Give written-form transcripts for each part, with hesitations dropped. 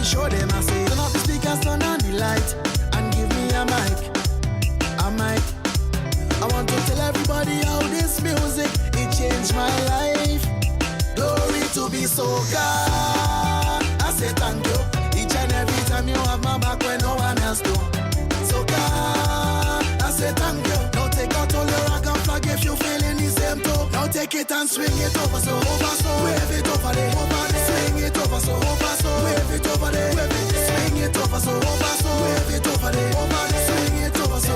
show them. I say, turn off the speakers, turn on the light, and give me a mic. I want to tell everybody how this music, it changed my life. Glory to be Soca. I say thank you. Each and every time you have my back when no one else do. Soca. I say thank you. Now take out all your rock and flag if you feeling the same too. Now take it and swing it over so wave it over there, swing it over so wave it over there, swing it over so wave it over there, swing it over so.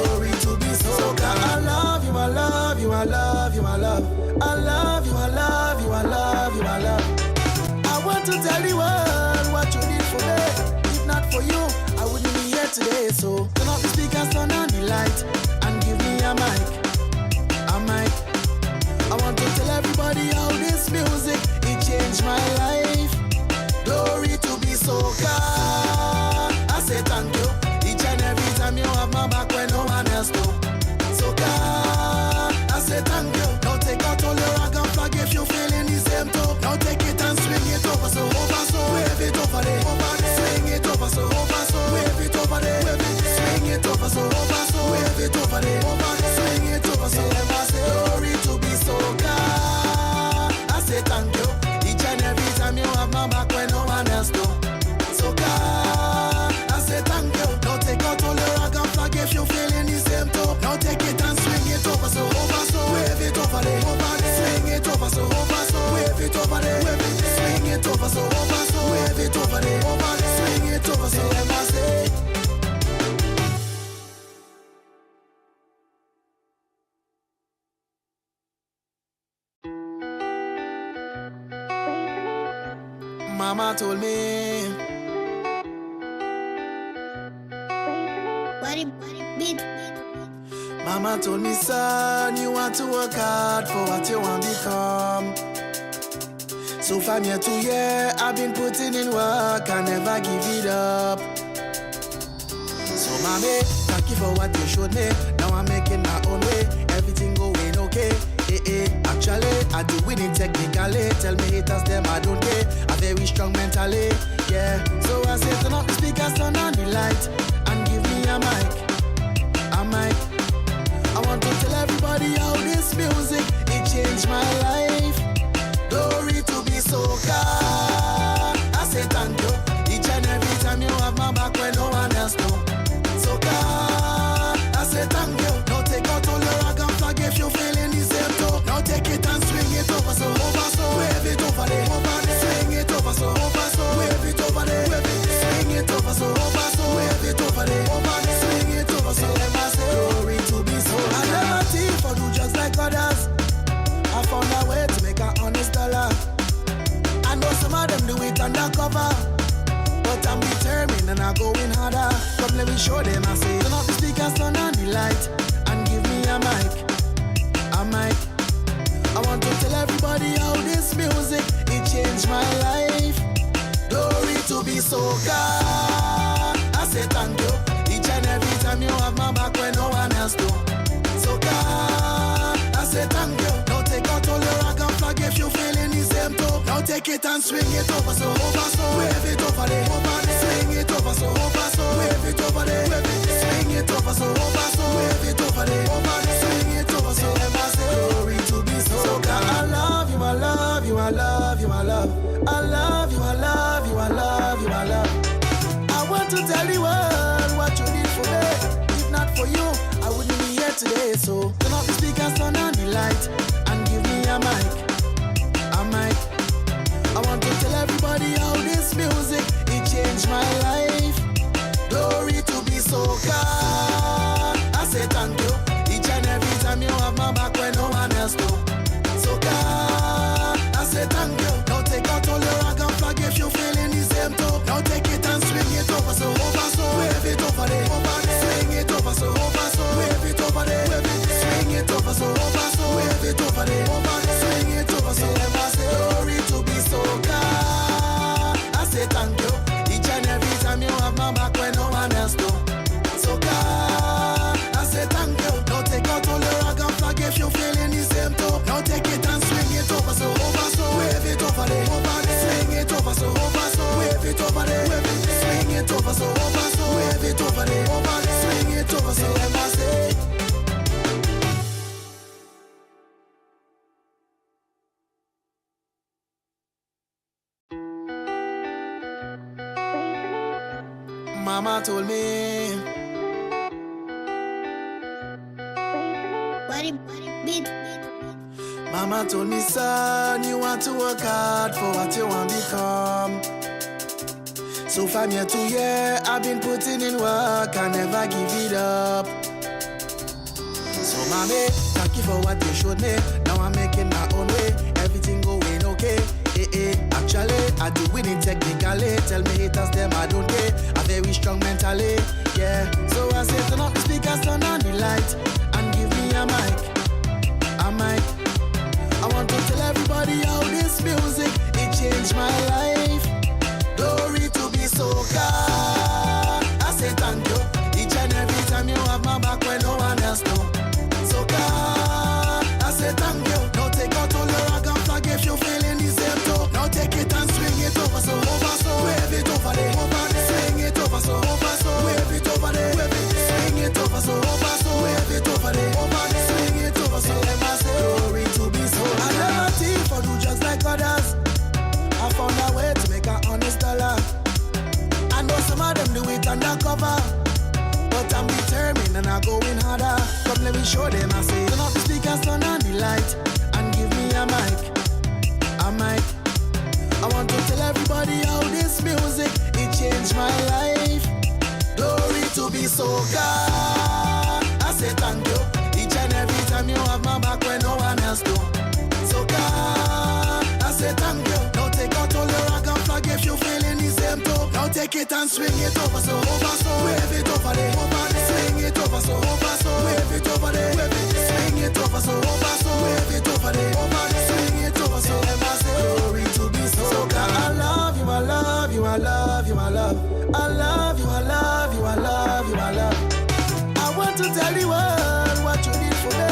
Glory to be Soca. I love you, I love you, I love you, I love. I love you, I love you, I love you, I love. I want to tell the world what you did for me. If not for you, I wouldn't be here today. So turn off the speakers, turn on the light, and give me a mic. I want to tell everybody how this music, it changed my life. Glory to be Soca. I say thank you. Each and every time you have my back when no one else do. Soca. I say thank you. Now take out all your rock and flag if you feeling the same too. Now take it and swing it over so wave it over there, swing it over so wave it over there, swing it over so wave it over there, swing it over so. Glory to be Soca. I say thank you. Each and every time you have my back when no one else do. Soca. I say thank you. Now take out all your rock and flag if you feeling the same too. Now take it and swing it over so wave it over there, swing it over so wave it over there, swing it over so wave it over there, swing it over so. Mama told me, Mama told me, son, you want to work hard for what you want to become. So from year to year, I've been putting in work, I never give it up. So mommy, thank you for what you showed me. Now I'm making my own way, everything going okay. Actually, I do winning technically. Tell me haters them I don't care. I'm very strong mentally, yeah. So I say turn off the speakers, turn on the light, and give me a mic. I want to tell everybody how this music, it changed my life. Glory to be Soca. I say thank you. Each and every time you have my back when no one else do. Soca. I say thank you. Now take out all your rock and flag if you feeling the same too. Now take it and swing it over so wave it over there, swing it over so wave it over there, swing it over so wave it over there, swing it over so. Glory to be Soca. I never thief or do just like others. I found a way to make an honest dollar. I know some of them do it undercover, but I'm determined and I'm going harder. Come let me show them. I say turn off the speakers, turn on the light, and give me a mic. I want to tell everybody how this music, it changed my life. Glory to be Soca. I say thank you. Each and every time you have my back when no one else do. Soca. I say thank you. Now take out all your rock and flag if you feeling the same too. Now take it and swing it over so wave it over there, swing it over so wave it over there, swing it over so wave it over there, swing it over so. Glory to be Soca. I love you, I love you, I love you, I love. I love you, I love you, I love you, I love. I want to tell the world what you did for me. If not for you, I wouldn't be here today. So turn off the speakers, turn on the light, and give me a mic. I want to tell everybody how this music, it changed my life. Glory to be Soca. I say thank you. Each and every time you have my back when no one else do. Soca. I say thank you. Now take out all your rock and flag if you feeling the same too. Now take it and swing it over so wave it over there, swing it over so wave it over there, swing it over so wave it over there, swing it Mama told me, Mama told me, son, you want to work hard for what you want to become. So from year to year, I've been putting in work, I never give it up. So mommy, thank you for what you showed me. Now I'm making my own way, everything going okay. Actually, I do win it technically. Tell me haters, them I don't care. I'm very strong mentally, yeah. So I say turn up the speakers, turn on the light, and give me a mic. I want to tell everybody how this music, it changed my life. Glory to be Soca. I say thank you each and every time you have my back when no one else know. Soca, I say thank you. Now take out all your rag and flag if you feeling the same too. Now take it and swing it over so wave it over there, swing it over so wave it over there, swing it over so wave it over there, swing it over so. Glory to be Soca. I never thief or do just like others. I found a way to make an honest dollar. I know some of them do it undercover, but I'm determined and I'm going harder. Come let me show them. I say turn up the speakers, turn on the light, and give me a mic. I want to tell everybody how this music, it changed my life. Glory to be Soca. I say thank you each and every time you have my back when no one else do. Soca, I say thank you. Now take out all your rag and flag if you feeling the same too. Now take it and swing it over so wave it over there, swing it over so wave it over there, swing it over so wave it over there, swing it over so. Glory to be Soca. I love you, I love you, I love you, I love. I love you, I love you, I love you, I love. I want to tell the world what you did for me.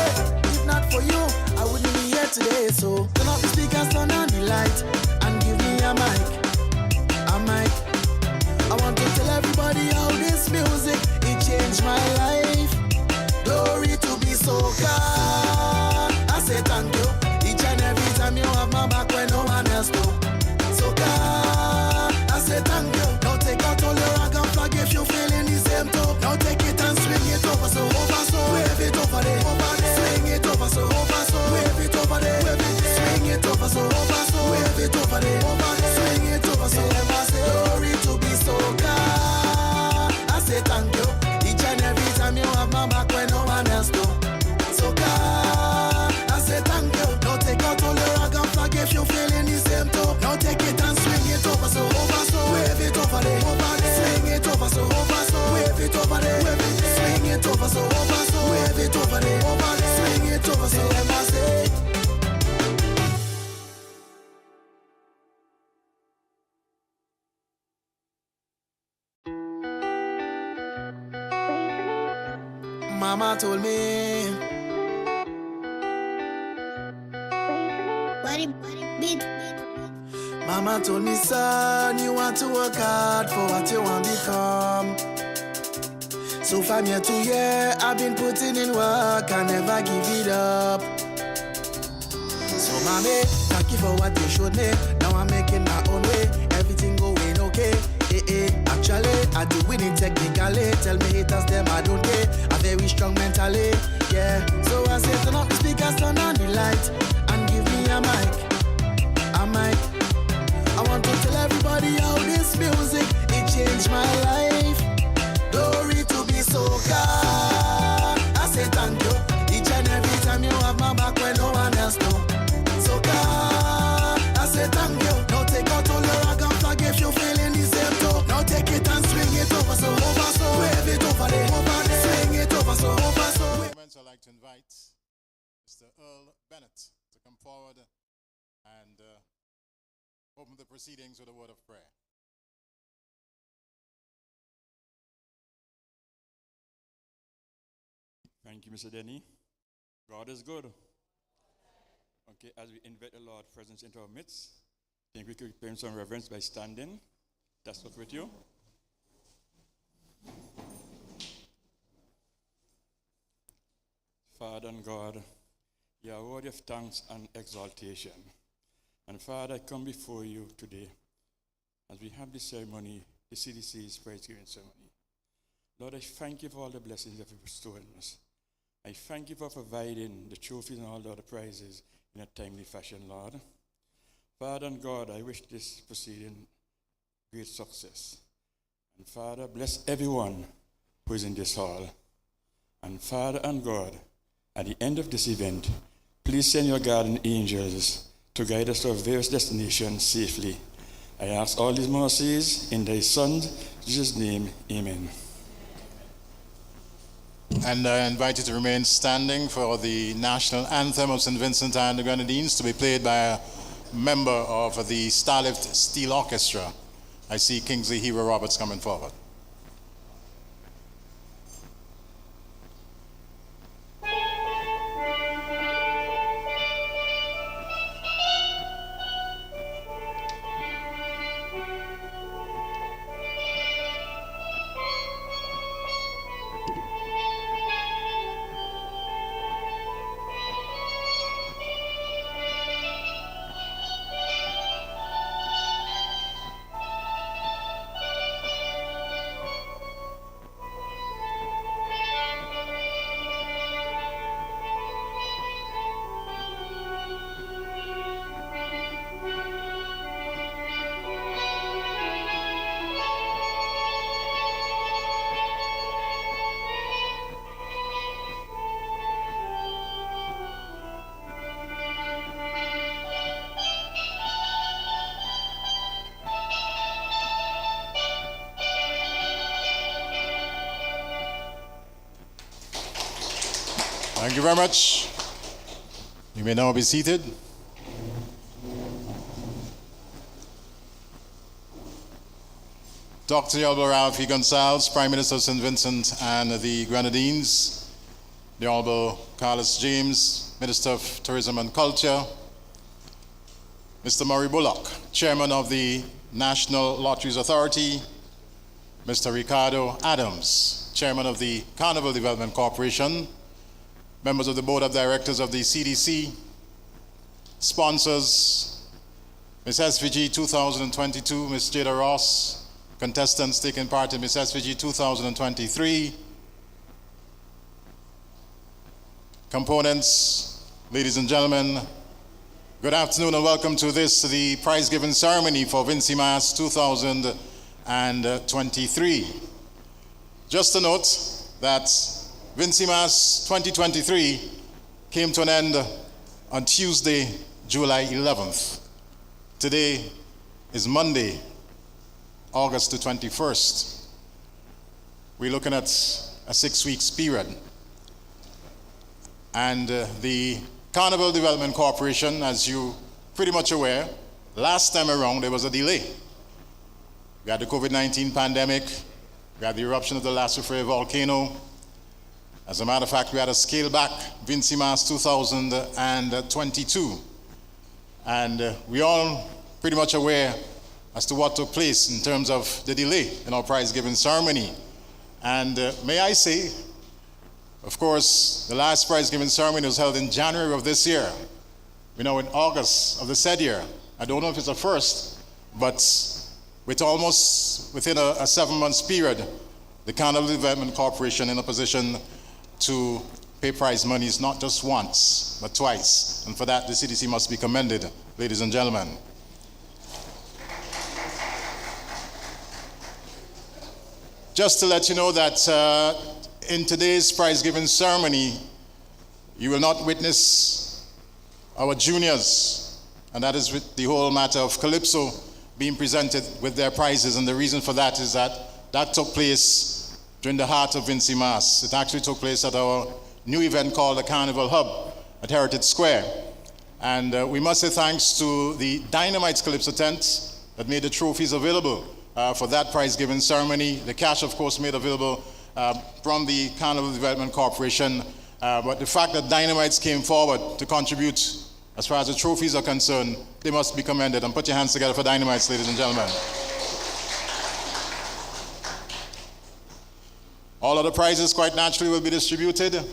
If not for you, I wouldn't be here today. So turn up the speakers, turn on the light, and give me a mic. I want to tell everybody how this music, it changed my life. Glory to be Soca. I say thank you each and every time you have my back when no one else know. Soca, I say thank you. Now take out all your rag and flag if you feeling the same too. Now take it and swing it over so wave it over there, swing it over so wave it over there, swing it over so wave it over there, swing it over so. Glory to be Soca. I say thank you each and every time you have my back when no one else know. Soca, I say thank you. Now take out all your rag and flag if you feeling the same too. Now take it and swing it over so wave it over there, swing it over so wave it over there, swing it over so wave it over there, swing it over so. Mama told me, Mama told me, son, you want to work hard for what you want to become. So from year to year, I've been putting in work, I never give it up. So mommy, thank you for what you showed me. Now I'm making my own way, everything going okay. Actually, I do win it technically. Tell me haters, them I don't care. I'm very strong mentally, yeah. So I say turn up the speakers, turn on the light, and give me a mic. I want to tell everybody how this music, it changed my life. Glory to be Soca. I say thank you each and every time you have my back when no one else know. Soca, I say thank you. Now take out all your rag and flag if you feeling the same too. Now take it and swing it over so wave it over there, swing it over so. I'd like to invite Mr. Earl Bennett to come forward and open the proceedings with a word of prayer. Thank you, Mr. Denny. God is good. Okay, as we invite the Lord's presence into our midst, I think we could pay him some reverence by standing. That's what with you. Father and God, you are worthy of thanks and exaltation. And Father, I come before you today as we have this ceremony the CDC's prize giving ceremony. Lord, I thank you for all the blessings that you've bestowed on us. I thank you for providing the trophies and all the other prizes in a timely fashion, Lord. Father and God, I wish this proceeding great success. And Father, bless everyone who is in this hall. And Father and God, at the end of this event, please send your guardian angels to guide us to our various destinations safely. I ask all these mercies in thy Son, Jesus' name, amen. And I invite you to remain standing for the national anthem of St. Vincent and the Grenadines to be played by a member of the Starlift Steel Orchestra. I see Kingsley Hero Roberts coming forward. Thank you very much. You may now be seated. Dr. Honorable Ralph E. Gonsalves, Prime Minister of St. Vincent and the Grenadines, the Honorable Carlos James, Minister of Tourism and Culture, Mr. Murray Bullock, Chairman of the National Lotteries Authority, Mr. Ricardo Adams, Chairman of the Carnival Development Corporation, members of the Board of Directors of the CDC, sponsors, Miss SVG 2022, Miss Jada Ross, contestants taking part in Miss SVG 2023, components, ladies and gentlemen, good afternoon and welcome to the prize giving ceremony for Vincy Mas 2023. Just a note that Vincy Mas 2023 came to an end on Tuesday, July 11th. Today is Monday, August the 21st. We're looking at a 6-week period. And the Carnival Development Corporation, as you pretty much aware, last time around there was a delay. We had the COVID-19 pandemic, we had the eruption of the La Soufrière volcano. As a matter of fact, we had to scale back Vincy Mas 2022. And we all pretty much aware as to what took place in terms of the delay in our prize-giving ceremony. And may I say, of course, the last prize-giving ceremony was held in January of this year. We're now in August of the said year. I don't know if it's a first, but with almost within a 7-month period, the Carnival Development Corporation in a position to pay prize monies not just once, but twice. And for that, the CDC must be commended, ladies and gentlemen. Just to let you know that in today's prize-giving ceremony, you will not witness our juniors, and that is with the whole matter of Calypso being presented with their prizes. And the reason for that is that took place during the heart of Vincy Mas. It actually took place at our new event called the Carnival Hub at Heritage Square. And we must say thanks to the Dynamite's Calypso tent that made the trophies available for that prize-giving ceremony. The cash, of course, made available from the Carnival Development Corporation. But the fact that Dynamites came forward to contribute as far as the trophies are concerned, they must be commended. And put your hands together for Dynamites, ladies and gentlemen. All of the prizes, quite naturally, will be distributed.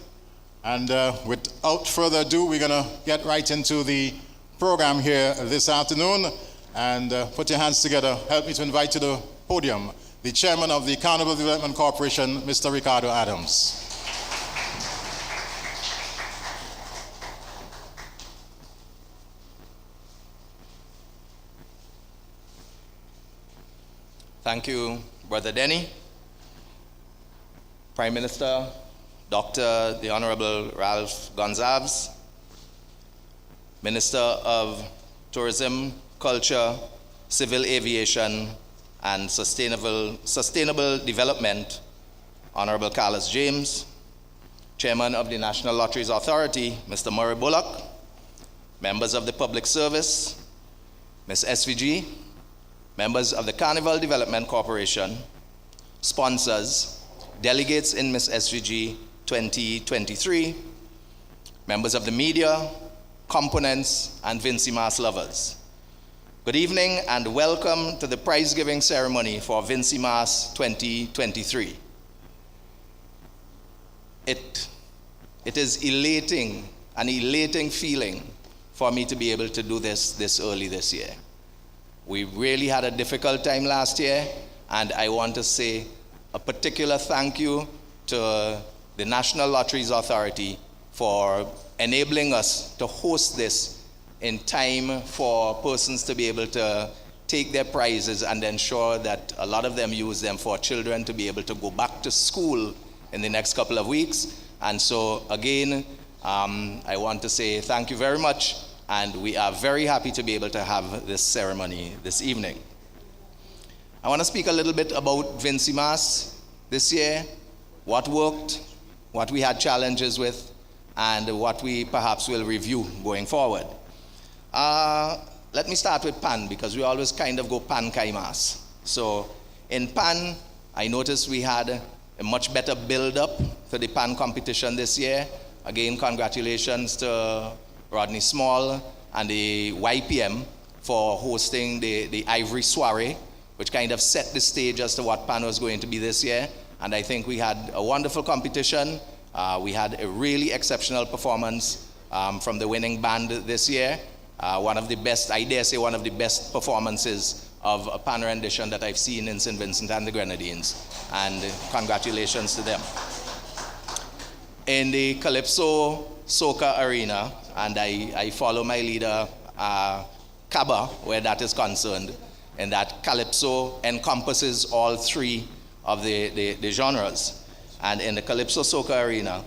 And without further ado, we're going to get right into the program here this afternoon. And put your hands together. Help me to invite to the podium the chairman of the Carnival Development Corporation, Mr. Ricardo Adams. Thank you, Brother Denny. Prime Minister, Dr. the Honorable Ralph Gonsalves, Minister of Tourism, Culture, Civil Aviation, and Sustainable Development, Honorable Carlos James, Chairman of the National Lotteries Authority, Mr. Murray Bullock, members of the Public Service, Ms. SVG, members of the Carnival Development Corporation, sponsors, delegates in Ms. SVG 2023, members of the media, components, and Vincy Mas lovers. Good evening and welcome to the prize giving ceremony for Vincy Mas 2023. It is an elating feeling for me to be able to do this early this year. We really had a difficult time last year, and I want to say a particular thank you to the National Lotteries Authority for enabling us to host this in time for persons to be able to take their prizes and ensure that a lot of them use them for children to be able to go back to school in the next couple of weeks. And so again, I want to say thank you very much, and we are very happy to be able to have this ceremony this evening. I want to speak a little bit about Vincy Mas this year, what worked, what we had challenges with, and what we perhaps will review going forward. Let me start with Pan, because we always kind of go Pan Kai Mas. So in Pan, I noticed we had a much better build-up to the Pan competition this year. Again, congratulations to Rodney Small and the YPM for hosting the Ivory Soiree, which kind of set the stage as to what Pan was going to be this year. And I think we had a wonderful competition. We had a really exceptional performance from the winning band this year. One of the best, I dare say, one of the best performances of a Pan rendition that I've seen in St. Vincent and the Grenadines. And congratulations to them. In the Calypso Soca arena, and I follow my leader, Kaba, where that is concerned, and that Calypso encompasses all three of the genres. And in the Calypso Soca arena,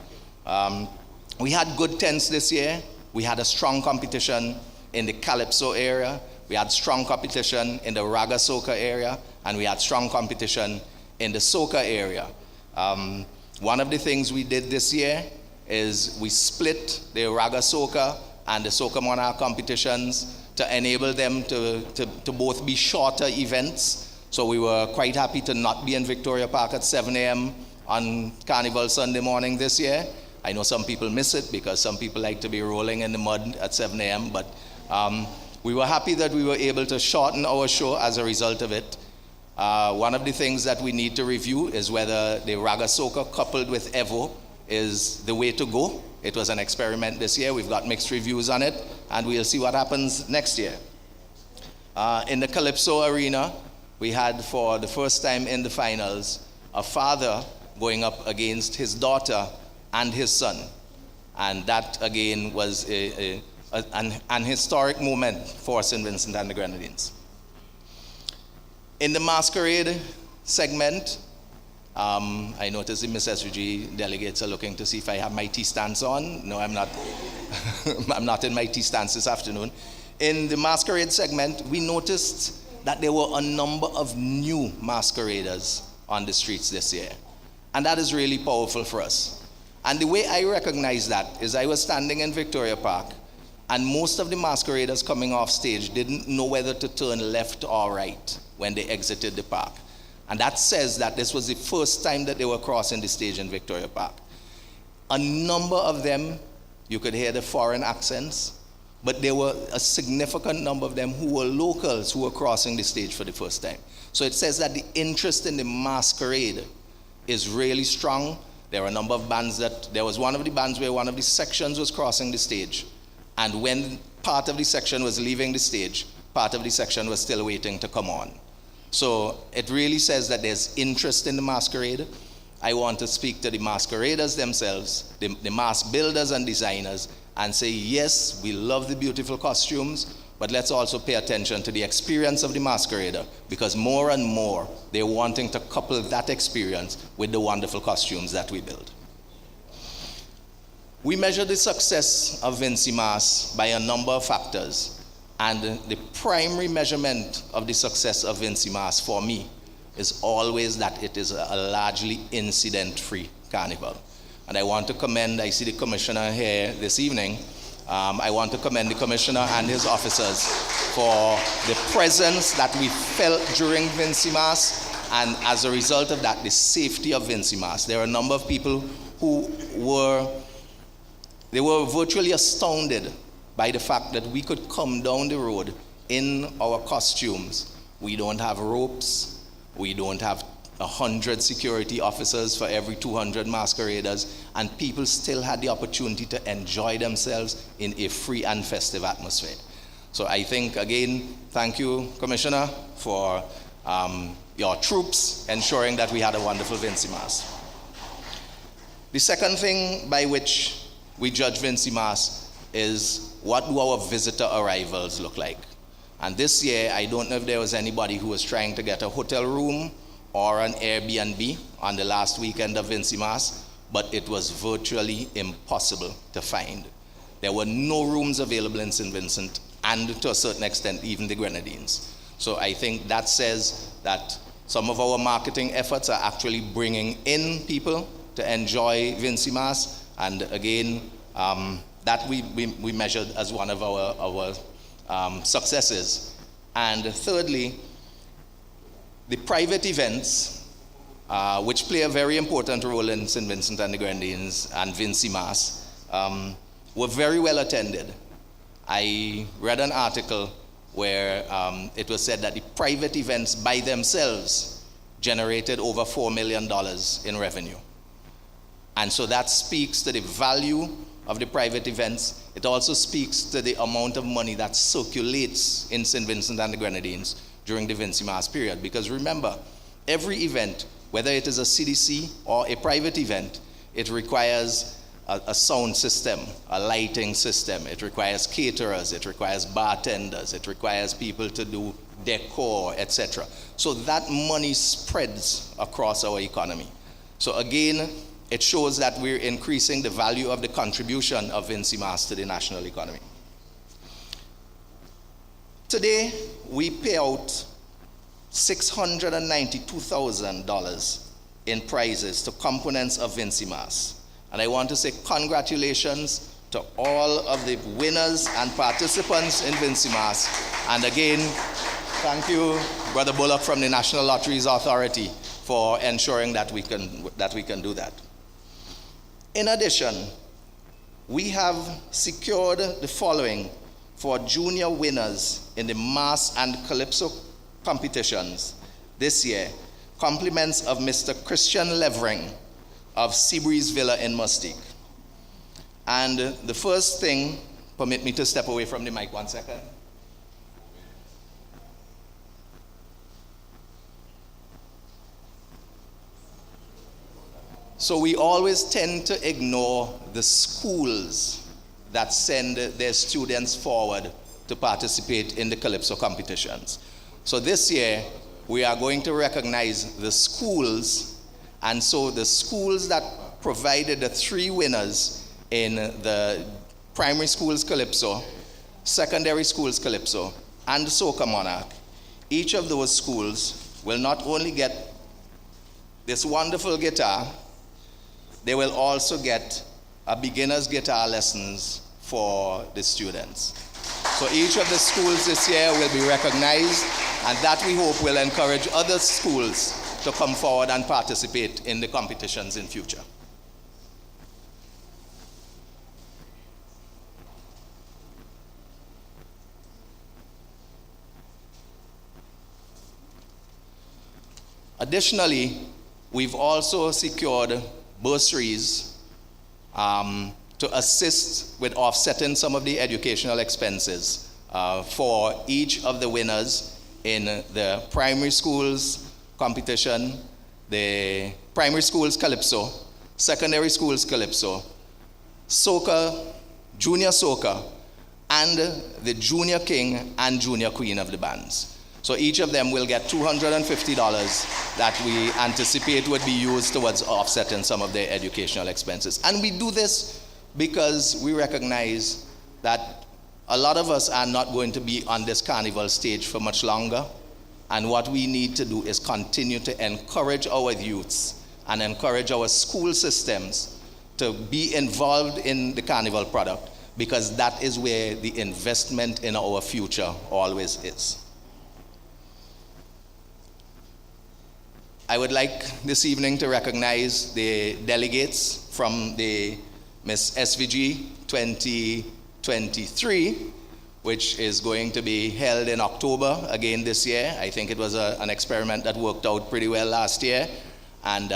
we had good tents this year. We had a strong competition in the Calypso area. We had strong competition in the Raga Soca area, and we had strong competition in the Soca area. One of the things we did this year is we split the Raga Soca and the Soca Monarch competitions to enable them to both be shorter events. So we were quite happy to not be in Victoria Park at 7 a.m. on Carnival Sunday morning this year. I know some people miss it because some people like to be rolling in the mud at 7 a.m., but we were happy that we were able to shorten our show as a result of it. One of the things that we need to review is whether the Raga Soca coupled with Evo is the way to go. It was an experiment this year. We've got mixed reviews on it, and we'll see what happens next year. In the Calypso arena, we had, for the first time in the finals, a father going up against his daughter and his son. And that, again, was an historic moment for St. Vincent and the Grenadines. In the masquerade segment, I noticed the Miss SVG delegates are looking to see if I have my tea stance on. No, I'm not. I'm not in my tea stance this afternoon. In the masquerade segment, we noticed that there were a number of new masqueraders on the streets this year. And that is really powerful for us. And the way I recognize that is I was standing in Victoria Park, and most of the masqueraders coming off stage didn't know whether to turn left or right when they exited the park. And that says that this was the first time that they were crossing the stage in Victoria Park. A number of them, you could hear the foreign accents, but there were a significant number of them who were locals who were crossing the stage for the first time. So it says that the interest in the masquerade is really strong. There were a number of bands there was one of the bands where one of the sections was crossing the stage. And when part of the section was leaving the stage, part of the section was still waiting to come on. So it really says that there's interest in the masquerade. I want to speak to the masqueraders themselves, the mask builders and designers, and say, yes, we love the beautiful costumes, but let's also pay attention to the experience of the masquerader, because more and more they're wanting to couple that experience with the wonderful costumes that we build. We measure the success of Vincy Mas by a number of factors, and the primary measurement of the success of Vincy Mas for me is always that it is a largely incident-free carnival. And I want to commend, I see the commissioner here this evening, I want to commend the commissioner and his officers for the presence that we felt during Vincy Mas, and as a result of that, the safety of Vincy Mas. There are a number of people who were virtually astounded by the fact that we could come down the road in our costumes. We don't have ropes, we don't have 100 security officers for every 200 masqueraders, and people still had the opportunity to enjoy themselves in a free and festive atmosphere. So I think, again, thank you, Commissioner, for your troops ensuring that we had a wonderful Vincy Mas. The second thing by which we judge Vincy Mas is, what do our visitor arrivals look like? And this year, I don't know if there was anybody who was trying to get a hotel room or an Airbnb on the last weekend of Vincy Mas, but it was virtually impossible to find. There were no rooms available in St. Vincent, and to a certain extent, even the Grenadines. So I think that says that some of our marketing efforts are actually bringing in people to enjoy Vincy Mas. And again, that we measured as one of our successes. And thirdly, the private events, which play a very important role in St. Vincent and the Grenadines and Vincy Mas, were very well attended. I read an article where it was said that the private events by themselves generated over $4 million in revenue. And so that speaks to the value of the private events. It also speaks to the amount of money that circulates in St. Vincent and the Grenadines during the Vincy Mas period. Because remember, every event, whether it is a CDC or a private event, it requires a sound system, a lighting system. It requires caterers, it requires bartenders, it requires people to do decor, etc. So that money spreads across our economy. So again, it shows that we're increasing the value of the contribution of Vincy Mas to the national economy. Today, we pay out $692,000 in prizes to components of Vincy Mas. And I want to say congratulations to all of the winners and participants in Vincy Mas. And again, thank you, Brother Bullock from the National Lotteries Authority, for ensuring that we can do that. In addition, we have secured the following for junior winners in the Mas and Calypso competitions this year. Compliments of Mr. Christian Levering of Seabreeze Villa in Mustique. And the first thing, permit me to step away from the mic 1 second. So we always tend to ignore the schools that send their students forward to participate in the Calypso competitions. So this year, we are going to recognize the schools, and so the schools that provided the 3 winners in the primary schools Calypso, secondary schools Calypso, and Soca Monarch, each of those schools will not only get this wonderful guitar, they will also get a beginner's guitar lessons for the students. So each of the schools this year will be recognized, and that we hope will encourage other schools to come forward and participate in the competitions in future. Additionally, we've also secured bursaries to assist with offsetting some of the educational expenses for each of the winners in the primary schools competition, the primary schools Calypso, secondary schools Calypso, Soca, junior Soca, and the junior king and junior queen of the bands. So each of them will get $250 that we anticipate would be used towards offsetting some of their educational expenses. And we do this because we recognize that a lot of us are not going to be on this carnival stage for much longer. And what we need to do is continue to encourage our youths and encourage our school systems to be involved in the carnival product, because that is where the investment in our future always is. I would like this evening to recognize the delegates from the Miss SVG 2023, which is going to be held in October again this year. I think it was an experiment that worked out pretty well last year, and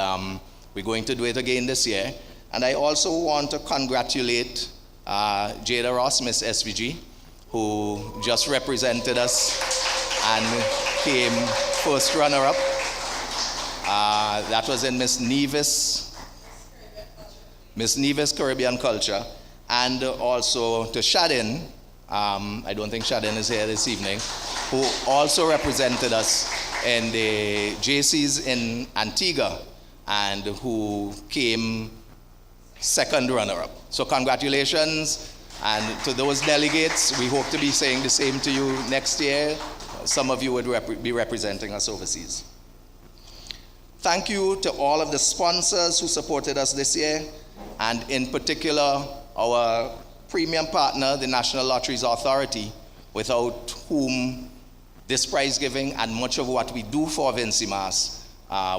we're going to do it again this year. And I also want to congratulate Jada Ross, Miss SVG, who just represented us and came first runner-up. That was in Miss Nevis Caribbean Culture, and also to Shadin. I don't think Shadin is here this evening, who also represented us in the JCs in Antigua and who came second runner-up. So congratulations, and to those delegates, we hope to be saying the same to you next year. Some of you would be representing us overseas. Thank you to all of the sponsors who supported us this year, and in particular, our premium partner, the National Lotteries Authority, without whom this prize giving and much of what we do for Vincimas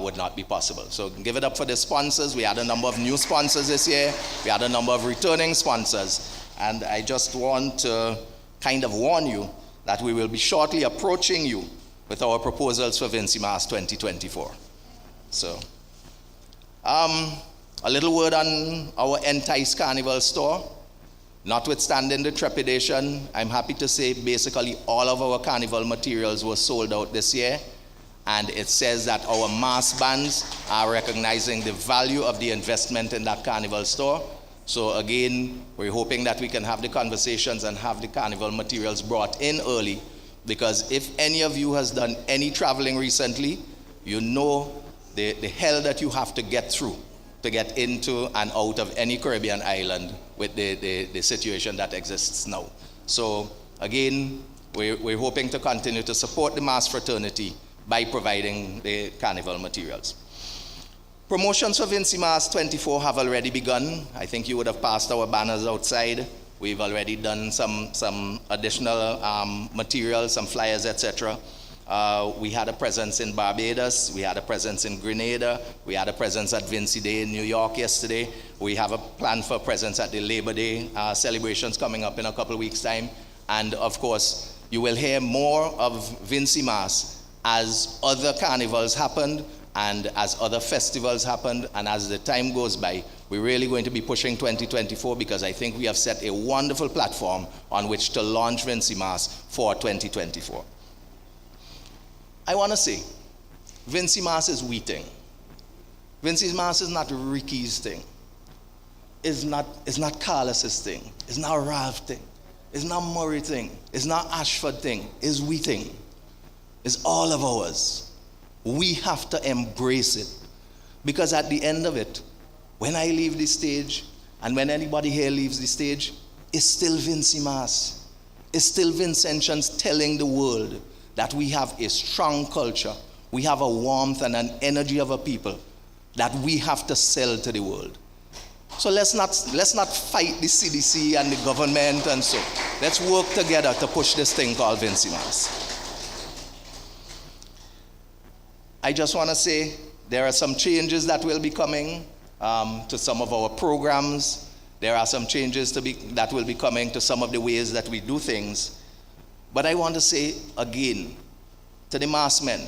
would not be possible. So give it up for the sponsors. We had a number of new sponsors this year. We had a number of returning sponsors. And I just want to kind of warn you that we will be shortly approaching you with our proposals for Vincimas 2024. So, a little word on our Entice Carnival store. Notwithstanding the trepidation, I'm happy to say basically all of our carnival materials were sold out this year. And it says that our mass bands are recognizing the value of the investment in that carnival store. So again, we're hoping that we can have the conversations and have the carnival materials brought in early, because if any of you has done any traveling recently, you know the hell that you have to get through to get into and out of any Caribbean island with the situation that exists now. So again, we're hoping to continue to support the mass fraternity by providing the carnival materials. Promotions for Vincimas 24 have already begun. I think you would have passed our banners outside. We've already done some additional materials, some flyers, etc. We had a presence in Barbados, we had a presence in Grenada, we had a presence at Vinci Day in New York yesterday. We have a plan for a presence at the Labor Day celebrations coming up in a couple of weeks' time. And of course, you will hear more of Vincimas as other carnivals happened and as other festivals happened, and as the time goes by. We're really going to be pushing 2024 because I think we have set a wonderful platform on which to launch Vincimas for 2024. I want to say, Vincimas is we thing. Vincimas is not Ricky's thing. It's not Carlos's thing. It's not Ralph's thing. It's not Murray thing. It's not Ashford thing. It's we thing. It's all of ours. We have to embrace it. Because at the end of it, when I leave the stage, and when anybody here leaves the stage, it's still Vincimas. It's still Vincentians telling the world that we have a strong culture, we have a warmth and an energy of a people that we have to sell to the world. So let's not fight the CDC and the government and so. Let's work together to push this thing called Vincimas. I just want to say there are some changes that will be coming to some of our programs. There are some changes that will be coming to some of the ways that we do things. But I want to say again to the mass men,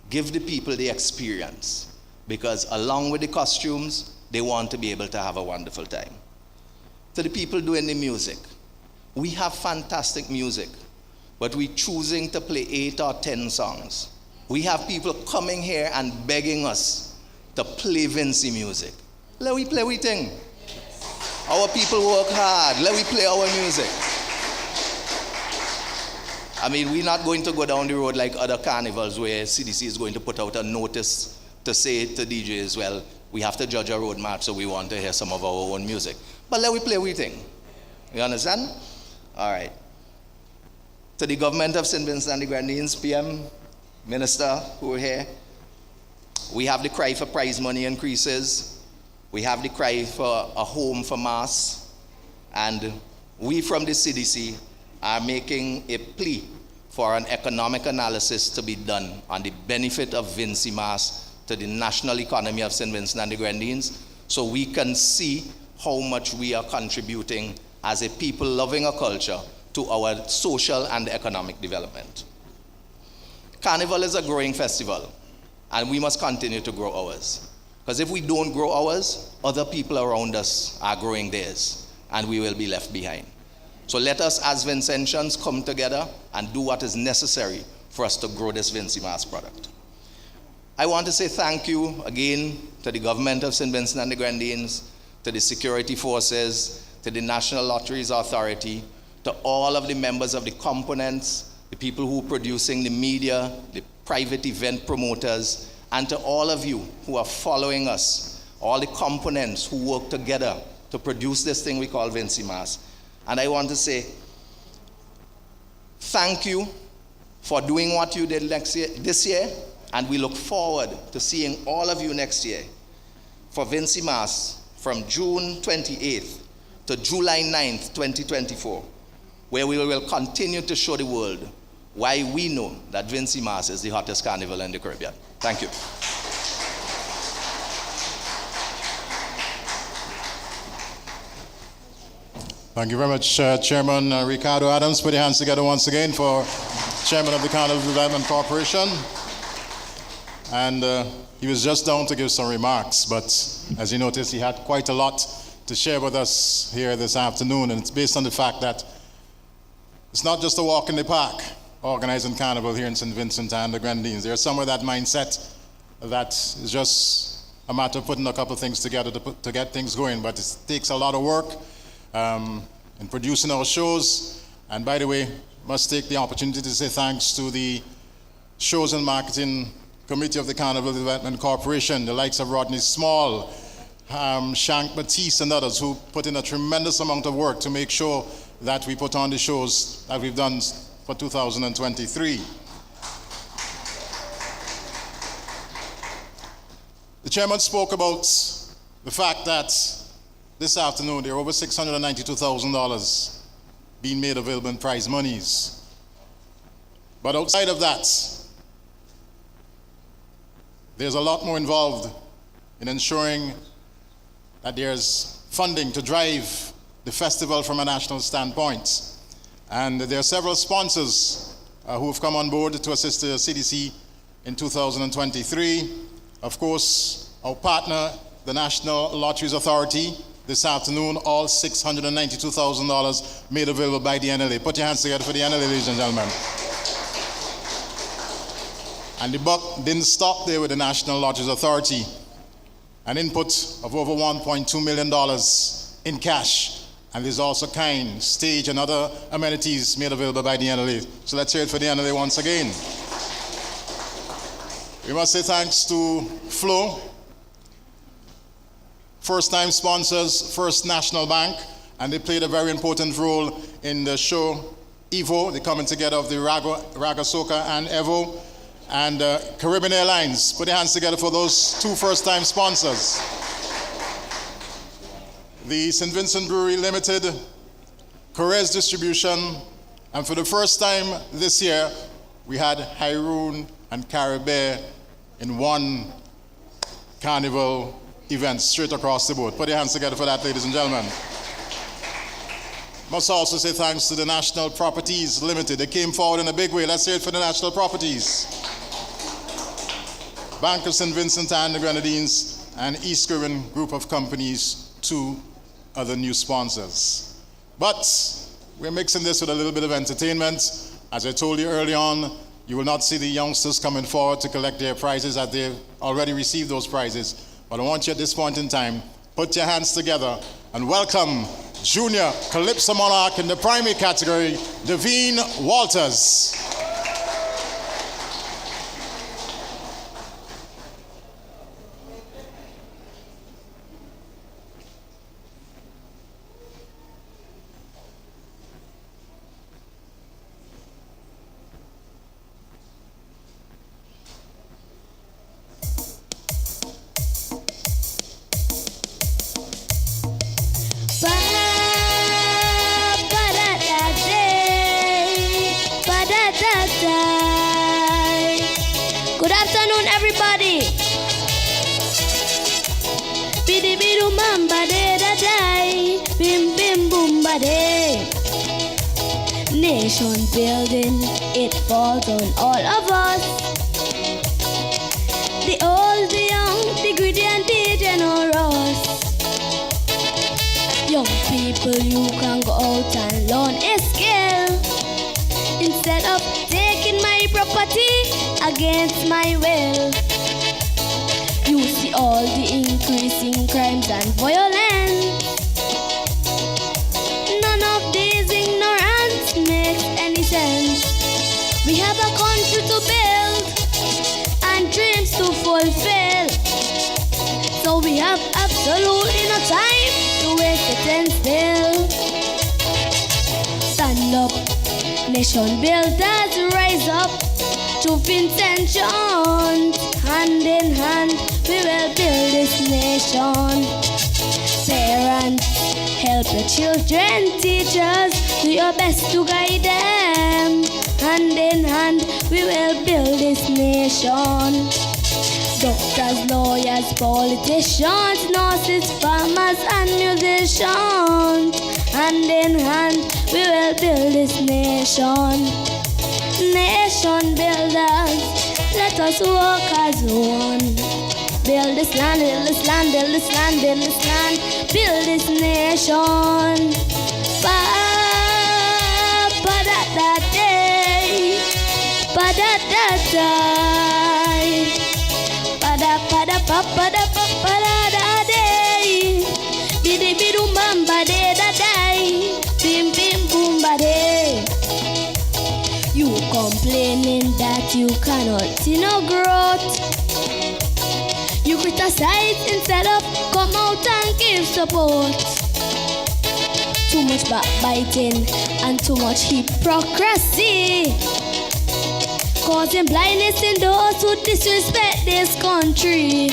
give the people the experience, because along with the costumes, they want to be able to have a wonderful time. To the people doing the music, we have fantastic music. but we're choosing to play 8 or 10 songs. We have people coming here and begging us to play Vincy music. Let we play we thing. Our people work hard. Let we play our music. I mean, we're not going to go down the road like other carnivals where CDC is going to put out a notice to say to DJs, well, we have to judge our roadmap, so we want to hear some of our own music. But let we play we thing. You understand? All right. To the government of St. Vincent and the Grenadines, PM, Minister, who are here, we have the cry for prize money increases. We have the cry for a home for mass. And we from the CDC are making a plea for an economic analysis to be done on the benefit of Vincy Mass to the national economy of St. Vincent and the Grenadines, so we can see how much we are contributing as a people loving a culture to our social and economic development. Carnival is a growing festival, and we must continue to grow ours. Because if we don't grow ours, other people around us are growing theirs, and we will be left behind. So let us as Vincentians come together and do what is necessary for us to grow this Vincy Mass product. I want to say thank you again to the government of St. Vincent and the Grenadines, to the security forces, to the National Lotteries Authority, to all of the members of the components, the people who are producing the media, the private event promoters, and to all of you who are following us, all the components who work together to produce this thing we call Vincy Mass. And I want to say thank you for doing what you did this year, and we look forward to seeing all of you next year for Vincy Mass from June 28th to July 9th, 2024, where we will continue to show the world why we know that Vincy Mass is the hottest carnival in the Caribbean. Thank you. Thank you very much, Chairman Ricardo Adams. Put your hands together once again for Chairman of the Carnival Development Corporation. And he was just down to give some remarks, but as you noticed, he had quite a lot to share with us here this afternoon, and it's based on the fact that it's not just a walk in the park organizing Carnival here in St. Vincent and the Grenadines. There's some of that mindset that is just a matter of putting a couple of things together to get things going, but it takes a lot of work in producing our shows. And by the way, must take the opportunity to say thanks to the Shows and Marketing Committee of the Carnival Development Corporation, the likes of Rodney Small, Shank Matisse, and others who put in a tremendous amount of work to make sure that we put on the shows that we've done for 2023. The chairman spoke about the fact that this afternoon there are over $692,000 being made available in prize monies. But outside of that, there's a lot more involved in ensuring that there's funding to drive the festival from a national standpoint. And there are several sponsors who have come on board to assist the CDC in 2023. Of course, our partner, the National Lotteries Authority, this afternoon, all $692,000 made available by the NLA. Put your hands together for the NLA, ladies and gentlemen. And the buck didn't stop there with the National Lotteries Authority. An input of over $1.2 million in cash. And there's also kind, stage, and other amenities made available by the NLA. So let's hear it for the NLA once again. We must say thanks to Flo, first-time sponsors, First National Bank, and they played a very important role in the show Evo, the coming together of the Raga Soca and Evo, and Caribbean Airlines. Put your hands together for those two first-time sponsors. The St. Vincent Brewery Limited, Correz Distribution, and for the first time this year, we had Hyroon and Caribbean in one carnival event straight across the board. Put your hands together for that, ladies and gentlemen. Must also say thanks to the National Properties Limited. They came forward in a big way. Let's hear it for the National Properties. Bank of St. Vincent and the Grenadines, and East Caribbean Group of Companies, two other new sponsors. But we're mixing this with a little bit of entertainment. As I told you early on, you will not see the youngsters coming forward to collect their prizes as they've already received those prizes. But I want you at this point in time, put your hands together and welcome Junior Calypso Monarch in the primary category, Devine Walters. Good afternoon, everybody. Bidi bidu mamba de da dai, bim bim boom ba de. Nation building, it falls on all of us. The old, the young, the greedy and the generous. Young people, you can go out and learn a skill instead of taking my property against my will. You see all the increasing crimes and violence. None of these ignorance makes any sense. We have a country to build and dreams to fulfill. So we have absolutely no time to waste it and still. Stand up, nation builders, rise up. Truth intentions, hand in hand, we will build this nation. Parents, help your children, teachers, do your best to guide them. Hand in hand, we will build this nation. Doctors, lawyers, politicians, nurses, farmers and musicians. Hand in hand, we will build this nation. Nation builders, let us work as one. Build this land, build this land, build this land, build this land, build this nation. Ba ba da da day, ba da da day, ba da pa ba da da day. Bidi bidu mamba de da day, bim bim boom ba day. You complaining that you cannot see no growth. You criticize instead of come out and give support. Too much backbiting and too much hypocrisy, causing blindness in those who disrespect this country.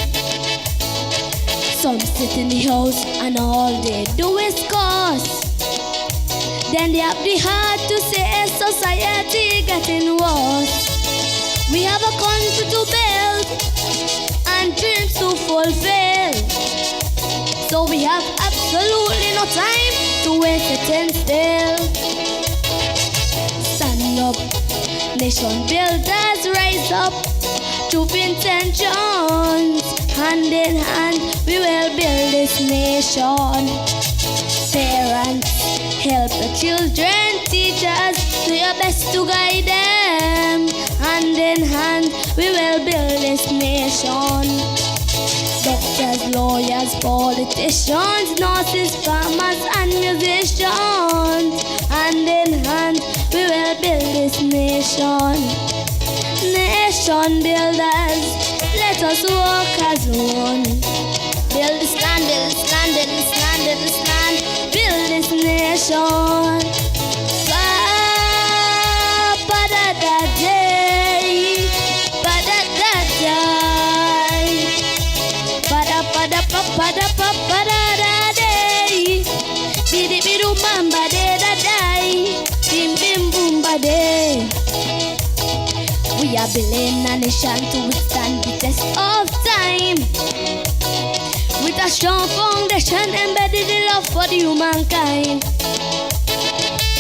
Some sit in the house and all they do is curse. Then they have the heart to say society getting worse. We have a country to build and dreams to fulfill. So we have absolutely no time to waste it and still. Stand up, nation builders, rise up. Truth intentions, hand in hand, we will build this nation. Parents, help the children, teachers, do your best to guide them. Hand in hand, we will build this nation. Doctors, lawyers, politicians, nurses, farmers and musicians. Hand in hand, we will build this nation. Nation builders, let us work as one. Build this land, build this land, build this land, build this land, build this nation. Ba da da day, ba da da day, ba da day. Bidi bidu mamba de da day, bim bim boom ba day. We are building a nation to withstand the test of time. With a strong foundation embedded in love for the humankind.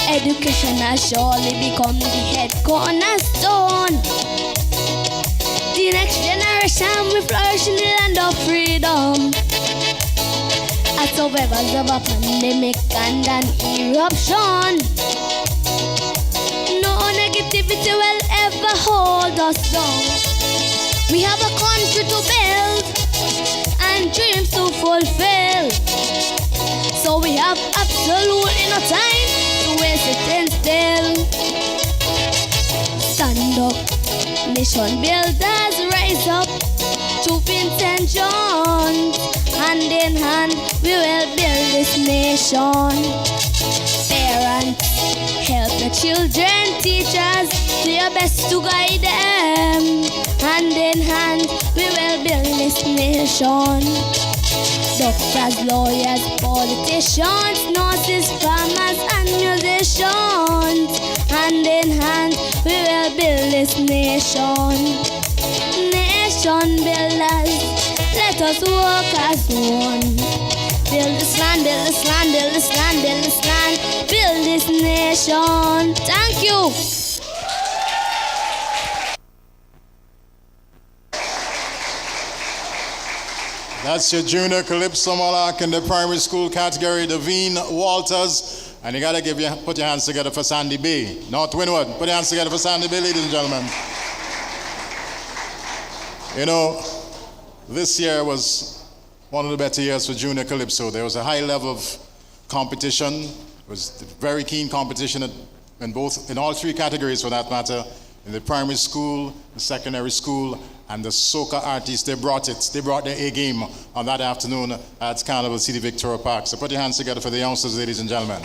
Education has surely become the head cornerstone. The next generation will flourish in the land of freedom. As survivors of a pandemic and an eruption, no negative negativity will ever hold us down. We have a country to build and dreams to fulfill. So we have absolutely no time to waste it still. Stand up, nation builders, rise up. Truth intentions, hand in hand, we will build this nation. Parents, help the children, teachers, do your best to guide them. Hand in hand, we will build this nation. Doctors, lawyers, politicians, nurses, farmers, and musicians. Hand in hand, we will build this nation. Nation builders, let us work as one. Build this land, build this land, build this land, build this land, build this nation. Thank you. That's your junior Calypso Monarch in the primary school category, Devine Walters. And you gotta put your hands together for Sandy B. North Windward, put your hands together for Sandy B, ladies and gentlemen. You know, this year was one of the better years for junior Calypso. There was a high level of competition. It was very keen competition in all three categories for that matter. In the primary school, the secondary school, and the Soca artists. They brought it. They brought their A game on that afternoon at Carnival City Victoria Park. So put your hands together for the youngsters, ladies and gentlemen.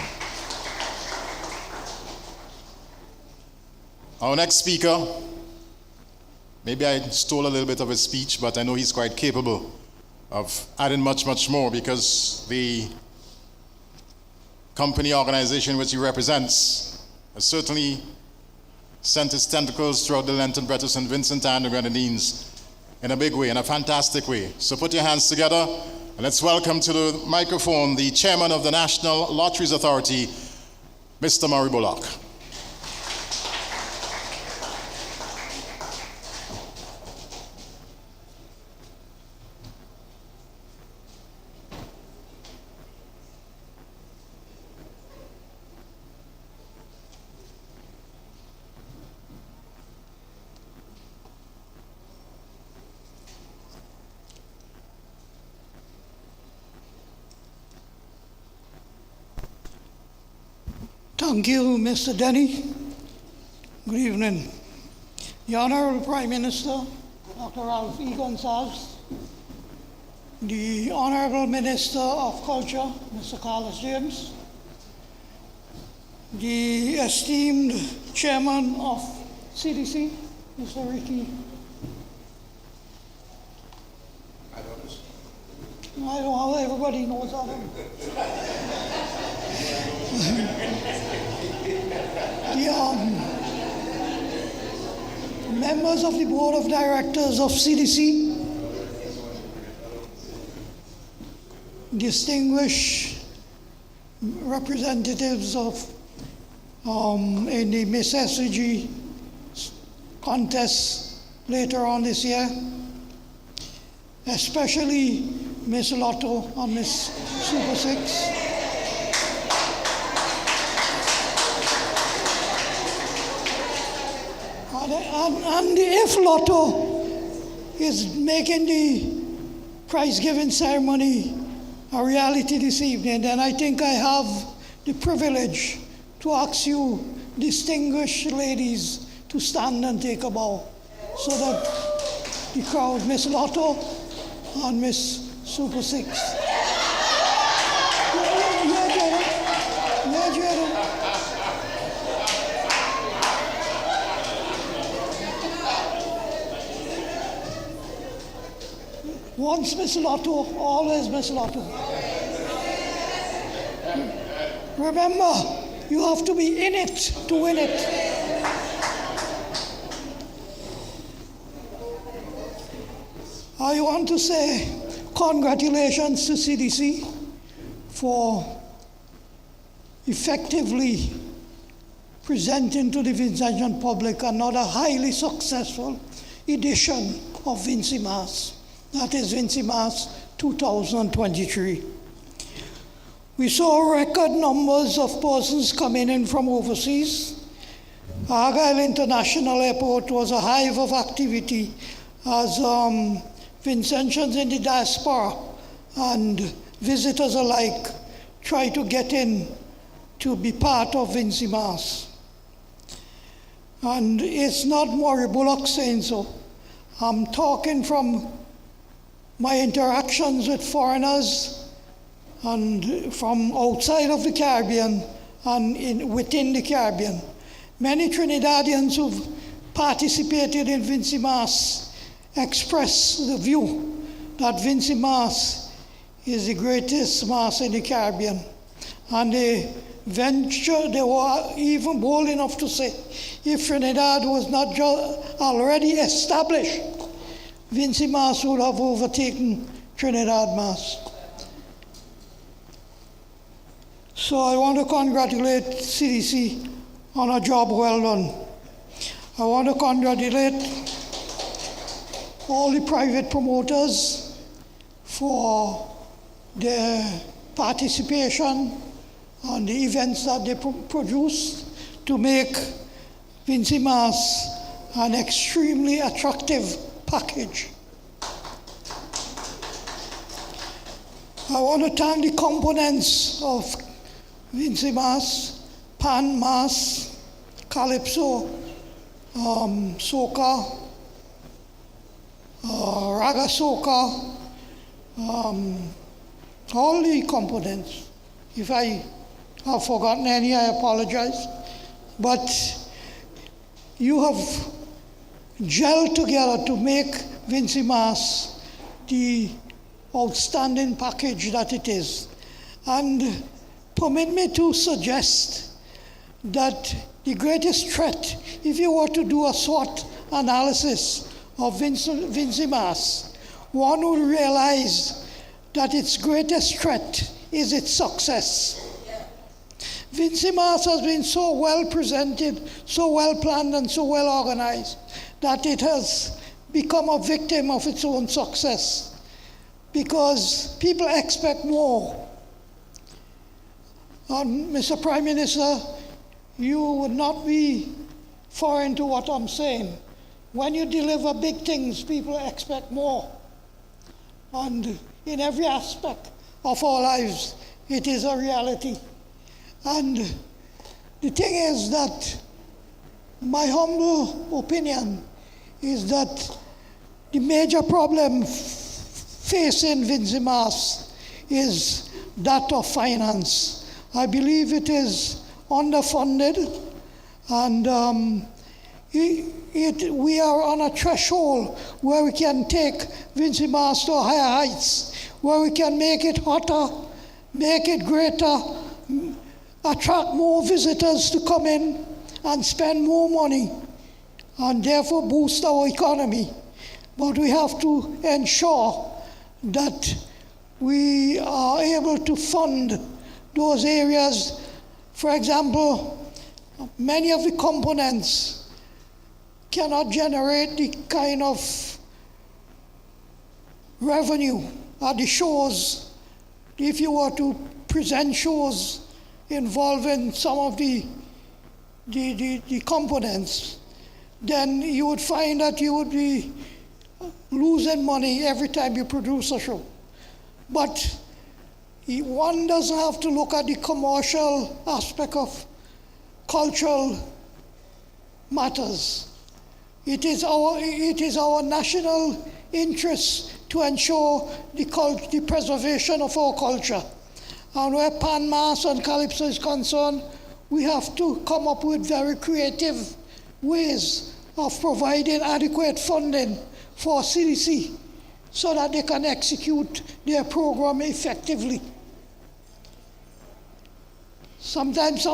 Our next speaker, maybe I stole a little bit of his speech, but I know he's quite capable of adding much, much more, because the company organization which he represents has certainly sent its tentacles throughout the length and breadth of St. Vincent and the Grenadines in a big way, in a fantastic way. So put your hands together and let's welcome to the microphone the chairman of the National Lotteries Authority, Mr. Murray Bullock. Thank you, Mr. Denny. Good evening. The Honorable Prime Minister, Dr. Ralph E. Gonsalves, the Honorable Minister of Culture, Mr. Carlos James, the esteemed Chairman of CDC, Mr. Ricky. I don't know how everybody knows that. The members of the Board of Directors of CDC, distinguished representatives of in the Miss SCG contest later on this year, especially Miss Lotto and Miss Super 6. And the If Lotto is making the prize-giving ceremony a reality this evening, then I think I have the privilege to ask you, distinguished ladies, to stand and take a bow so that the crowd, Miss Lotto and Miss Super 6. Once Miss Lotto, always Miss Lotto. Remember, you have to be in it to win it. I want to say congratulations to CDC for effectively presenting to the Vincentian public another highly successful edition of Vinci Mass. That is Vinci Mass 2023. We saw record numbers of persons coming in from overseas, Argyle International Airport was a hive of activity as Vincentians in the diaspora and visitors alike try to get in to be part of Vincy Mass. And it's not Maury Bullock saying so. I'm talking from my interactions with foreigners and from outside of the Caribbean and within the Caribbean. Many Trinidadians who've participated in Vincy Mass express the view that Vincy Mass is the greatest mass in the Caribbean. And they were even bold enough to say, if Trinidad was not already established, Vincy Mass would have overtaken Trinidad Mass. So I want to congratulate CDC on a job well done. I want to congratulate all the private promoters for their participation on the events that they produced to make Vincy Mass an extremely attractive package. I want to thank the components of Vincy Mass, Pan Mass, Calypso, Soca, Raga Soca, all the components. If I have forgotten any, I apologize. But you have gelled together to make Vincy Mass the outstanding package that it is. And permit me to suggest that the greatest threat, if you were to do a SWOT analysis of Vincy Mass, one would realize that its greatest threat is its success. Vincy Mass has been so well presented, so well planned, and so well organized that it has become a victim of its own success because people expect more. And Mr. Prime Minister, you would not be foreign to what I'm saying. When you deliver big things, people expect more. And in every aspect of our lives, it is a reality. And the thing is that my humble opinion is that the major problem facing Vincy Mass is that of finance. I believe it is underfunded, and we are on a threshold where we can take Vincy Mass to higher heights, where we can make it hotter, make it greater, attract more visitors to come in and spend more money, and therefore boost our economy. But we have to ensure that we are able to fund those areas. For example, many of the components cannot generate the kind of revenue at the shows. If you were to present shows involving some of the components, then you would find that you would be losing money every time you produce a show. But one doesn't have to look at the commercial aspect of cultural matters. It is our national interest to ensure the preservation of our culture. And where Pan Mass and Calypso is concerned, we have to come up with very creative ways of providing adequate funding for CDC so that they can execute their program effectively. Sometimes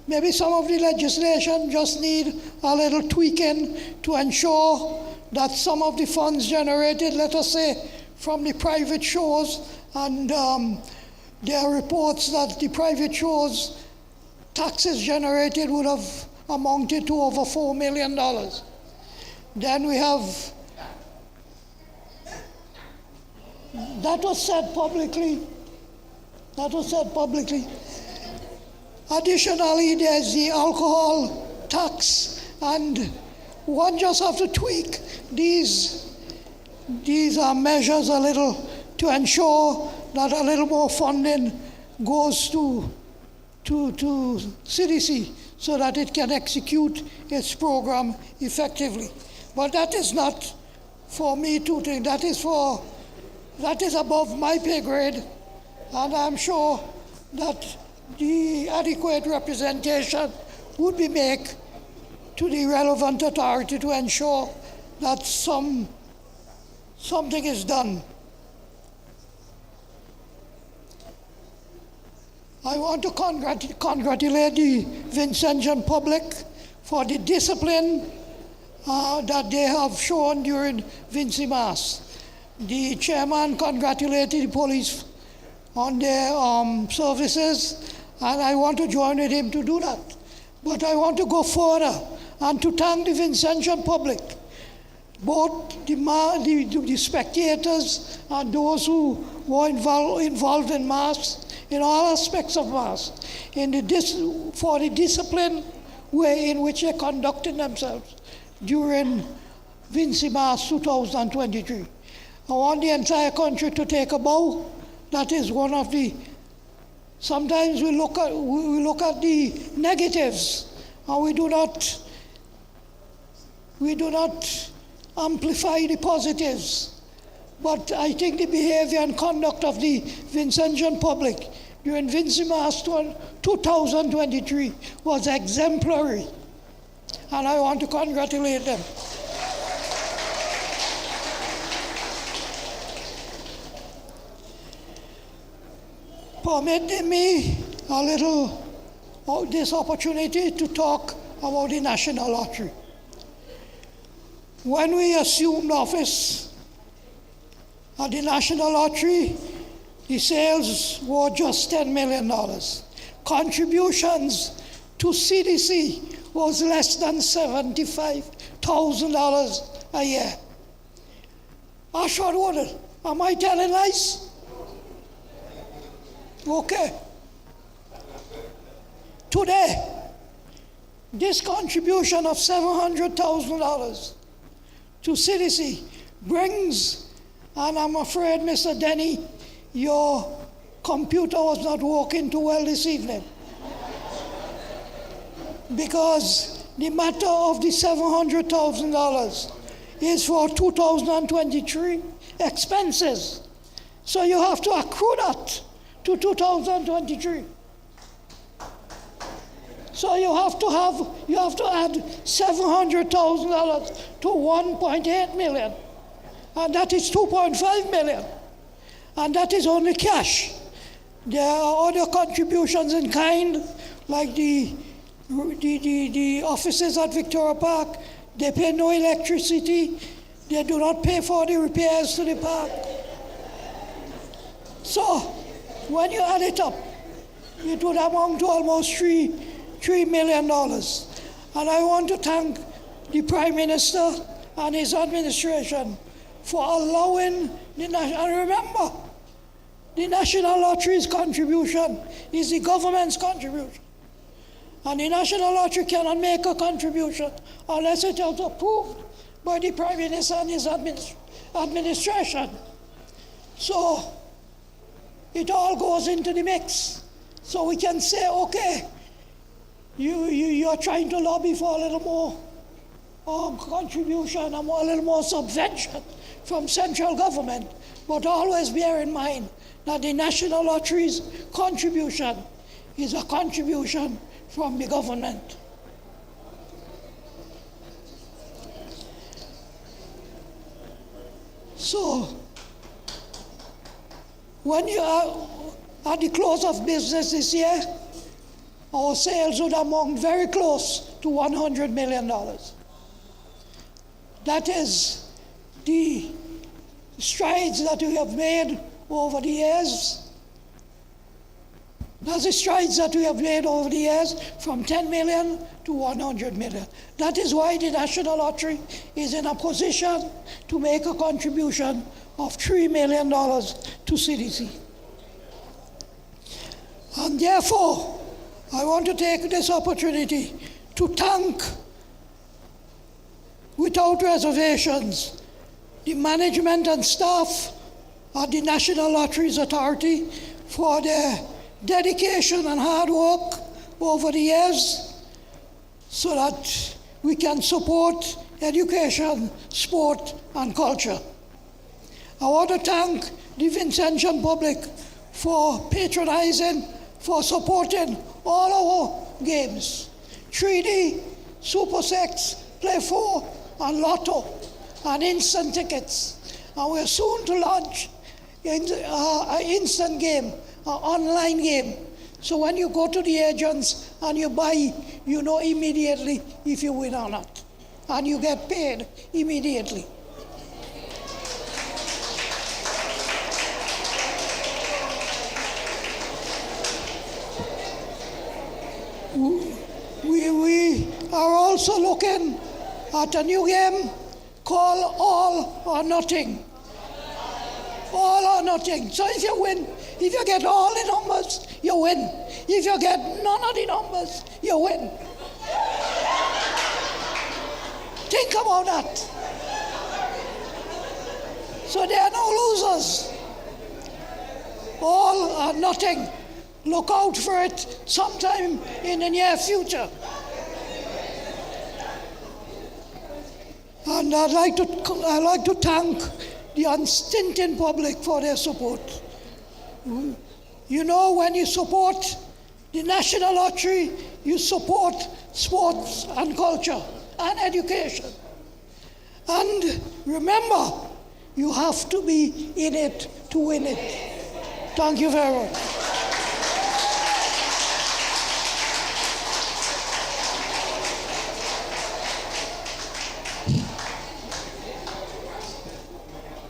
maybe some of the legislation just need a little tweaking to ensure that some of the funds generated, let us say, from the private shows, and there are reports that the private shows taxes generated would have amounted to over $4 million. Then we have, that was said publicly. Additionally, there's the alcohol tax And one just have to tweak these measures a little to ensure that a little more funding goes to CDC so that it can execute its program effectively. But that is not for me to think. That is above my pay grade, and I'm sure that the adequate representation would be made to the relevant authority to ensure that something is done. I want to congratulate the Vincentian public for the discipline that they have shown during Vinci Mass. The chairman congratulated the police on their services, and I want to join with him to do that. But I want to go further and to thank the Vincentian public, both the spectators and those who were involved in Mass, in all aspects of Mass, for the disciplined way in which they conducted themselves during Vinci Mass 2023. I want the entire country to take a bow. That is one of the. Sometimes we look at the negatives, and we do not amplify the positives. But I think the behavior and conduct of the Vincentian public during Vinci Mass 2023 was exemplary, and I want to congratulate them. Permit me a little this opportunity to talk about the National Lottery. When we assumed office at the National Lottery, the sales were just $10 million. Contributions to CDC was less than $75,000 a year. Ashford Woodard, am I telling lies? Okay. Today, this contribution of $700,000 to CDC brings, and I'm afraid, Mr. Denny, your computer was not working too well this evening, because the matter of the $700,000 is for 2023 expenses. So you have to accrue that to 2023. So you have to add $700,000 to 1.8 million, and that is 2.5 million, and that is only cash. There are other contributions in kind, like the offices at Victoria Park. They pay no electricity. They do not pay for the repairs to the park. So when you add it up, it would amount to almost $3 million. And I want to thank the Prime Minister and his administration for allowing and remember, the National Lottery's contribution is the government's contribution. And the National Lottery cannot make a contribution unless it is approved by the Prime Minister and his administration. So it all goes into the mix. So we can say, okay, you are trying to lobby for a little more contribution, a little more subvention from central government, but always bear in mind that the National Lottery's contribution is a contribution from the government. So, when you are at the close of business this year, our sales would amount very close to $100 million. That is the strides that we have made over the years. That's the strides that we have made over the years from 10 million to 100 million. That is why the National Lottery is in a position to make a contribution of $3 million to CDC. And therefore, I want to take this opportunity to thank without reservations the management and staff of the National Lotteries Authority for their dedication and hard work over the years so that we can support education, sport, and culture. I want to thank the Vincentian public for patronizing, for supporting all our games. 3D, Super 6, Play 4, and Lotto, and instant tickets. And we're soon to launch an instant game, an online game. So when you go to the agents and you buy, you know immediately if you win or not. And you get paid immediately. We are also looking at a new game called All or Nothing. All or nothing. So if you win, if you get all the numbers, you win. If you get none of the numbers, you win. Think about that. So there are no losers. All or nothing. Look out for it sometime in the near future. And I'd like to thank the unstinting public for their support. You know, when you support the National Lottery, you support sports and culture and education. And remember, you have to be in it to win it. Thank you very much.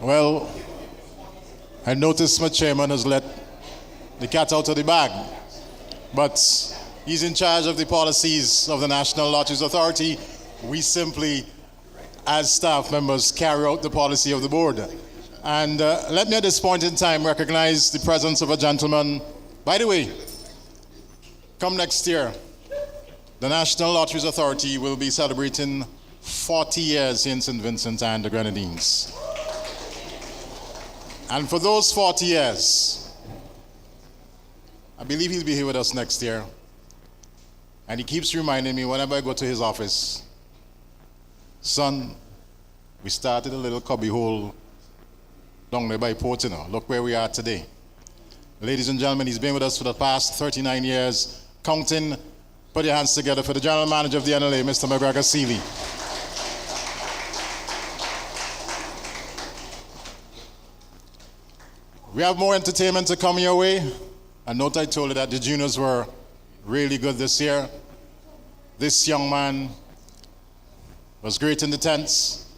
Well, I noticed my chairman has let the cat out of the bag, but he's in charge of the policies of the National Lotteries Authority. We simply, as staff members, carry out the policy of the board. And let me at this point in time recognize the presence of a gentleman. By the way, come next year, the National Lotteries Authority will be celebrating 40 years in St. Vincent and the Grenadines. And for those 40 years, I believe he'll be here with us next year. And he keeps reminding me whenever I go to his office, son, we started a little cubby hole down there by Port, Look where we are today. Ladies and gentlemen, he's been with us for the past 39 years, counting. Put your hands together for the General Manager of the NLA, Mr. McGregor Seeley. We have more entertainment to come your way. I note I told you that the juniors were really good this year. This young man was great in the tents.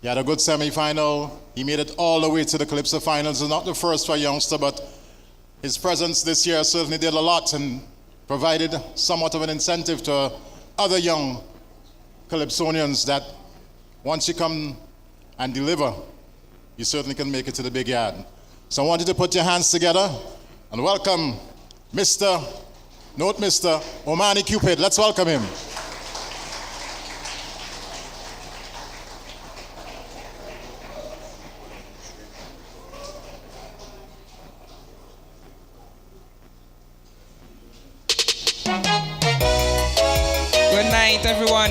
He had a good semi-final. He made it all the way to the Calypso finals. It's not the first for a youngster, but his presence this year certainly did a lot and provided somewhat of an incentive to other young Calypsonians that once you come and deliver, you certainly can make it to the big yard. So I want you to put your hands together and welcome Mr. Omani Cupid. Let's welcome him. Good night, everyone.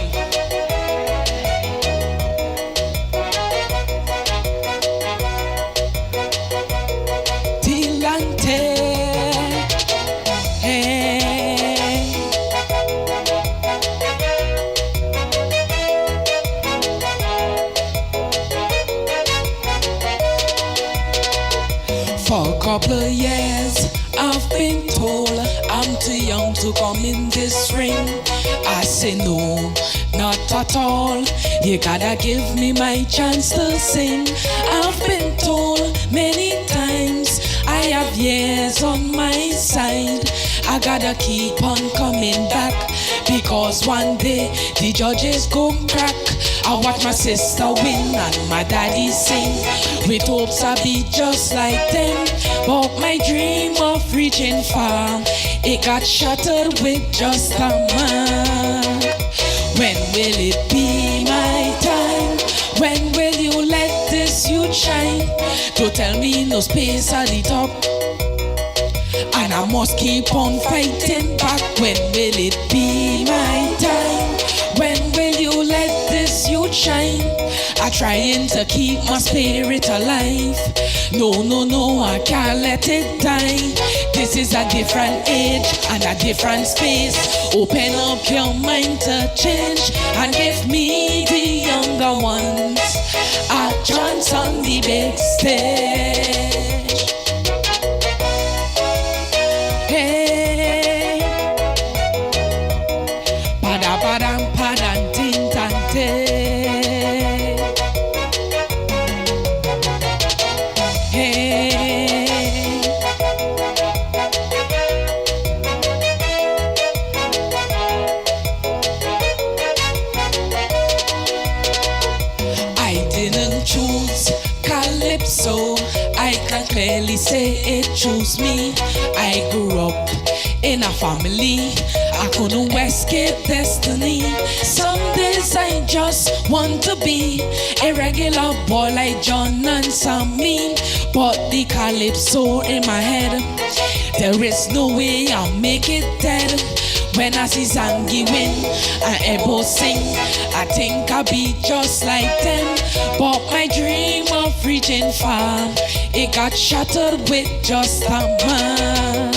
For a couple of years, I've been told I'm too young to come in this ring. I say no, not at all. You gotta give me my chance to sing. I've been told many times I have years on my side. I gotta keep on coming back, because one day the judges go crack. I watch my sister win and my daddy sing, with hopes I be just like them. But my dream of reaching far, it got shattered with just a man. When will it be my time? So tell me no space at the top. And I must keep on fighting back. When will it be my time? When will you let this youth shine? I'm trying to keep my spirit alive. No, I can't let it die. This is a different age and a different space. Open up your mind to change and give me the younger ones a chance on the big stage. Hey, padam padam tin tante. I didn't choose Calypso, I can clearly say it chose me. I grew up in a family, I couldn't escape destiny. Some days I just want to be a regular boy like John and Sammy, but the Calypso in my head, there is no way I'll make it dead. When I see Zangi win and Ebo sing, I think I'll be just like them. But my dream of reaching far, it got shattered with just a man.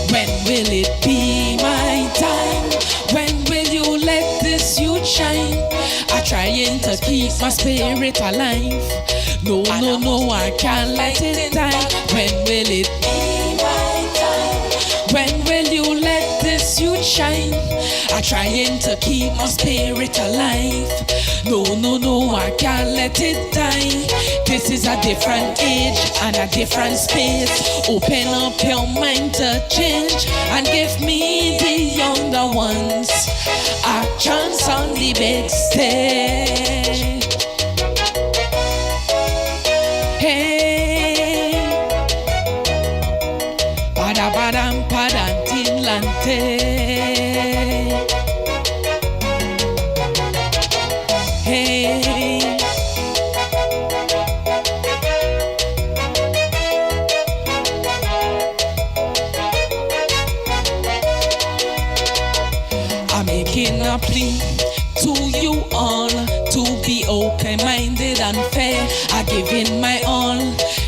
When will it be my time? When will you let this youth shine? I'm trying to keep my spirit alive. No, I can't let it die. When will it be my time? When will you let this youth shine? I'm trying to keep my spirit alive. No, I can't let it die. This is a different age and a different space. Open up your mind to change and give me the younger ones a chance on the big stage. Hey, padam tinlante. Hey, I'm making a plea to you all to be open-minded and fair. I give in my all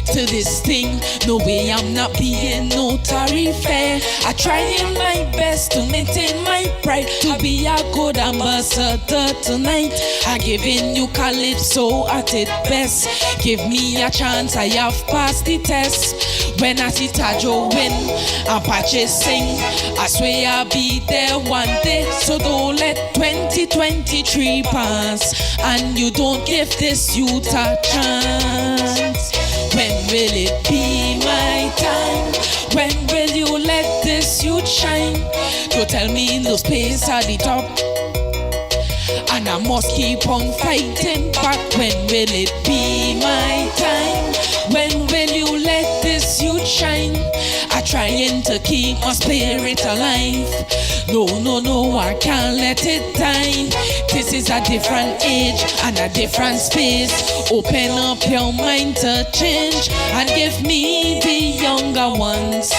to this thing. No way I'm not being no fair. I trying my best to maintain my pride, to be a good ambassador tonight. I giving you Calypso at its best. Give me a chance, I have passed the test. When I see Tajo win and Pache sing, I swear I'll be there one day. So don't let 2023 pass and you don't give this youth a chance. When will it be my time? When will you let this youth shine? Don't tell me no space at the top, and I must keep on fighting back. When will it be my time? When will you let this youth shine? I'm trying to keep my spirit alive. No, I can't let it die. This is a different age and a different space. Open up your mind to change and give me the younger ones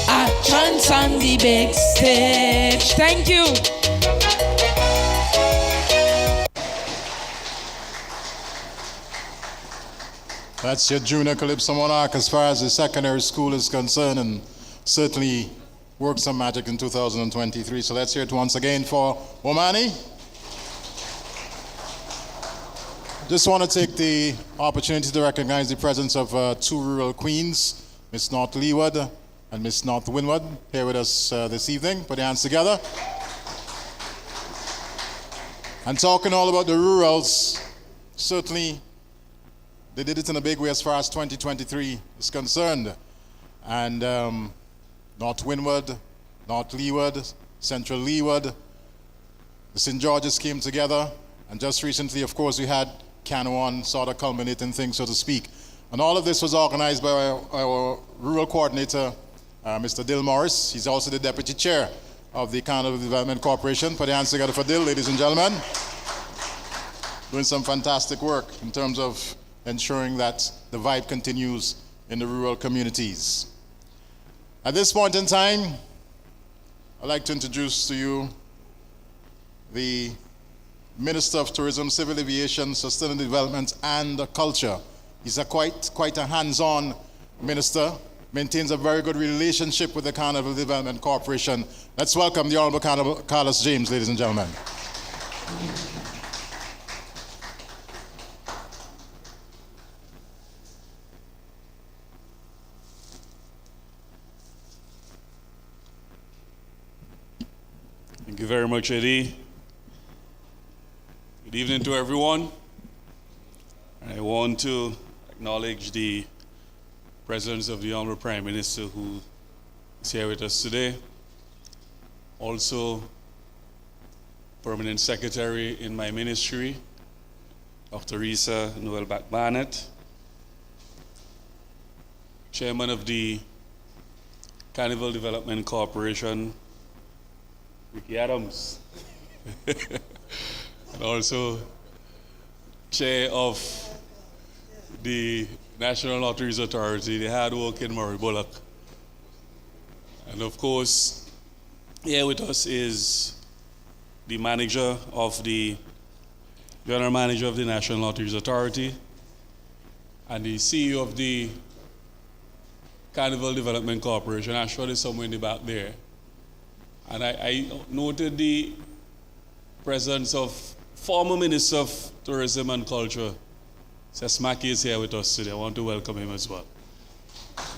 a chance on the big stage. Thank you. That's your junior Calypso Monarch as far as the secondary school is concerned, and certainly worked some magic in 2023. So let's hear it once again for Omani. Just want to take the opportunity to recognize the presence of two rural queens, Miss North Leeward and Miss North Windward, here with us this evening. Put your hands together. And talking all about the rurals, certainly they did it in a big way as far as 2023 is concerned. And North Windward, North Leeward, Central Leeward, the St. George's came together. And just recently, of course, we had Canoan sort of culminating things, so to speak. And all of this was organized by our rural coordinator, Mr. Dill Morris. He's also the deputy chair of the Canada Development Corporation. Put your hands together for Dill, ladies and gentlemen. Doing some fantastic work in terms of ensuring that the vibe continues in the rural communities. At this point in time, I'd like to introduce to you the Minister of Tourism, Civil Aviation, Sustainable Development, and Culture. He's quite a hands-on minister, maintains a very good relationship with the Carnival Development Corporation. Let's welcome the Honorable Carlos James, ladies and gentlemen. Thank you very much, Eddie. Good evening to everyone. I want to acknowledge the presence of the Honorable Prime Minister who is here with us today. Also, Permanent Secretary in my ministry, Dr. Risa Noel Barnett, Chairman of the Carnival Development Corporation, Ricky Adams, and also Chair of the National Lotteries Authority, the hard-working Murray Bullock. And of course, here with us is the General Manager of the National Lotteries Authority, and the CEO of the Carnival Development Corporation. I'm sure there's somewhere in the back there. And I noted the presence of former Minister of Tourism and Culture, Sesmaki, is here with us today. I want to welcome him as well.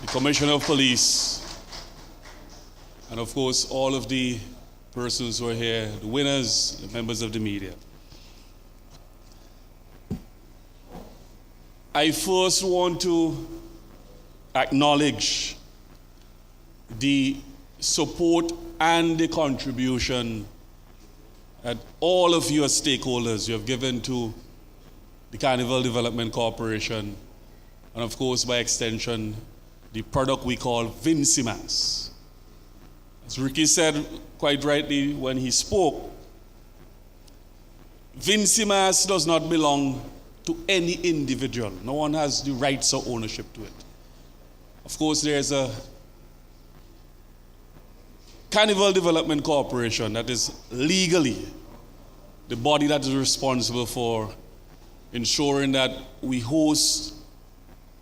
The Commissioner of Police, and of course, all of the persons who are here, the winners, the members of the media. I first want to acknowledge the support and the contribution that all of you as stakeholders you have given to the Carnival Development Corporation, and of course, by extension, the product we call Vincimas. As Ricky said quite rightly when he spoke, Vincimas does not belong to any individual. No one has the rights or ownership to it. Of course, there's a Carnival Development Corporation that is legally the body that is responsible for ensuring that we host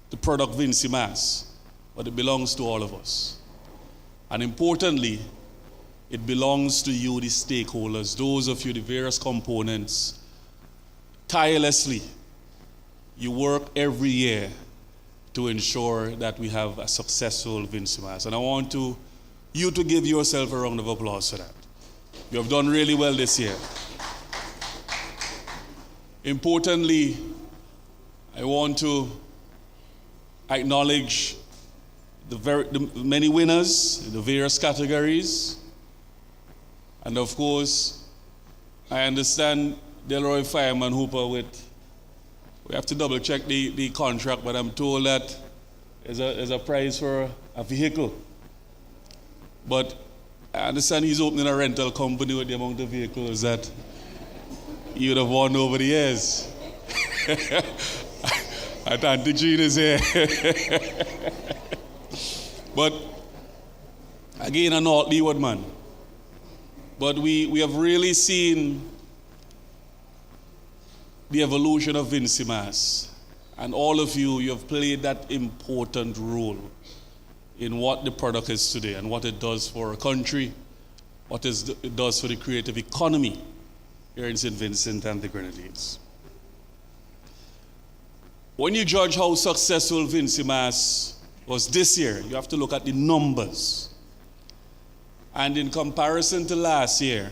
the product Vincimas, but it belongs to all of us. And importantly, it belongs to you, the stakeholders, those of you, the various components. Tirelessly, you work every year to ensure that we have a successful Vincimas. And I want you to give yourself a round of applause for that. You have done really well this year. Importantly, I want to acknowledge the many winners in the various categories. And of course, I understand Delroy Fireman Hooper we have to double check the contract, but I'm told that there's a prize for a vehicle. But I understand he's opening a rental company with the amount of vehicles that you'd have won over the years. And Auntie Jean is here. But again, a North Leeward man. But we have really seen the evolution of Vincimas. And all of you have played that important role in what the product is today and what it does for a country, what it does for the creative economy here in St. Vincent and the Grenadines. When you judge how successful Vincimas was this year, you have to look at the numbers. And in comparison to last year,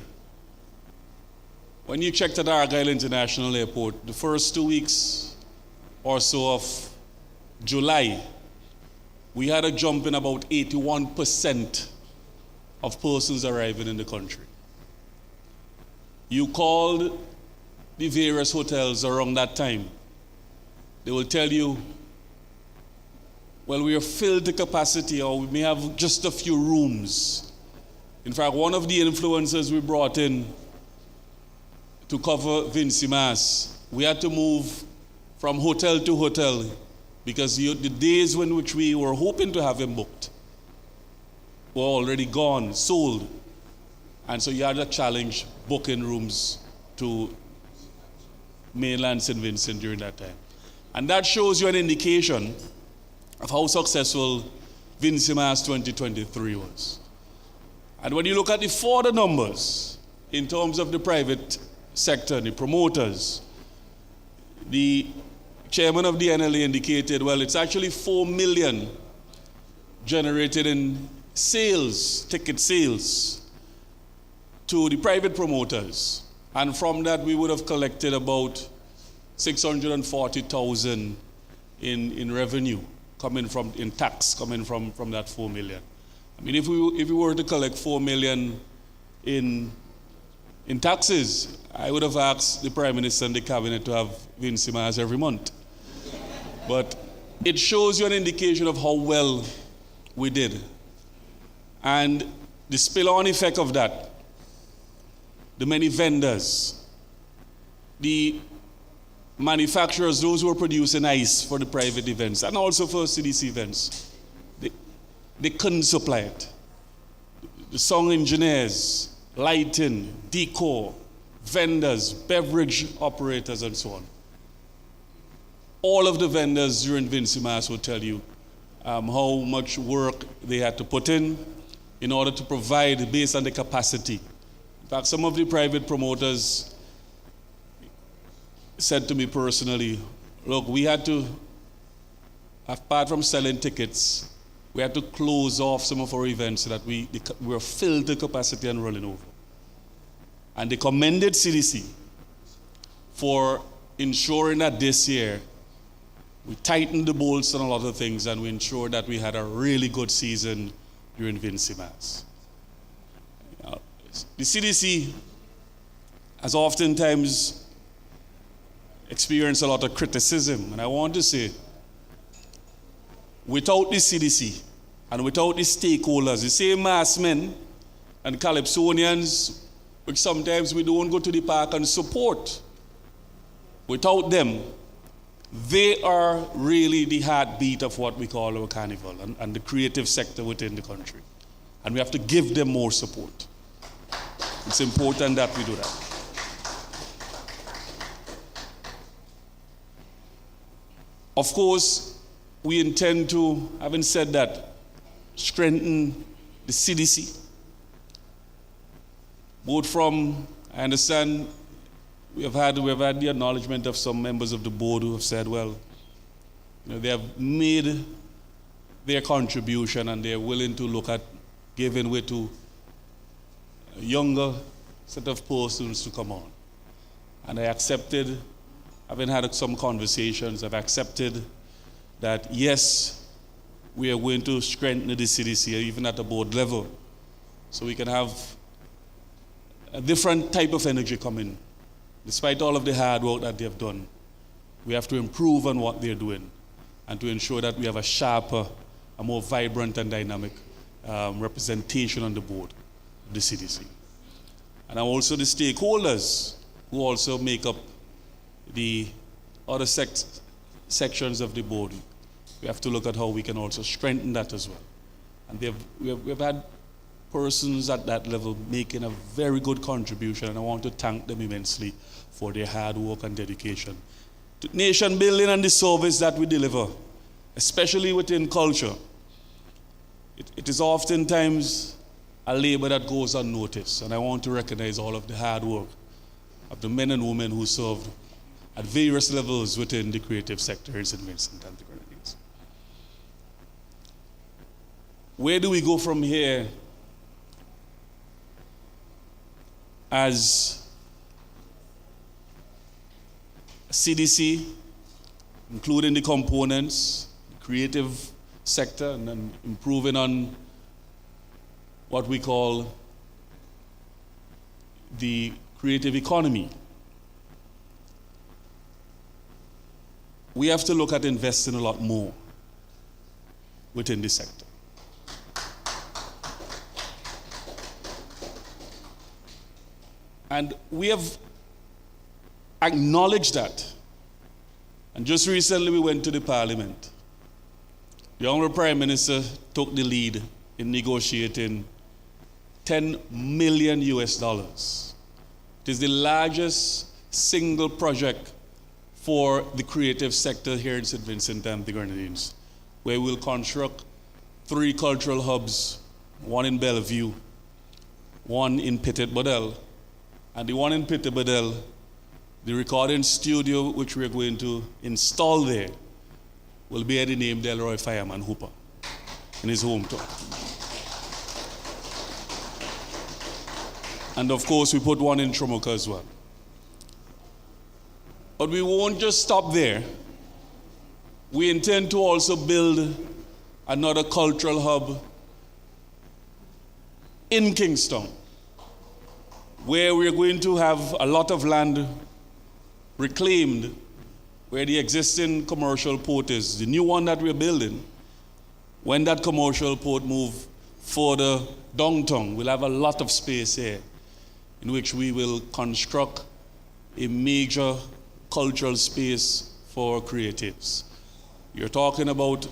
when you checked at Argyle International Airport, the first 2 weeks or so of July, we had a jump in about 81% of persons arriving in the country. You called the various hotels around that time, they will tell you, well, we are filled to capacity, or we may have just a few rooms. In fact, one of the influencers we brought in to cover Vincimas, we had to move from hotel to hotel, because the days in which we were hoping to have him booked were already gone, sold. And so you had a challenge booking rooms to mainland St. Vincent during that time. And that shows you an indication of how successful Vincimas 2023 was. And when you look at the further numbers in terms of the private sector, the promoters, the chairman of the NLA indicated, well, it's actually 4 million generated in sales, ticket sales, to the private promoters. And from that, we would have collected about 640,000 in revenue coming from, in tax, coming from that 4 million. I mean, if we were to collect 4 million in taxes, I would have asked the Prime Minister and the Cabinet to have Vincimas every month. But it shows you an indication of how well we did. And the spill-on effect of that, the many vendors, the manufacturers, those who are producing ice for the private events, and also for CDC events, they couldn't supply it. The song engineers, lighting, decor, vendors, beverage operators, and so on. All of the vendors during Vincimas will tell you how much work they had to put in order to provide based on the capacity. In fact, some of the private promoters said to me personally, look, we had to, apart from selling tickets, we had to close off some of our events so that we were filled to capacity and running over. And they commended CDC for ensuring that this year we tightened the bolts on a lot of things and we ensured that we had a really good season during Vincimas. The CDC has oftentimes experienced a lot of criticism, and I want to say, without the CDC and without the stakeholders, the same mass men and Calypsonians, which sometimes we don't go to the park and support, without them, they are really the heartbeat of what we call our carnival and the creative sector within the country. And we have to give them more support. It's important that we do that. Of course, we intend to, having said that, strengthen the CDC. Both from, I understand, we have had the acknowledgement of some members of the board who have said, well, they have made their contribution and they're willing to look at giving way to a younger set of persons to come on. And I accepted, having had some conversations, I've accepted that yes, we are going to strengthen the CDC even at the board level so we can have a different type of energy coming. Despite all of the hard work that they have done, we have to improve on what they're doing and to ensure that we have a sharper, a more vibrant and dynamic representation on the board of the CDC. And also the stakeholders who also make up the other sections of the board. We have to look at how we can also strengthen that as well. And we've had persons at that level making a very good contribution, and I want to thank them immensely for their hard work and dedication to nation building and the service that we deliver, especially within culture. It is oftentimes a labor that goes unnoticed, and I want to recognize all of the hard work of the men and women who served at various levels within the creative sector in St. Vincent and the Grenadines. Where do we go from here as CDC, including the components, the creative sector, and then improving on what we call the creative economy? We have to look at investing a lot more within this sector. And we have acknowledged that. And just recently we went to the Parliament. The Honorable Prime Minister took the lead in negotiating $10 million US. It is the largest single project for the creative sector here in St. Vincent and the Grenadines, where we'll construct 3 cultural hubs, one in Bellevue, one in Petit Bodel, and the one in Petit Bodel, the recording studio which we're going to install there will bear the name Delroy Fireman Hooper in his hometown. And of course, we put one in Tromoka as well. But we won't just stop there. We intend to also build another cultural hub in Kingston, where we're going to have a lot of land reclaimed where the existing commercial port is. The new one that we're building, when that commercial port moves further downtown, we'll have a lot of space here in which we will construct a major cultural space for creatives. You're talking about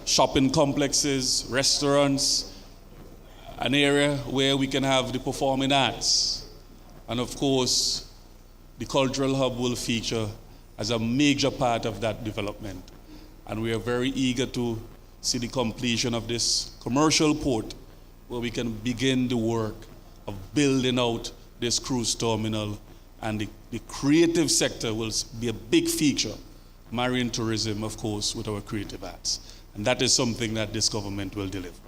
shopping complexes, restaurants, an area where we can have the performing arts. And of course, the cultural hub will feature as a major part of that development. And we are very eager to see the completion of this commercial port where we can begin the work of building out this cruise terminal, and the creative sector will be a big feature, marine tourism, of course, with our creative arts. And that is something that this government will deliver.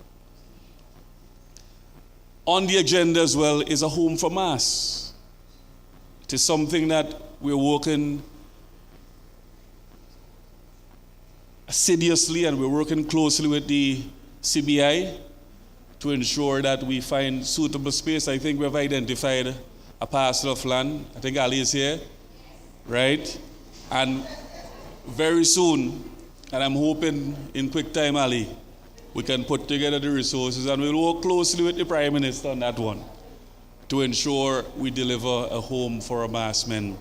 On the agenda as well is a home for mass. It is something that we're working assiduously, and we're working closely with the CBI to ensure that we find suitable space. I think we've identified a parcel of land. I think Ali is here, right? And very soon, and I'm hoping in quick time, Ali, we can put together the resources, and we'll work closely with the Prime Minister on that one to ensure we deliver a home for our mass men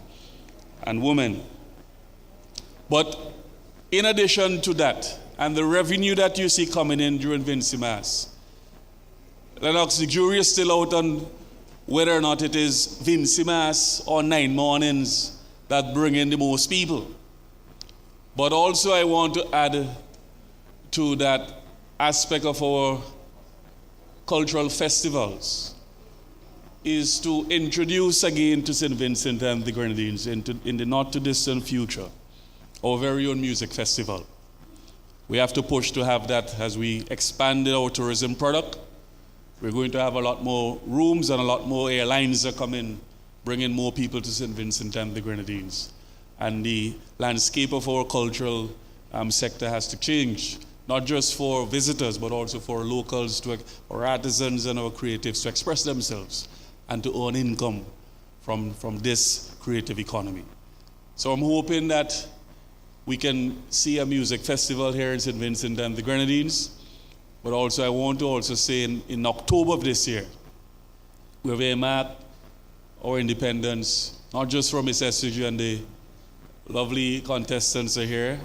and women. But in addition to that, and the revenue that you see coming in during Vincy Mass, Lennox, the jury is still out on whether or not it is Vincy Mass or 9 mornings that bring in the most people. But also I want to add to that aspect of our cultural festivals is to introduce again to St. Vincent and the Grenadines in the not too distant future our very own music festival. We have to push to have that as we expand our tourism product. We're going to have a lot more rooms and a lot more airlines that come in, bringing more people to St. Vincent and the Grenadines. And the landscape of our cultural sector has to change, not just for visitors, but also for locals, our artisans and our creatives to express themselves and to earn income from this creative economy. So I'm hoping that we can see a music festival here in St. Vincent and the Grenadines. But also, I want to also say in October of this year, we have earmarked our independence, not just from Miss SCG and the lovely contestants are here,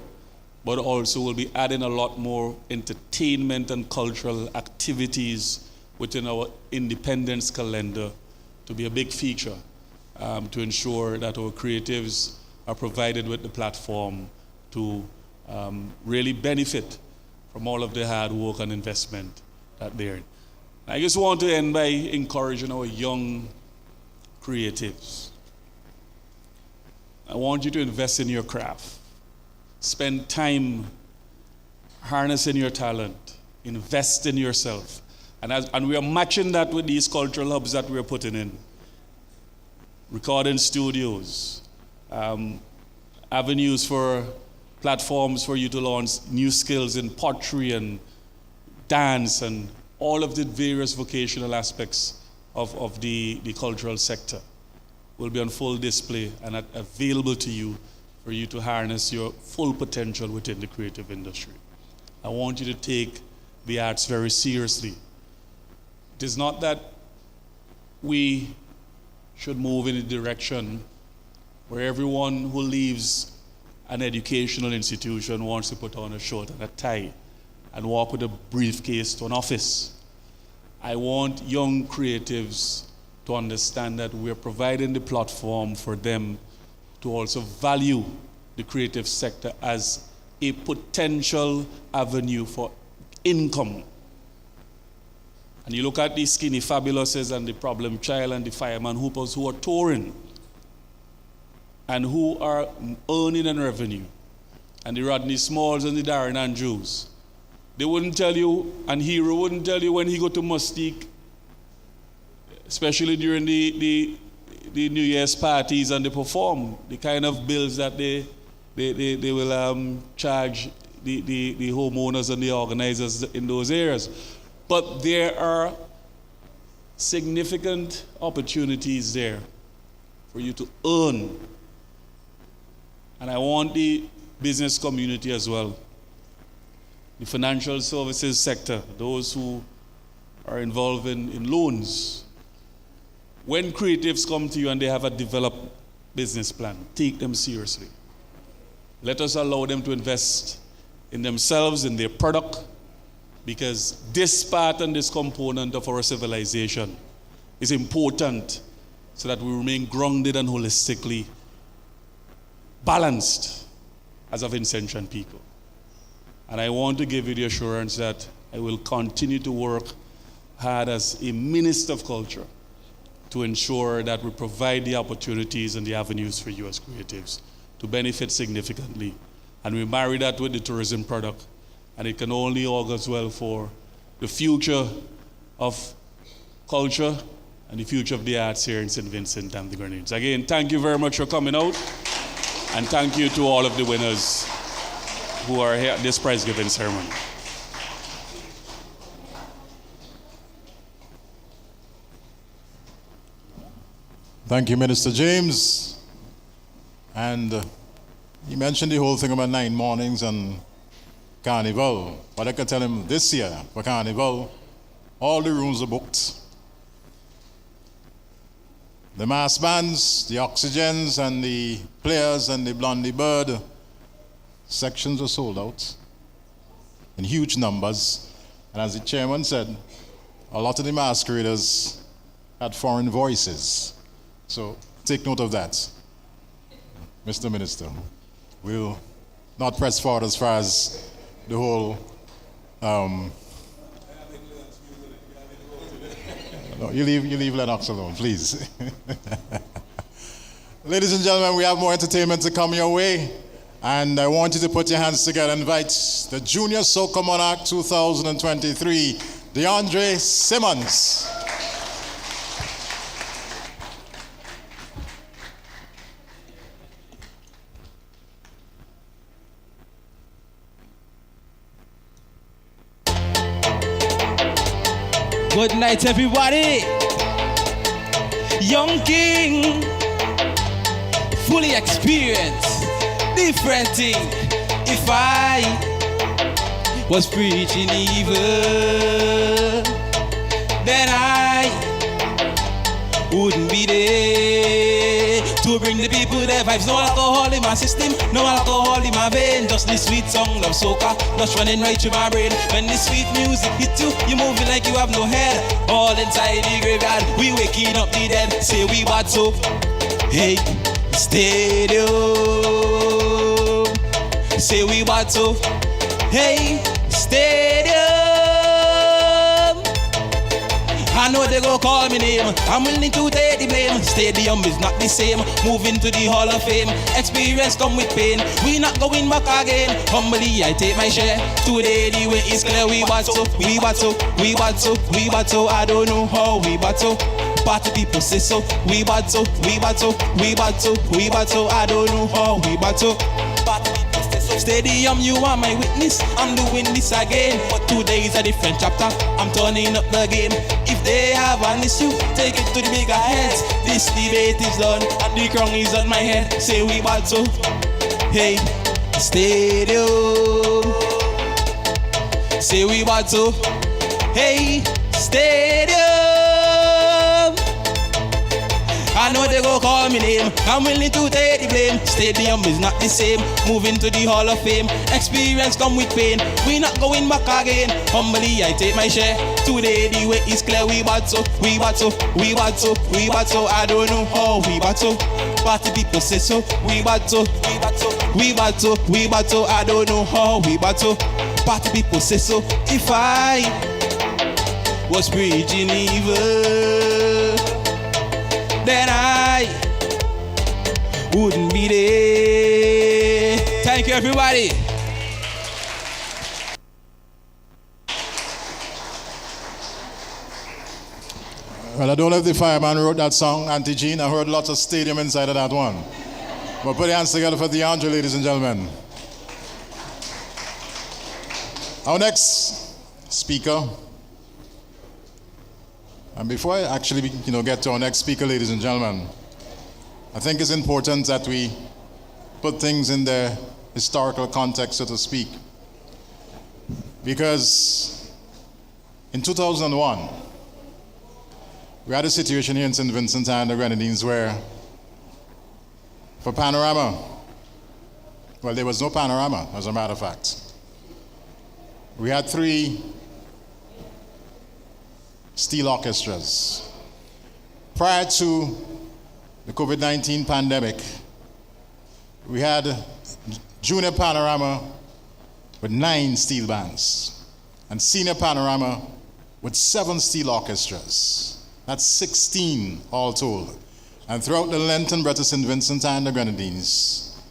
but also we'll be adding a lot more entertainment and cultural activities within our independence calendar to be a big feature to ensure that our creatives are provided with the platform to really benefit from all of the hard work and investment that they're in. I just want to end by encouraging our young creatives. I want you to invest in your craft. Spend time harnessing your talent. Invest in yourself. And we are matching that with these cultural hubs that we're putting in. Recording studios, avenues for platforms for you to launch new skills in pottery and dance and all of the various vocational aspects of the cultural sector will be on full display and available to you for you to harness your full potential within the creative industry. I want you to take the arts very seriously. It is not that we should move in a direction where everyone who leaves an educational institution wants to put on a shirt and a tie and walk with a briefcase to an office. I want young creatives to understand that we're providing the platform for them to also value the creative sector as a potential avenue for income. And you look at the Skinny Fabulouses and the Problem Child and the Fireman Hoopers who are touring and who are earning a revenue, and the Rodney Smalls and the Darren Andrews. They wouldn't tell you, and Hero wouldn't tell you when he go to Mustique, especially during the New Year's parties and they perform, the kind of bills that they will charge the homeowners and the organizers in those areas. But there are significant opportunities there for you to earn. And I want the business community as well, the financial services sector, those who are involved in loans. When creatives come to you and they have a developed business plan, take them seriously. Let us allow them to invest in themselves, in their product, because this part and this component of our civilization is important so that we remain grounded and holistically balanced as a Vincentian people. And I want to give you the assurance that I will continue to work hard as a minister of culture to ensure that we provide the opportunities and the avenues for you as creatives to benefit significantly. And we marry that with the tourism product, and it can only augurs well for the future of culture and the future of the arts here in St. Vincent and the Grenadines. Again, thank you very much for coming out, and thank you to all of the winners who are here at this prize-giving ceremony. Thank you, Minister James. And he mentioned the whole thing about 9 mornings and Carnival. But I can tell him this year, for Carnival, all the rooms are booked. The mass bands, the Oxygens, and the Players, and the Blondie Bird sections are sold out in huge numbers. And as the chairman said, a lot of the masqueraders had foreign voices. So take note of that. Mr. Minister, we'll not press forward as far as the whole no, you leave Lennox alone, please. Ladies and gentlemen, we have more entertainment to come your way, and I want you to put your hands together and invite the Junior Soca Monarch 2023, DeAndre Simmons. Good night, everybody. Young King, fully experienced, different thing. If I was preaching evil, then I wouldn't be there to bring the people their vibes. No alcohol in my system, no alcohol in my vein. Just this sweet song of soca, just running right through my brain. When this sweet music hit you, you moving like you have no head. All inside the graveyard, we waking up the dead. Say we bad so, hey, stadium. Say we bad so, hey, stadium. I know they go call me name, I'm willing to take the blame. Stadium is not the same, moving to the Hall of Fame. Experience come with pain, we not going back again. Humbly I take my share, today the way is clear. We battle, we battle, we battle, we battle. I don't know how we battle, party people say so. We battle, we battle, we battle, we battle. I don't know how we battle, party people say so. Stadium, you are my witness, I'm doing this again. But today is a different chapter, I'm turning up the game. If they have an issue, take it to the bigger heads. This debate is done, and the crown is on my head. Say we battle, hey, stadium. Say we battle, hey, stadium. I know they go call me name, I'm willing to take the blame. Stadium is not the same. Moving to the Hall of Fame. Experience come with pain. We not going back again. Humbly I take my share. Today the way is clear. We battle, we battle, we battle, we battle. I don't know how we battle. Party people say so. We battle, we battle, we battle, we battle. I don't know how we battle. Party people say so. If I was preaching evil, then I wouldn't be there. Thank you, everybody. Well, I don't know if the fireman wrote that song, Auntie Jean. I heard lots of stadium inside of that one. But put your hands together for DeAndre, ladies and gentlemen. Our next speaker, and before I actually get to our next speaker, ladies and gentlemen, I think it's important that we put things in their historical context, so to speak. Because in 2001, we had a situation here in St. Vincent and the Grenadines where, for Panorama, well, there was no Panorama, as a matter of fact. We had 3 steel orchestras. Prior to the COVID-19 pandemic, we had Junior Panorama with 9 steel bands and Senior Panorama with 7 steel orchestras. That's 16 all told. And throughout the length and breadth of St. Vincent and the Grenadines,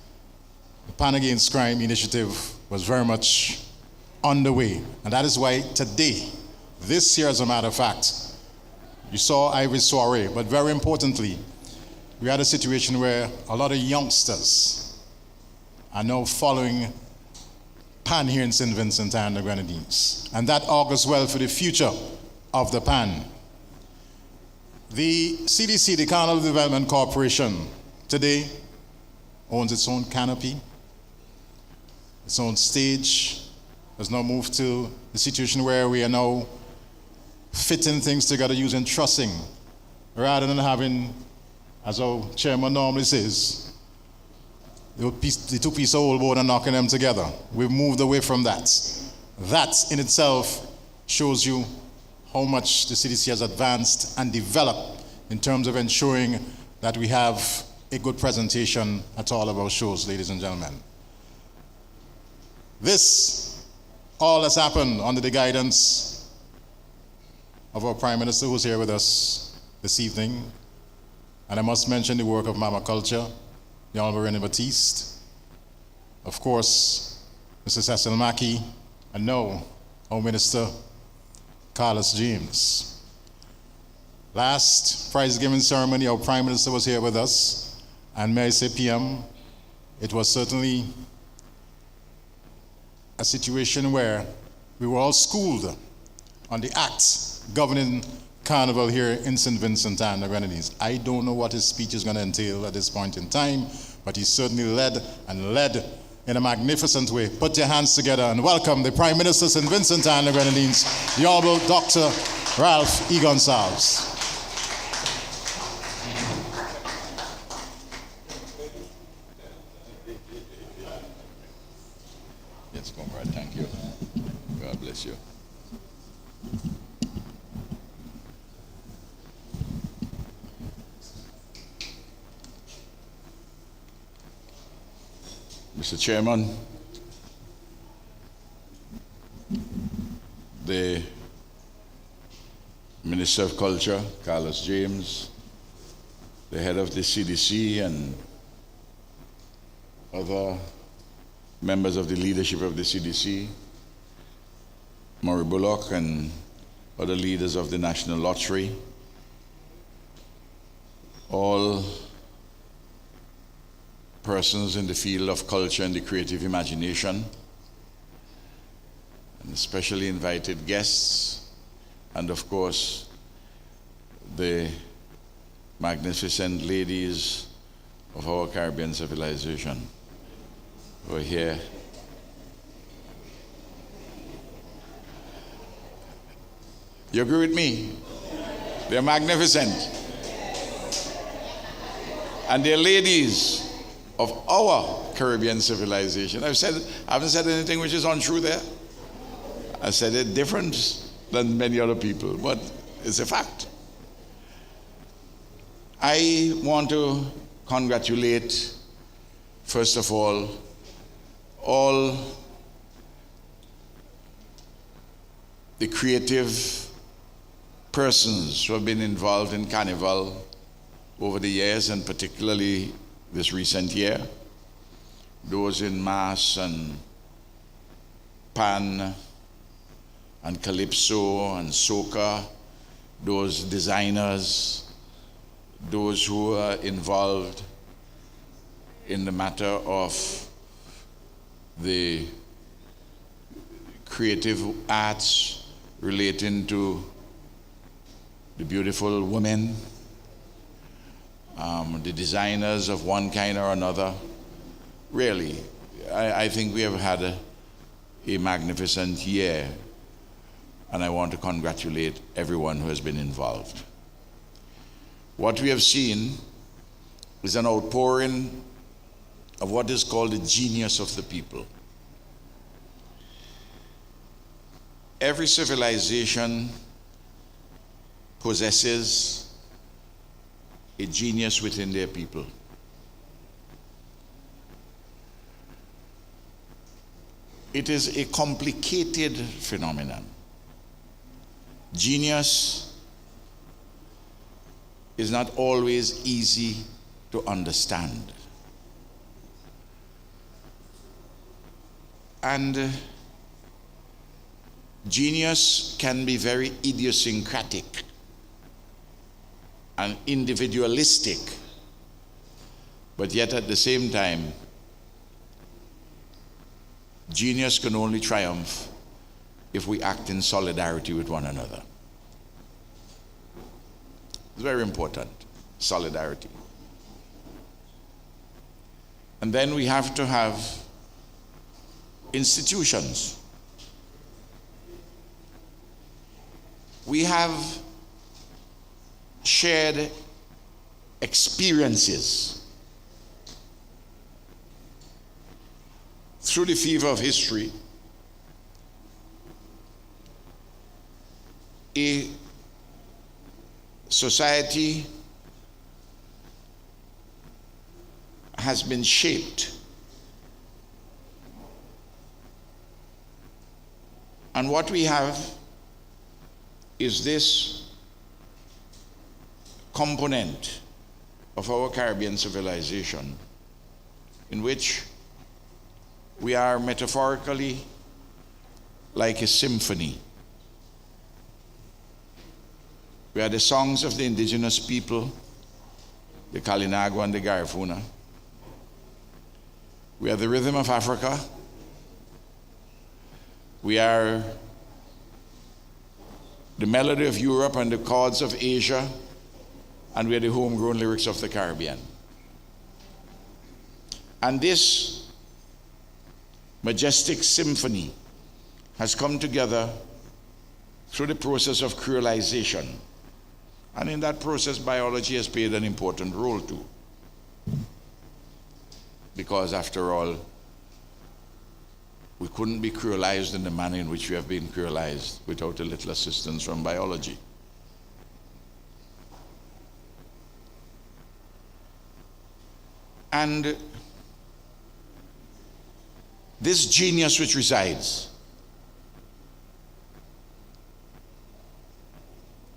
the Pan Against Crime initiative was very much underway. And that is why today, this year as a matter of fact, you saw Ivy's soiree, but very importantly, we had a situation where a lot of youngsters are now following Pan here in St. Vincent and the Grenadines. And that augurs well for the future of the Pan. The CDC, the Carnival Development Corporation, today owns its own canopy, its own stage, has now moved to the situation where we are now fitting things together using trussing, rather than having, as our chairman normally says, the 2 pieces of old board and knocking them together. We've moved away from that. That in itself shows you how much the CDC has advanced and developed in terms of ensuring that we have a good presentation at all of our shows, ladies and gentlemen. This all has happened under the guidance of our Prime Minister, who's here with us this evening. And I must mention the work of Mama Culture, the Honorable René Batiste, of course, Mr. Cecil Mackey, and now our Minister, Carlos James. Last prize giving ceremony, our Prime Minister was here with us, and may I say, PM, it was certainly a situation where we were all schooled on the acts governing Carnival here in St. Vincent and the Grenadines. I don't know what his speech is going to entail at this point in time, but he certainly led in a magnificent way. Put your hands together and welcome the Prime Minister of St. Vincent and the Grenadines, the Honorable Dr. Ralph E. Gonsalves. Yes, comrade, thank you. God bless you. Mr. Chairman, the Minister of Culture, Carlos James, the head of the CDC, and other members of the leadership of the CDC, Murray Bullock, and other leaders of the National Lottery, all persons in the field of culture and the creative imagination, and especially invited guests, and of course, the magnificent ladies of our Caribbean civilization who are here. You agree with me? They're magnificent. And they're ladies of our Caribbean civilization. I haven't said anything which is untrue there. I said it different than many other people, but it's a fact. I want to congratulate, first of all the creative persons who have been involved in Carnival over the years, and particularly this recent year. Those in Mass and Pan and Calypso and Soca, those designers, those who are involved in the matter of the creative arts relating to the beautiful women, the designers of one kind or another. Really, I think we have had a magnificent year, and I want to congratulate everyone who has been involved. What we have seen is an outpouring of what is called the genius of the people. Every civilization possesses a genius within their people. It is a complicated phenomenon. Genius is not always easy to understand. And genius can be very idiosyncratic and individualistic, but yet at the same time, genius can only triumph if we act in solidarity with one another. It's very important, solidarity. And then we have to have institutions. We have shared experiences. Through the fever of history, a society has been shaped. And what we have is this component of our Caribbean civilization in which we are metaphorically like a symphony. We are the songs of the indigenous people, the Kalinago and the Garifuna. We are the rhythm of Africa. We are the melody of Europe and the chords of Asia, and we are the homegrown lyrics of the Caribbean. And this majestic symphony has come together through the process of creolization. And in that process, biology has played an important role too. Because after all, we couldn't be creolized in the manner in which we have been creolized without a little assistance from biology. And this genius which resides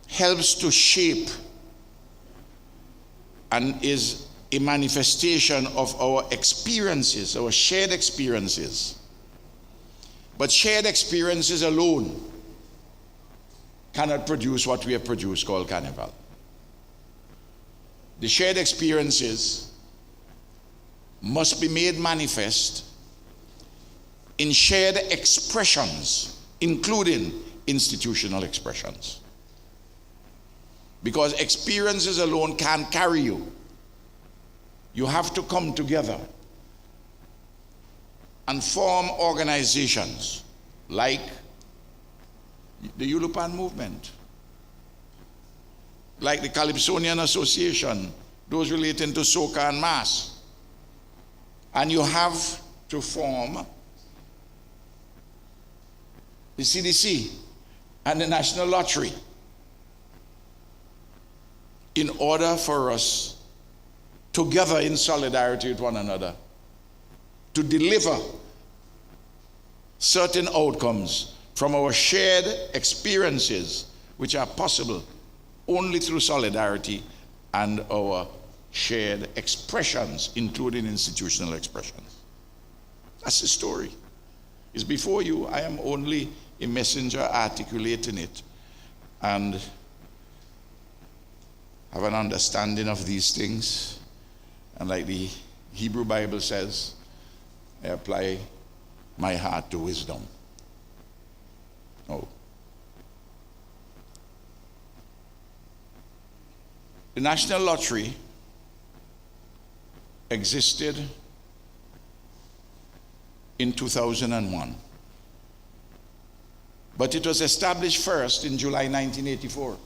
helps to shape and is a manifestation of our experiences, our shared experiences. But shared experiences alone cannot produce what we have produced called Carnival. The shared experiences must be made manifest in shared expressions, including institutional expressions. Because experiences alone can't carry you. You have to come together and form organizations like the Yulupan movement, like the Calypsonian Association, those relating to Soca and Mass, And you have to form the CDC and the National Lottery in order for us, together in solidarity with one another, to deliver certain outcomes from our shared experiences, which are possible only through solidarity and our shared expressions, including institutional expressions. That's the story. It's before you. I am only a messenger articulating it, and have an understanding of these things. And like the Hebrew Bible says, I apply my heart to wisdom. Oh. The National Lottery existed in 2001. But it was established first in July 1984.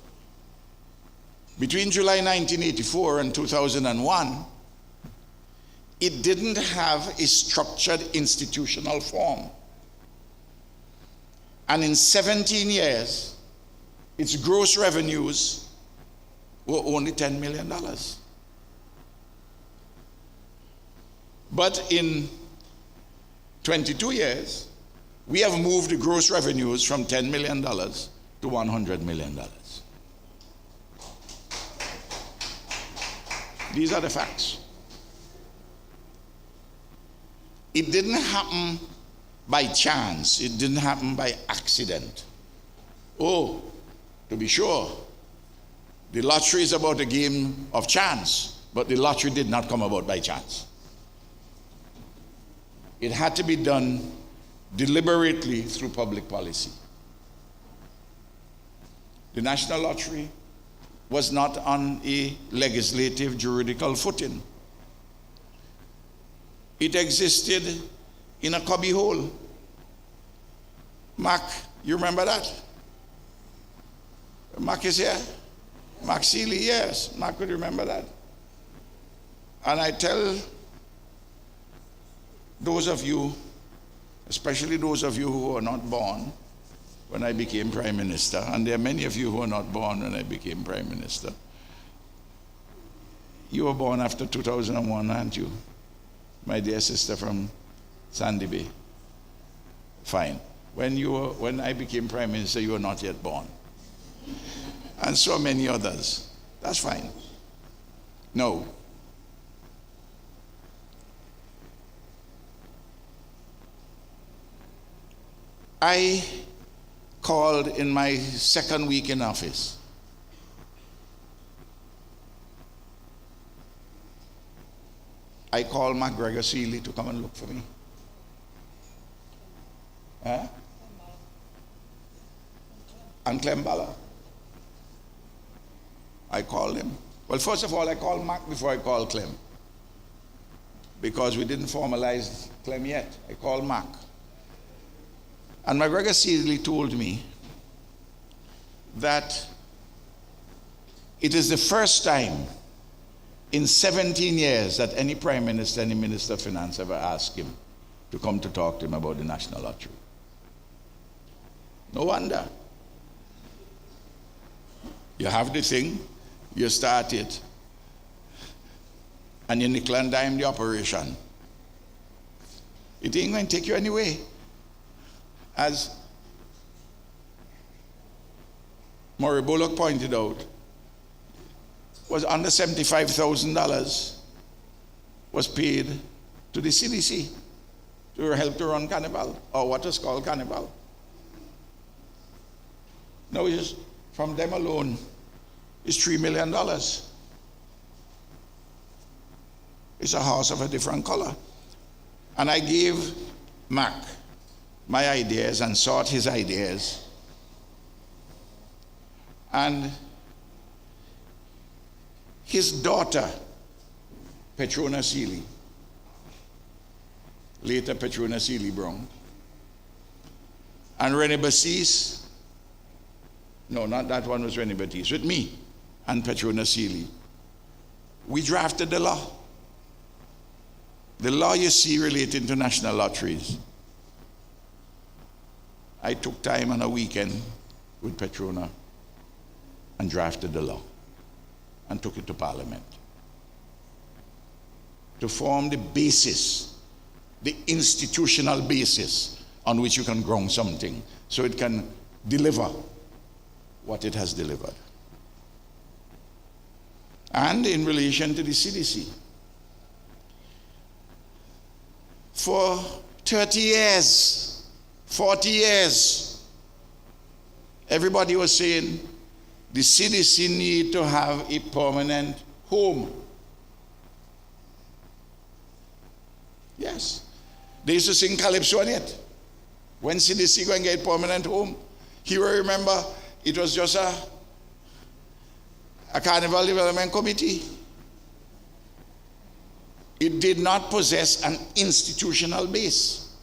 Between July 1984 and 2001, it didn't have a structured institutional form. And in 17 years, its gross revenues were only $10 million. But in 22 years, we have moved the gross revenues from $10 million to $100 million. These are the facts. It didn't happen by chance. It didn't happen by accident. Oh, to be sure, the lottery is about a game of chance, but the lottery did not come about by chance. It had to be done deliberately through public policy. The National Lottery was not on a legislative juridical footing. It existed in a cubby hole. Mac, you remember that? Mac is here? Mac Seeley, yes. Mac could remember that. And I tell those of you, especially those of you who are not born when I became Prime Minister, and there are many of you who are not born when I became Prime Minister. You were born after 2001, aren't you? My dear sister from Sandy Bay. Fine. When I became Prime Minister, you were not yet born. And so many others. That's fine. No. I called in my second week in office. I called McGregor Seeley to come and look for me. Huh? And Clem Balla. I called him. Well, first of all, I called Mac before I called Clem, because we didn't formalize Clem yet. I called Mac. And McGregor Seeley told me that it is the first time in 17 years that any Prime Minister, any Minister of Finance ever asked him to come to talk to him about the National Lottery. No wonder. You have the thing, you start it, and you nickel and dime the operation. It ain't going to take you anywhere. As Maury Bullock pointed out, was under $75,000 was paid to the CDC to help to run Carnival, or what is called Carnival. Now, just from them alone, it's $3 million. It's a horse of a different color. And I gave Mac my ideas and sought his ideas. And his daughter, Petrona Seeley, later Petrona Seeley Brown, and René Bassis, no, not that one was René Bassis, with me and Petrona Seeley, we drafted the law. The law you see relating to national lotteries, I took time on a weekend with Petrona and drafted the law and took it to Parliament to form the basis, the institutional basis on which you can ground something so it can deliver what it has delivered. And in relation to the CDC, for 30 years, 40 years, everybody was saying the CDC need to have a permanent home. Yes. They used to sing Calypso on it. When CDC going to get a permanent home? You will remember it was just a Carnival Development Committee. It did not possess an institutional base.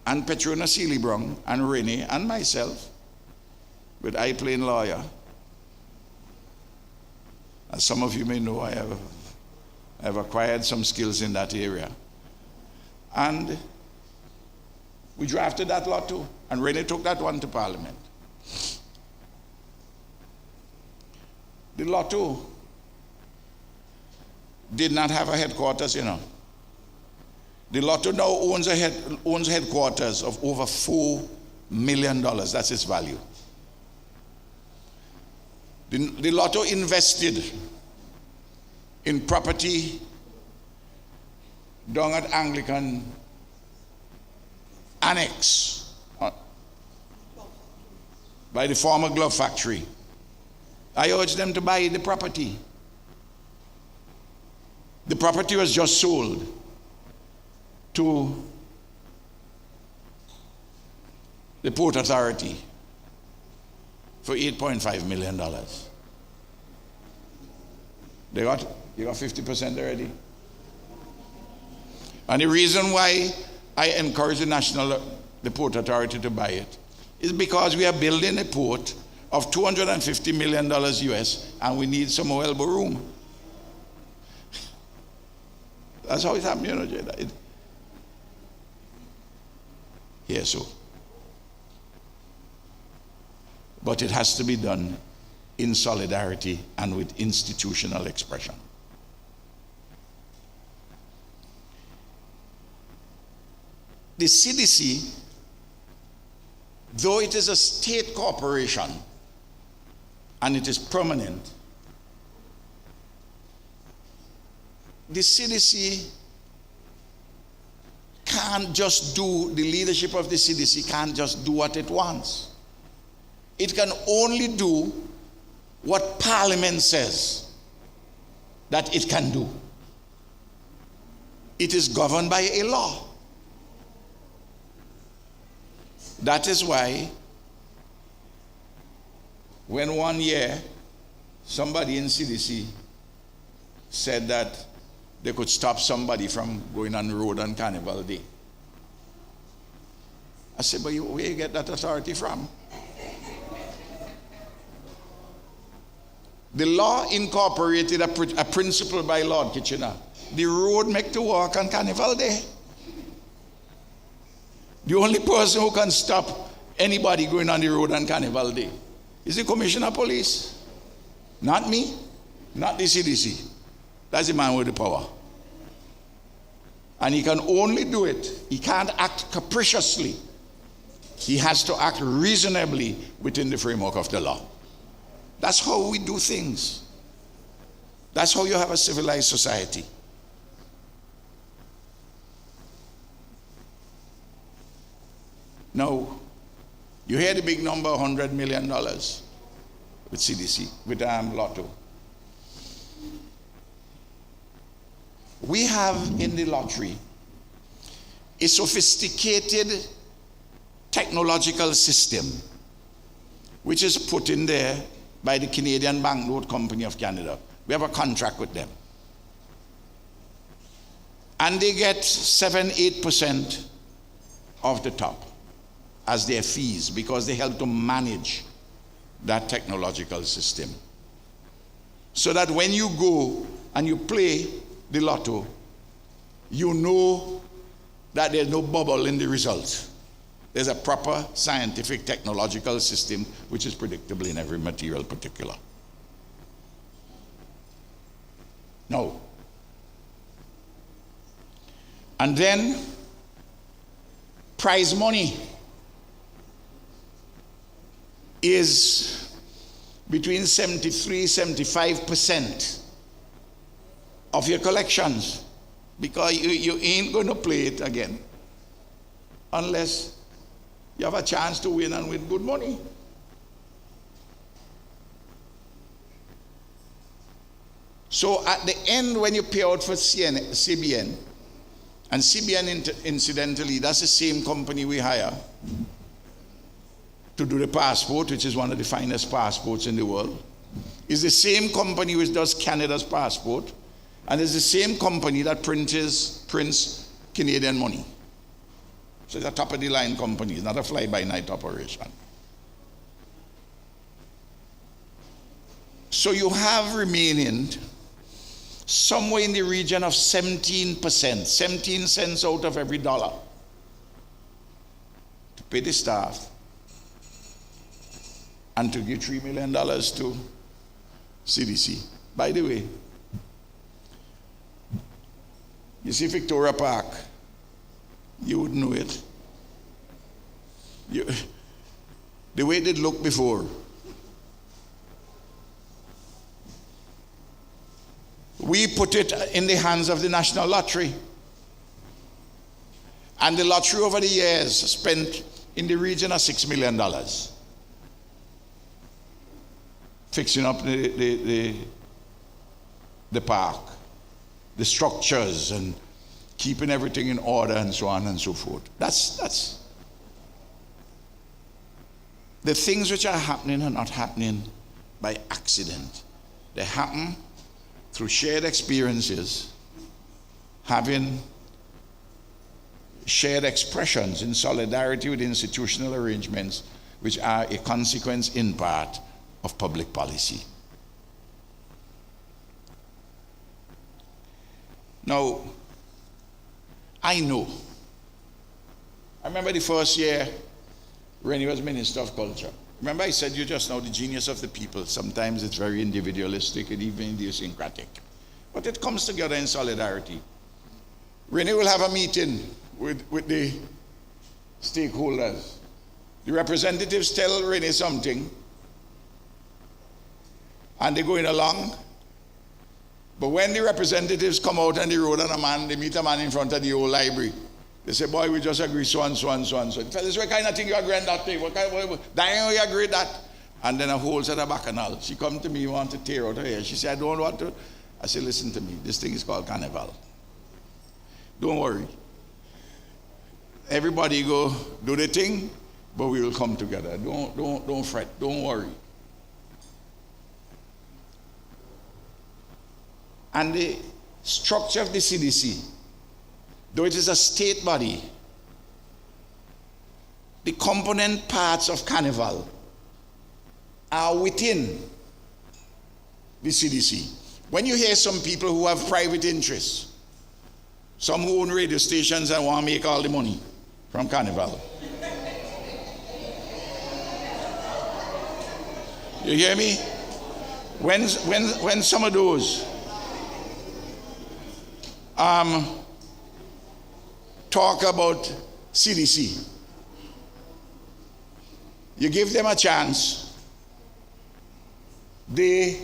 And Petrona Seeley Brown and Rennie and myself, with I plain lawyer, as some of you may know, I have acquired some skills in that area. And we drafted that law too, and Rennie took that one to Parliament. The law too did not have a headquarters, you know. The Lotto now owns headquarters of over $4 million. That's its value. The Lotto invested in property down at Anglican Annex by the former glove factory. I urged them to buy the property. The property was just sold to the Port Authority for $8.5 million. You got 50% already? And the reason why I encourage the Port Authority to buy it is because we are building a port of $250 million US and we need some more elbow room. That's how it happened, you know, Jada. Here, so. But it has to be done in solidarity and with institutional expression. The CDC, though it is a state corporation and it is permanent, the CDC can't just do, the leadership of the CDC can't just do what it wants. It can only do what Parliament says that it can do. It is governed by a law. That is why when one year somebody in CDC said that they could stop somebody from going on the road on Carnival Day, I said, but where you get that authority from? The law incorporated a principle by Lord Kitchener. The road make to walk on Carnival Day. The only person who can stop anybody going on the road on Carnival Day is the Commissioner of Police. Not me, not the CDC. That's the man with the power. And he can only do it. He can't act capriciously. He has to act reasonably within the framework of the law. That's how we do things. That's how you have a civilized society. Now, you hear the big number, $100 million with CDC, with Lotto. We have in the lottery a sophisticated technological system which is put in there by the Canadian Banknote Company of Canada. We have a contract with them. And they get 7-8% of the top as their fees because they help to manage that technological system. So that when you go and you play the lotto, you know that there's no bubble in the result. There's a proper scientific technological system which is predictable in every material particular. No. And then prize money is between 73-75% of your collections, because you ain't going to play it again unless you have a chance to win and win good money. So at the end, when you pay out for CBN, and CBN incidentally, that's the same company we hire to do the passport, which is one of the finest passports in the world. It's the same company which does Canada's passport, and it's the same company that prints Canadian money. So it's a top-of-the-line company. It's not a fly-by-night operation. So you have remaining somewhere in the region of 17%, 17 cents out of every dollar to pay the staff and to give $3 million to CDC. By the way, you see Victoria Park, you would know it. The way it did look before. We put it in the hands of the National Lottery. And the lottery over the years spent in the region of $6 million fixing up the park, the structures, and keeping everything in order, and so on and so forth. That's the things which are happening are not happening by accident. They happen through shared experiences, having shared expressions in solidarity with institutional arrangements, which are a consequence in part of public policy. Now, I know. I remember the first year when he was Minister of Culture. Remember I said you just know the genius of the people. Sometimes it's very individualistic and even idiosyncratic. But it comes together in solidarity. Rennie will have a meeting with the stakeholders. The representatives tell Rennie something, and they're going along. But when the representatives come out on the road and they meet a man in front of the old library, they say, boy, we just agree so and so and so and so. Fellas, what kind of thing you agree on that thing? Diane, we agree that. And then a whole set of bacchanal. She come to me, want to tear out her hair. She said, I don't want to. I said, listen to me. This thing is called carnival. Don't worry. Everybody go do the thing, but we will come together. Don't fret. Don't worry. And the structure of the CDC, though it is a state body, the component parts of Carnival are within the CDC. When you hear some people who have private interests, some who own radio stations and want to make all the money from Carnival. You hear me? When some of those talk about CDC, you give them a chance, they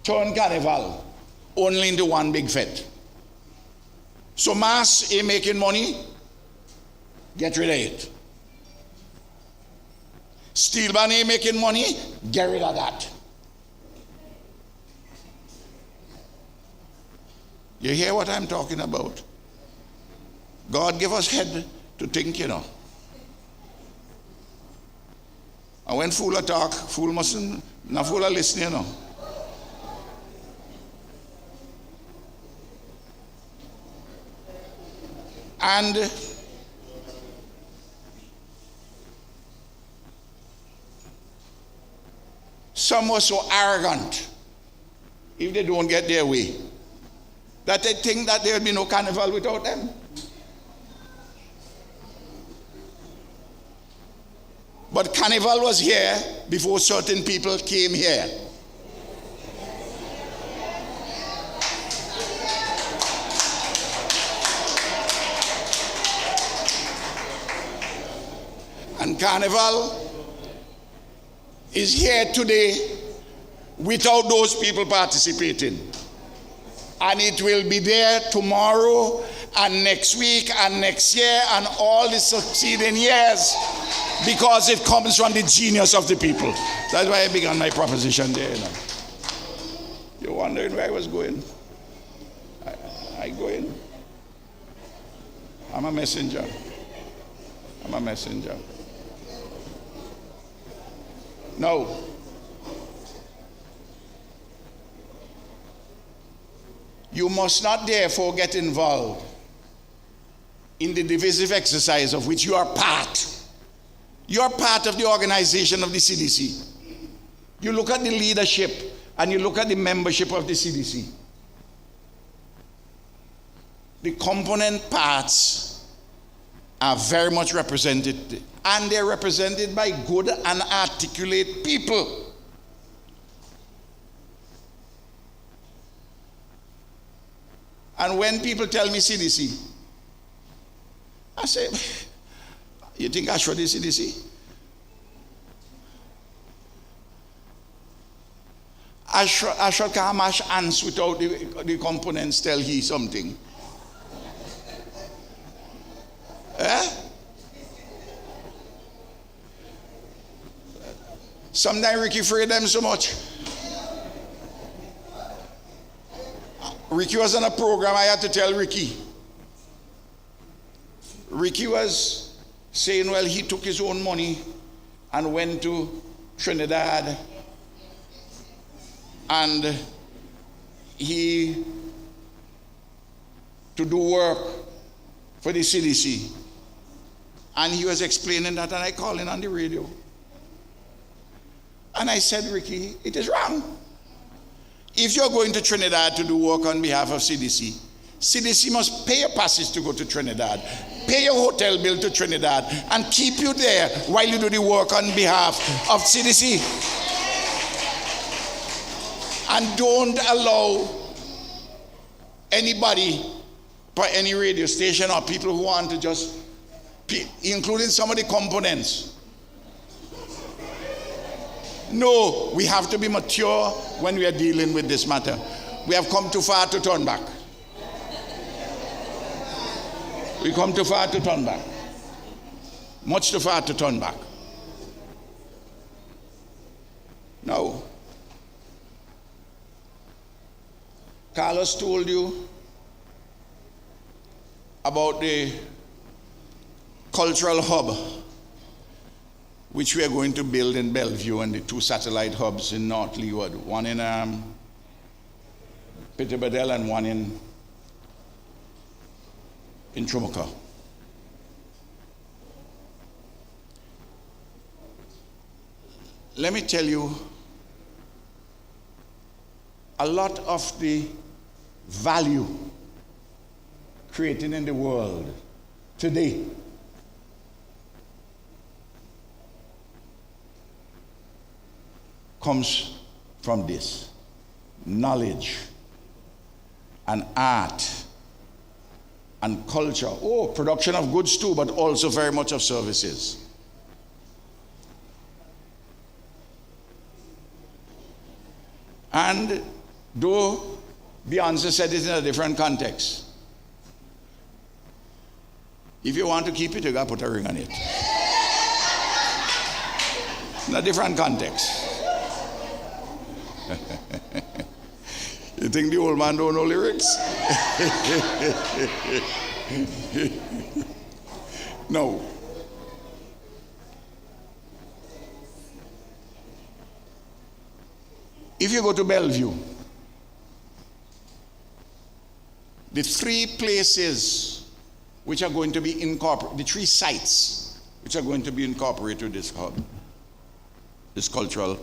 turn Carnival only into one big fete. So mass ain't making money, get rid of it. Steel band ain't making money, get rid of that. You hear what I'm talking about? God give us head to think, you know. And when fool talk, fool mustn't, not fool listen, you know. And some were so arrogant if they don't get their way that they think that there will be no carnival without them. But carnival was here before certain people came here. And carnival is here today without those people participating. And it will be there tomorrow and next week and next year and all the succeeding years, because it comes from the genius of the people. That's why I began my proposition there. You know. You're wondering where I was going? I go in. I'm a messenger. I'm a messenger. No. You must not therefore get involved in the divisive exercise of which you are part. You are part of the organization of the CDC. You look at the leadership and you look at the membership of the CDC. The component parts are very much represented, and they're represented by good and articulate people. And when people tell me CDC, I say, you think I should the CDC? I should come mash hands without the components tell he something. Eh? Sometimes Ricky afraid them so much. Ricky was on a program, I had to tell Ricky. Ricky was saying, well, he took his own money and went to Trinidad, and he to do work for the CDC. And he was explaining that, and I called in on the radio. And I said, Ricky, it is wrong. If you're going to Trinidad to do work on behalf of CDC, CDC must pay your passage to go to Trinidad, pay your hotel bill to Trinidad, and keep you there while you do the work on behalf of CDC. And don't allow anybody, by any radio station or people who want to just, including some of the components. No, we have to be mature when we are dealing with this matter. We have come too far to turn back. We come too far to turn back. Much too far to turn back. No. Carlos told you about the cultural hub which we are going to build in Bellevue, and the two satellite hubs in North Leeward, one in Peterborough and one in Trumuka. Let me tell you, a lot of the value created in the world today comes from this knowledge and art and culture. Oh, production of goods too, but also very much of services. And though Beyonce said it in a different context, if you want to keep it, you got to put a ring on it. In a different context. You think the old man don't know lyrics? No. If you go to Bellevue, the three places which are going to be incorporated, the three sites which are going to be incorporated with this hub, this cultural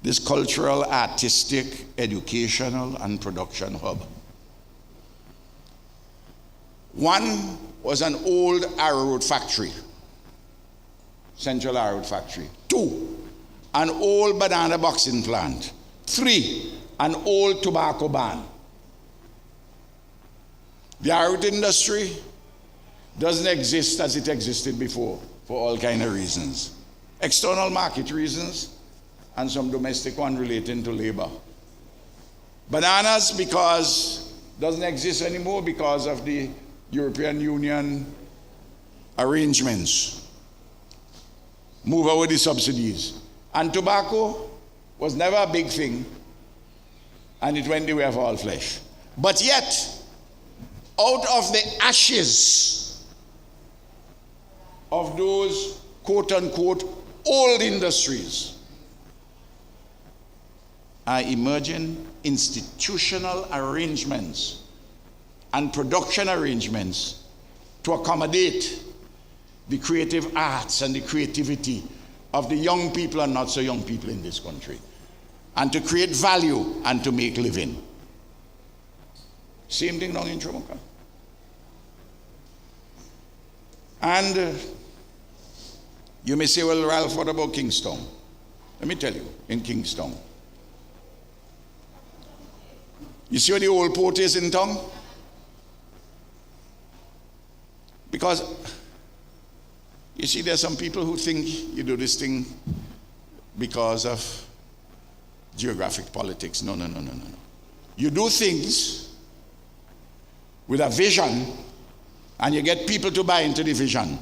this cultural, artistic, educational, and production hub. One was an old arrowroot factory, Central Arrowroot Factory. 2, an old banana boxing plant. 3, an old tobacco ban. The arrowroot industry doesn't exist as it existed before for all kinds of reasons. External market reasons and some domestic one relating to labor. Bananas because doesn't exist anymore because of the European Union arrangements. Move over the subsidies. And tobacco was never a big thing, and it went the way of all flesh. But yet, out of the ashes of those quote-unquote old industries are emerging institutional arrangements and production arrangements to accommodate the creative arts and the creativity of the young people and not so young people in this country, and to create value and to make living. Same thing down in Tromoka. And you may say, well, Ralph, what about Kingstown? Let me tell you, in Kingstown, you see where the old port is in town? Because you see, there's some people who think you do this thing because of geographic politics. No. You do things with a vision, and you get people to buy into the vision.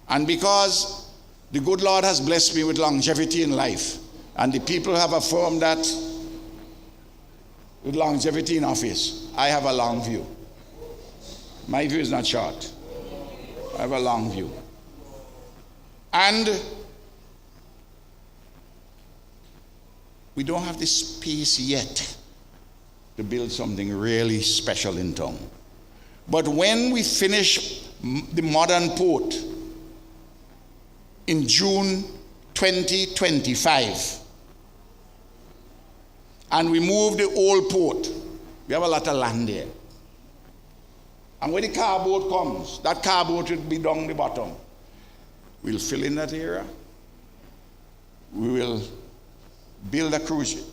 And because the good Lord has blessed me with longevity in life, and the people have affirmed that with longevity in office, I have a long view. My view is not short. I have a long view. And we don't have the space yet to build something really special in town. But when we finish the modern port in June 2025, and we move the old port, we have a lot of land there. And when the car boat comes, that car boat will be down the bottom. We'll fill in that area. We will build a cruise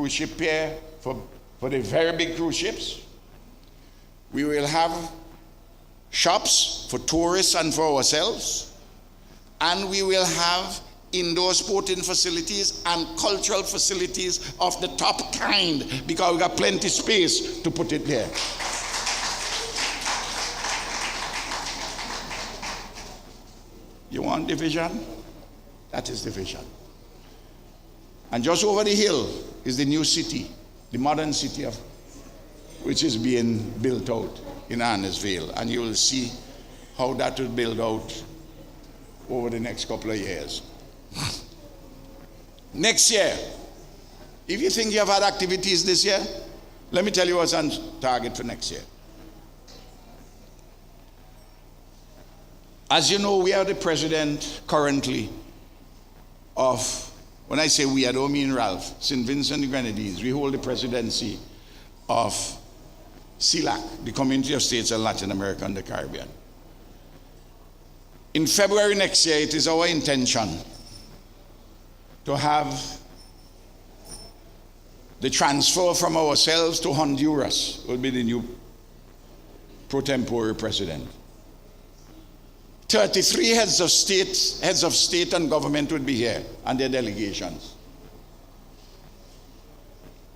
ship pier for the very big cruise ships. We will have shops for tourists and for ourselves. And we will have indoor sporting facilities and cultural facilities of the top kind, because we got plenty space to put it there. You want the vision? That is the vision. And just over the hill is the new city, the modern city of which is being built out in Arnesville. And you will see how that will build out over the next couple of years. Next year, if you think you have had activities this year, let me tell you what's on target for next year. As you know, we are the president currently of, when I say we, I don't mean Ralph, St. Vincent and the Grenadines. We hold the presidency of CELAC, the Community of States in Latin America and the Caribbean. In February next year, it is our intention to have the transfer from ourselves to Honduras, will be the new pro tempore president. 33 heads of state and government would be here, and their delegations.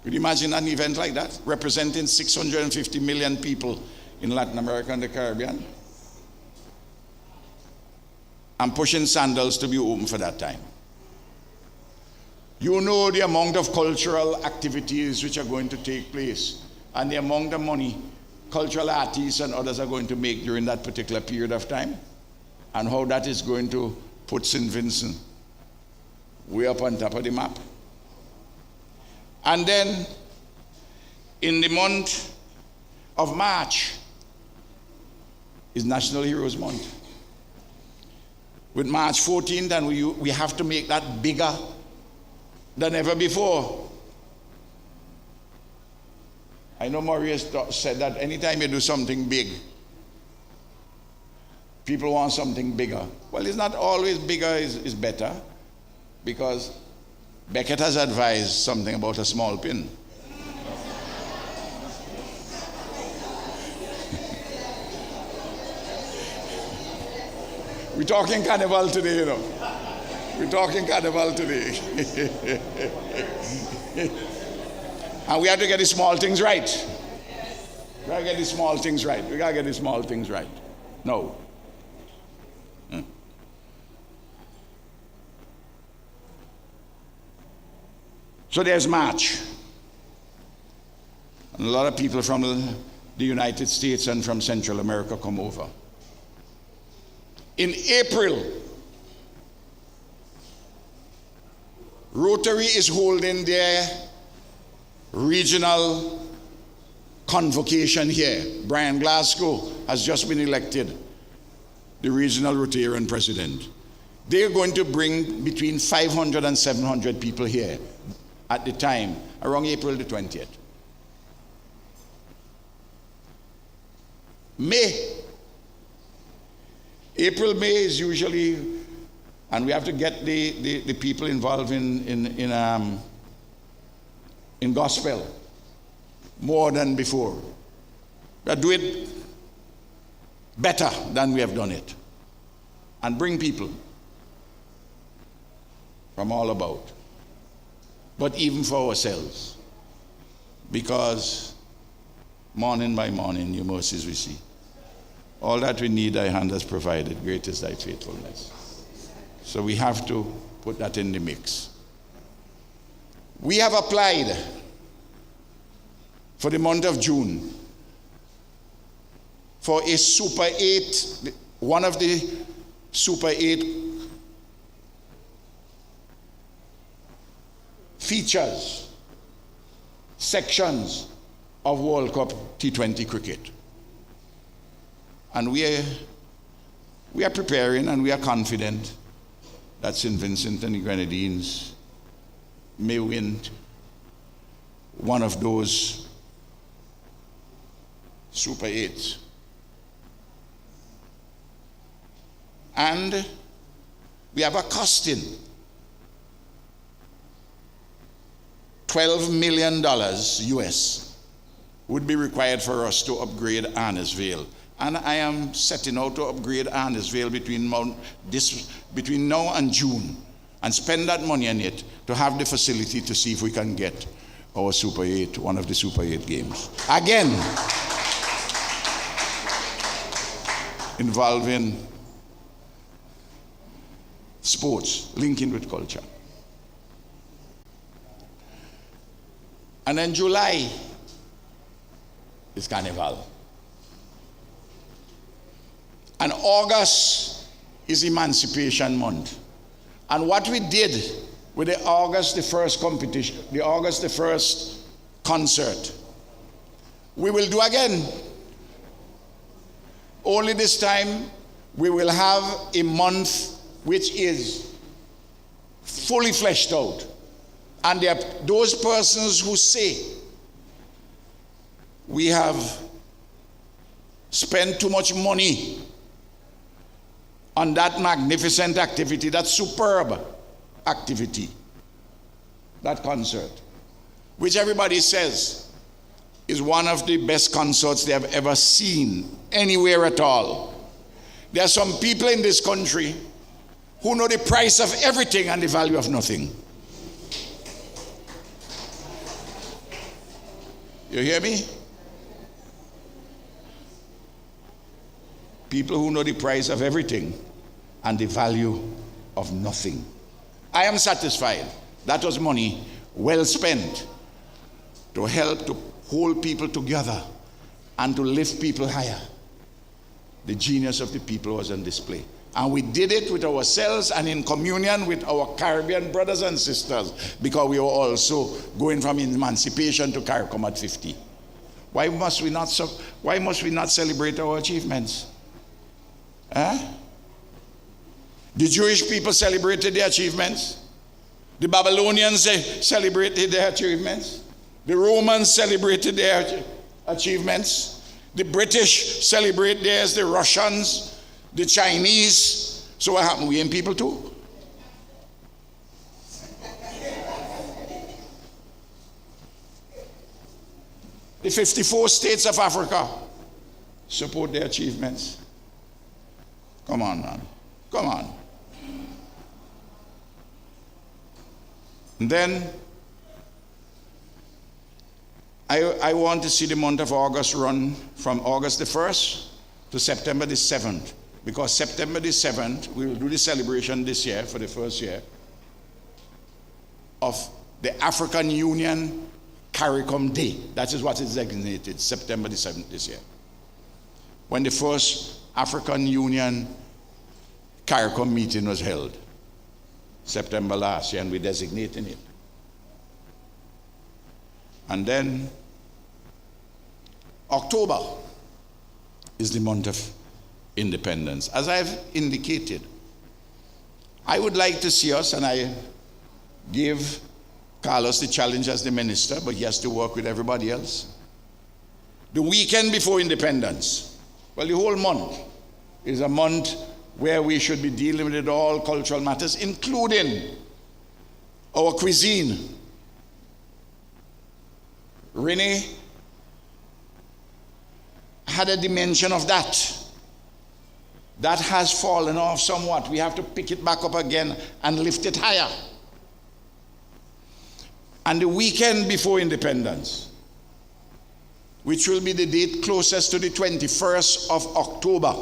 Could you imagine an event like that, representing 650 million people in Latin America and the Caribbean? I'm pushing sandals to be open for that time. You know the amount of cultural activities which are going to take place, and the amount of money cultural artists and others are going to make during that particular period of time, and how that is going to put St. Vincent way up on top of the map. And then in the month of March is National Heroes Month. With March 14th, and we have to make that bigger than ever before. I know Maurice said that anytime you do something big, people want something bigger. Well, it's not always bigger is better, because Beckett has advised something about a small pin. We're talking carnival today, you know. We're talking carnival today. And we have to get the small things right. We gotta get the small things right. We gotta get the small things right. No. So there's March. And a lot of people from the United States and from Central America come over. In April, Rotary is holding their regional convocation here. Brian Glasgow has just been elected the regional Rotarian president. They're going to bring between 500 and 700 people here at the time, around April the 20th. April, May is usually, and we have to get the people involved in gospel more than before. We do it better than we have done it, and bring people from all about, but even for ourselves, because morning by morning your mercies we see. All that we need thy hand has provided. Great is thy faithfulness. So we have to put that in the mix. We have applied for the month of June for a Super 8, one of the Super 8 features, sections of World Cup T20 cricket. And we are preparing, and we are confident that St. Vincent and the Grenadines may win one of those Super 8s. And we have a costing $12 million US would be required for us to upgrade Arnesville. And I am setting out to upgrade Arnesville between now and June, and spend that money on it to have the facility to see if we can get our Super 8, one of the Super 8 games. Again, involving sports, linking with culture. And then July is Carnival. And August is Emancipation Month. And what we did with the August the 1st competition, the August the 1st concert, we will do again. Only this time we will have a month which is fully fleshed out. And there are those persons who say we have spent too much money on that magnificent activity, that superb activity, that concert, which everybody says is one of the best concerts they have ever seen anywhere at all. There are some people in this country who know the price of everything and the value of nothing. You hear me? People who know the price of everything and the value of nothing. I am satisfied. That was money well spent to help to hold people together and to lift people higher. The genius of the people was on display. And we did it with ourselves and in communion with our Caribbean brothers and sisters, because we were also going from emancipation to CARICOM at 50. Why must we not celebrate our achievements? The Jewish people celebrated their achievements. The Babylonians, they celebrated their achievements. The Romans celebrated their achievements. The British celebrate theirs, the Russians, the Chinese. So what happened? We ain't people too? The 54 states of Africa support their achievements. Come on, man. Come on. And then I want to see the month of August run from August the 1st to September the 7th. Because September the 7th, we will do the celebration this year for the first year of the African Union CARICOM Day. That is what is designated, September the 7th this year. When the first African Union CARICOM meeting was held, September last year, and we're designating it. And then October is the month of independence. As I've indicated, I would like to see us, and I give Carlos the challenge as the minister, but he has to work with everybody else. The weekend before independence, well, the whole month is a month where we should be dealing with all cultural matters, including our cuisine. Renee had a dimension of that. That has fallen off somewhat. We have to pick it back up again and lift it higher. And the weekend before independence, which will be the date closest to the 21st of October.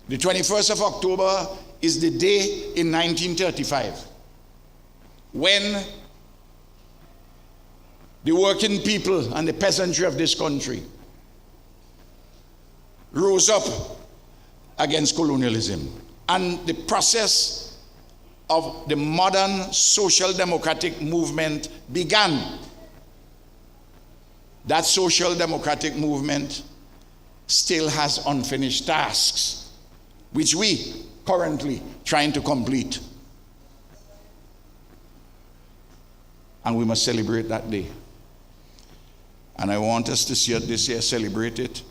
The 21st of October is the day in 1935 when the working people and the peasantry of this country rose up against colonialism. And the process of the modern social democratic movement began. That social democratic movement still has unfinished tasks, which we currently trying to complete. And we must celebrate that day. And I want us to see it this year, celebrate it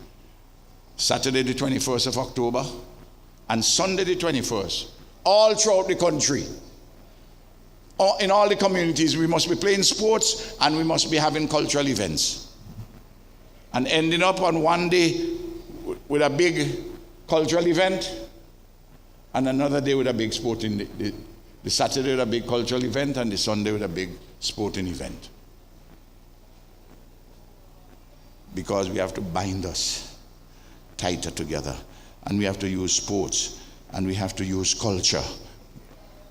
Saturday the 21st of October and Sunday the 21st. All throughout the country, in all the communities, we must be playing sports and we must be having cultural events. And ending up on one day with a big cultural event and another day with a big sporting, the Saturday with a big cultural event and the Sunday with a big sporting event. Because we have to bind us tighter together, and we have to use sports, and we have to use culture.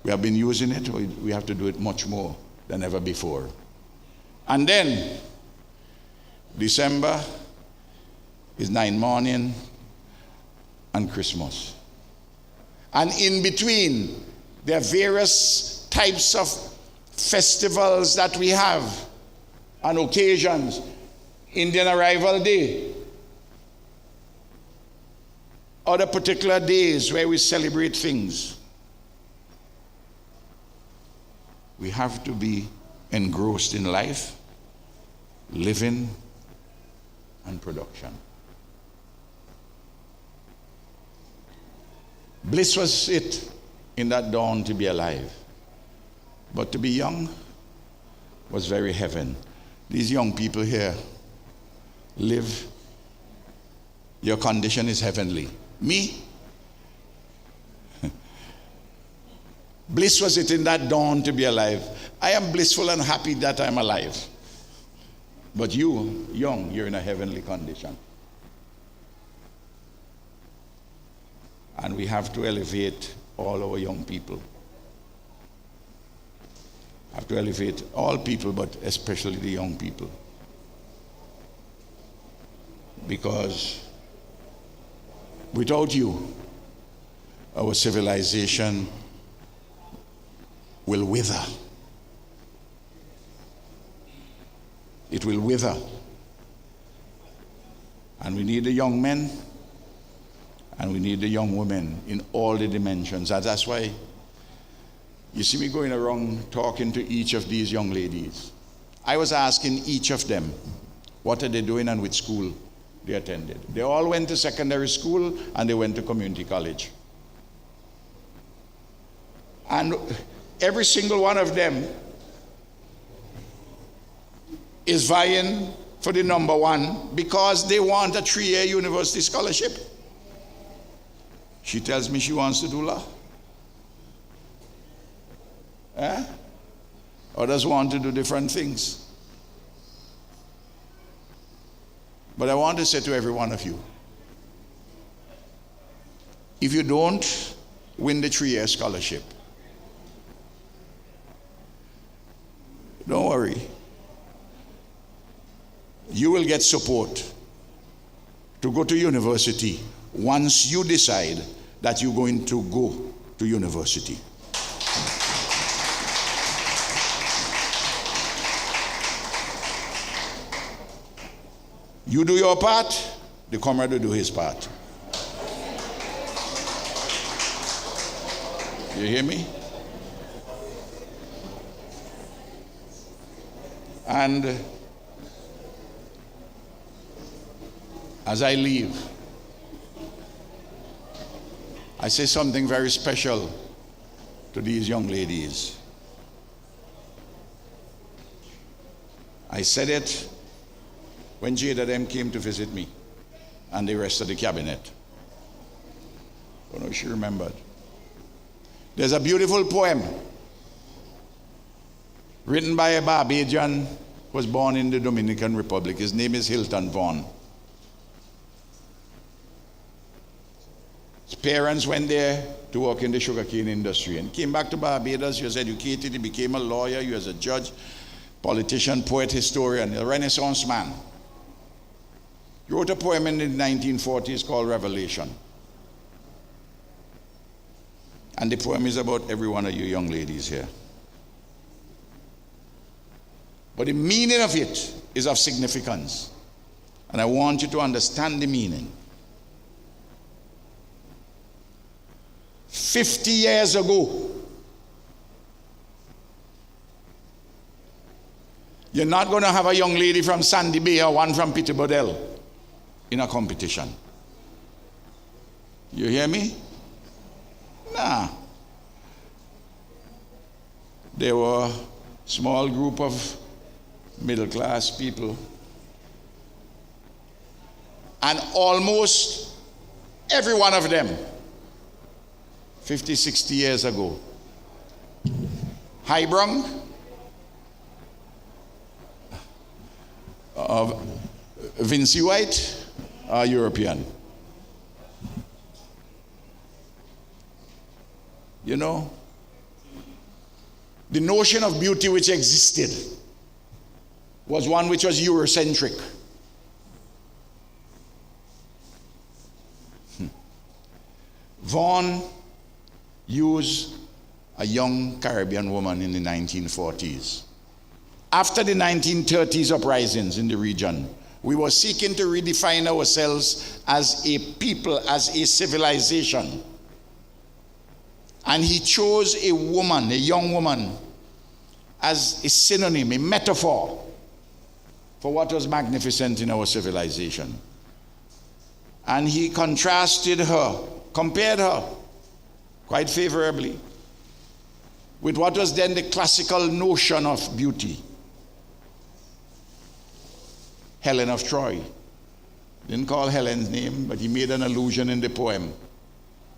We have been using it, we have to do it much more than ever before. And then December is 9 Morning and Christmas. And in between, there are various types of festivals that we have and occasions. Indian Arrival Day, other particular days where we celebrate things. We have to be engrossed in life, living, and production. Bliss was it in that dawn to be alive, but to be young was very heaven. These young people here live, your condition is heavenly. Me? Bliss was it in that dawn to be alive. I am blissful and happy that I'm alive. But you, young, you're in a heavenly condition. And we have to elevate all our young people. Have to elevate all people, but especially the young people. Because without you, our civilization will wither. It will wither. And we need the young men and we need the young women in all the dimensions. And that's why You see me going around talking to each of these young ladies. I was asking each of them, what are they doing and which school they attended. They all went to secondary school and they went to community college. And every single one of them is vying for the number one because they want a 3-year university scholarship. She tells me she wants to do law. Others want to do different things. But I want to say to every one of you, if you don't win the 3-year scholarship, don't worry. You will get support to go to university once you decide that you're going to go to university. You do your part, the comrade will do his part. You hear me? And as I leave, I say something very special to these young ladies. I said it when Jada them came to visit me and the rest of the cabinet. I don't know if she remembered. There's a beautiful poem written by a Barbadian who was born in the Dominican Republic. His name is Hilton Vaughan. His parents went there to work in the sugarcane industry and came back to Barbados. He was educated, he became a lawyer, he was a judge, politician, poet, historian, a Renaissance man. He wrote a poem in the 1940s called Revelation. And the poem is about every one of you young ladies here. But the meaning of it is of significance. And I want you to understand the meaning. 50 years ago, you're not going to have a young lady from Sandy Bay or one from Peterborough in a competition. You hear me? Nah. There were a small group of middle-class people. And almost every one of them, 50, 60 years ago, high-brung, Vincy White, European. You know, the notion of beauty which existed was one which was Eurocentric. Vaughan used a young Caribbean woman in the 1940s. After the 1930s uprisings in the region, we were seeking to redefine ourselves as a people, as a civilization. And he chose a woman, a young woman, as a synonym, a metaphor for what was magnificent in our civilization. And he contrasted her, compared her quite favorably with what was then the classical notion of beauty. Helen of Troy. Didn't call Helen's name, but he made an allusion in the poem.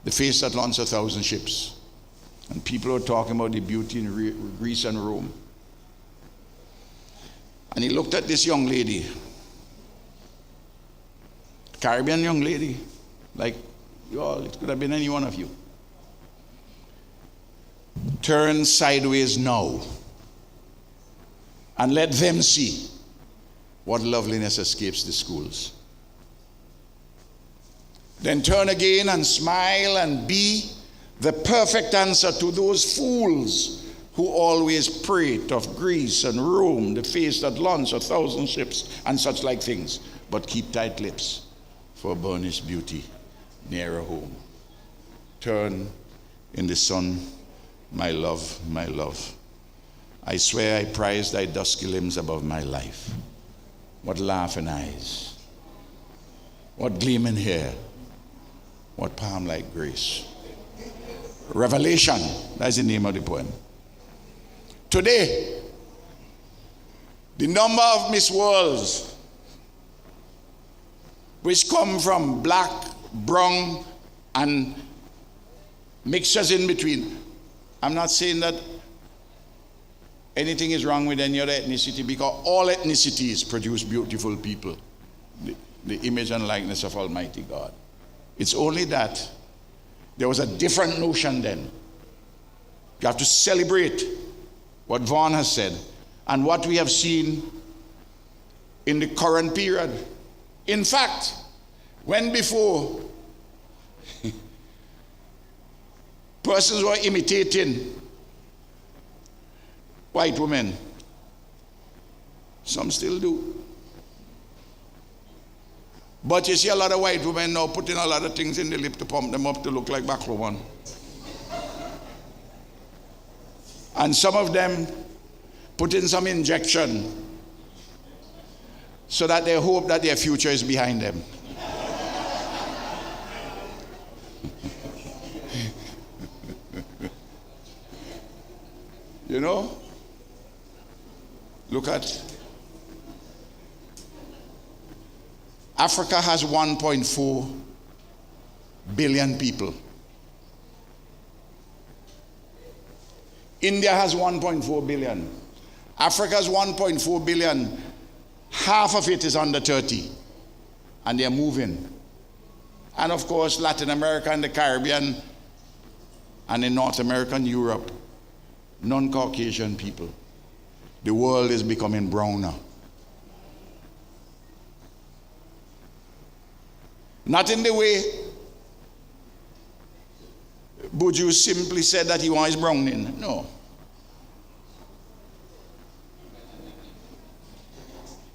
The face that launches 1,000 ships. And people were talking about the beauty in Greece and Rome. And he looked at this young lady, Caribbean young lady, like you all, it could have been any one of you. Turn sideways now and let them see what loveliness escapes the schools. Then turn again and smile and be the perfect answer to those fools who always prate of Greece and Rome, the face that launched 1,000 ships and such like things, but keep tight lips for burnished beauty nearer home. Turn in the sun my love, my love. I swear I prize thy dusky limbs above my life. What laughing eyes, what gleaming hair, what palm-like grace. Revelation, that's the name of the poem. Today, the number of Miss Worlds, which come from black, brown, and mixtures in between. I'm not saying that anything is wrong with any other ethnicity, because all ethnicities produce beautiful people, the image and likeness of Almighty God. It's only that there was a different notion then. You have to celebrate what Vaughn has said and what we have seen in the current period. In fact, when before persons were imitating white women, some still do. But you see a lot of white women now putting a lot of things in the lip to pump them up to look like Baklawan. And some of them put in some injection so that they hope that their future is behind them. You know? Look at Africa has 1.4 billion people. India has 1.4 billion. Africa's 1.4 billion. Half of it is under 30. And they're moving. And of course, Latin America and the Caribbean and in North America and Europe, non-Caucasian people. The world is becoming browner. Not in the way Buju simply said that he wants browning. No.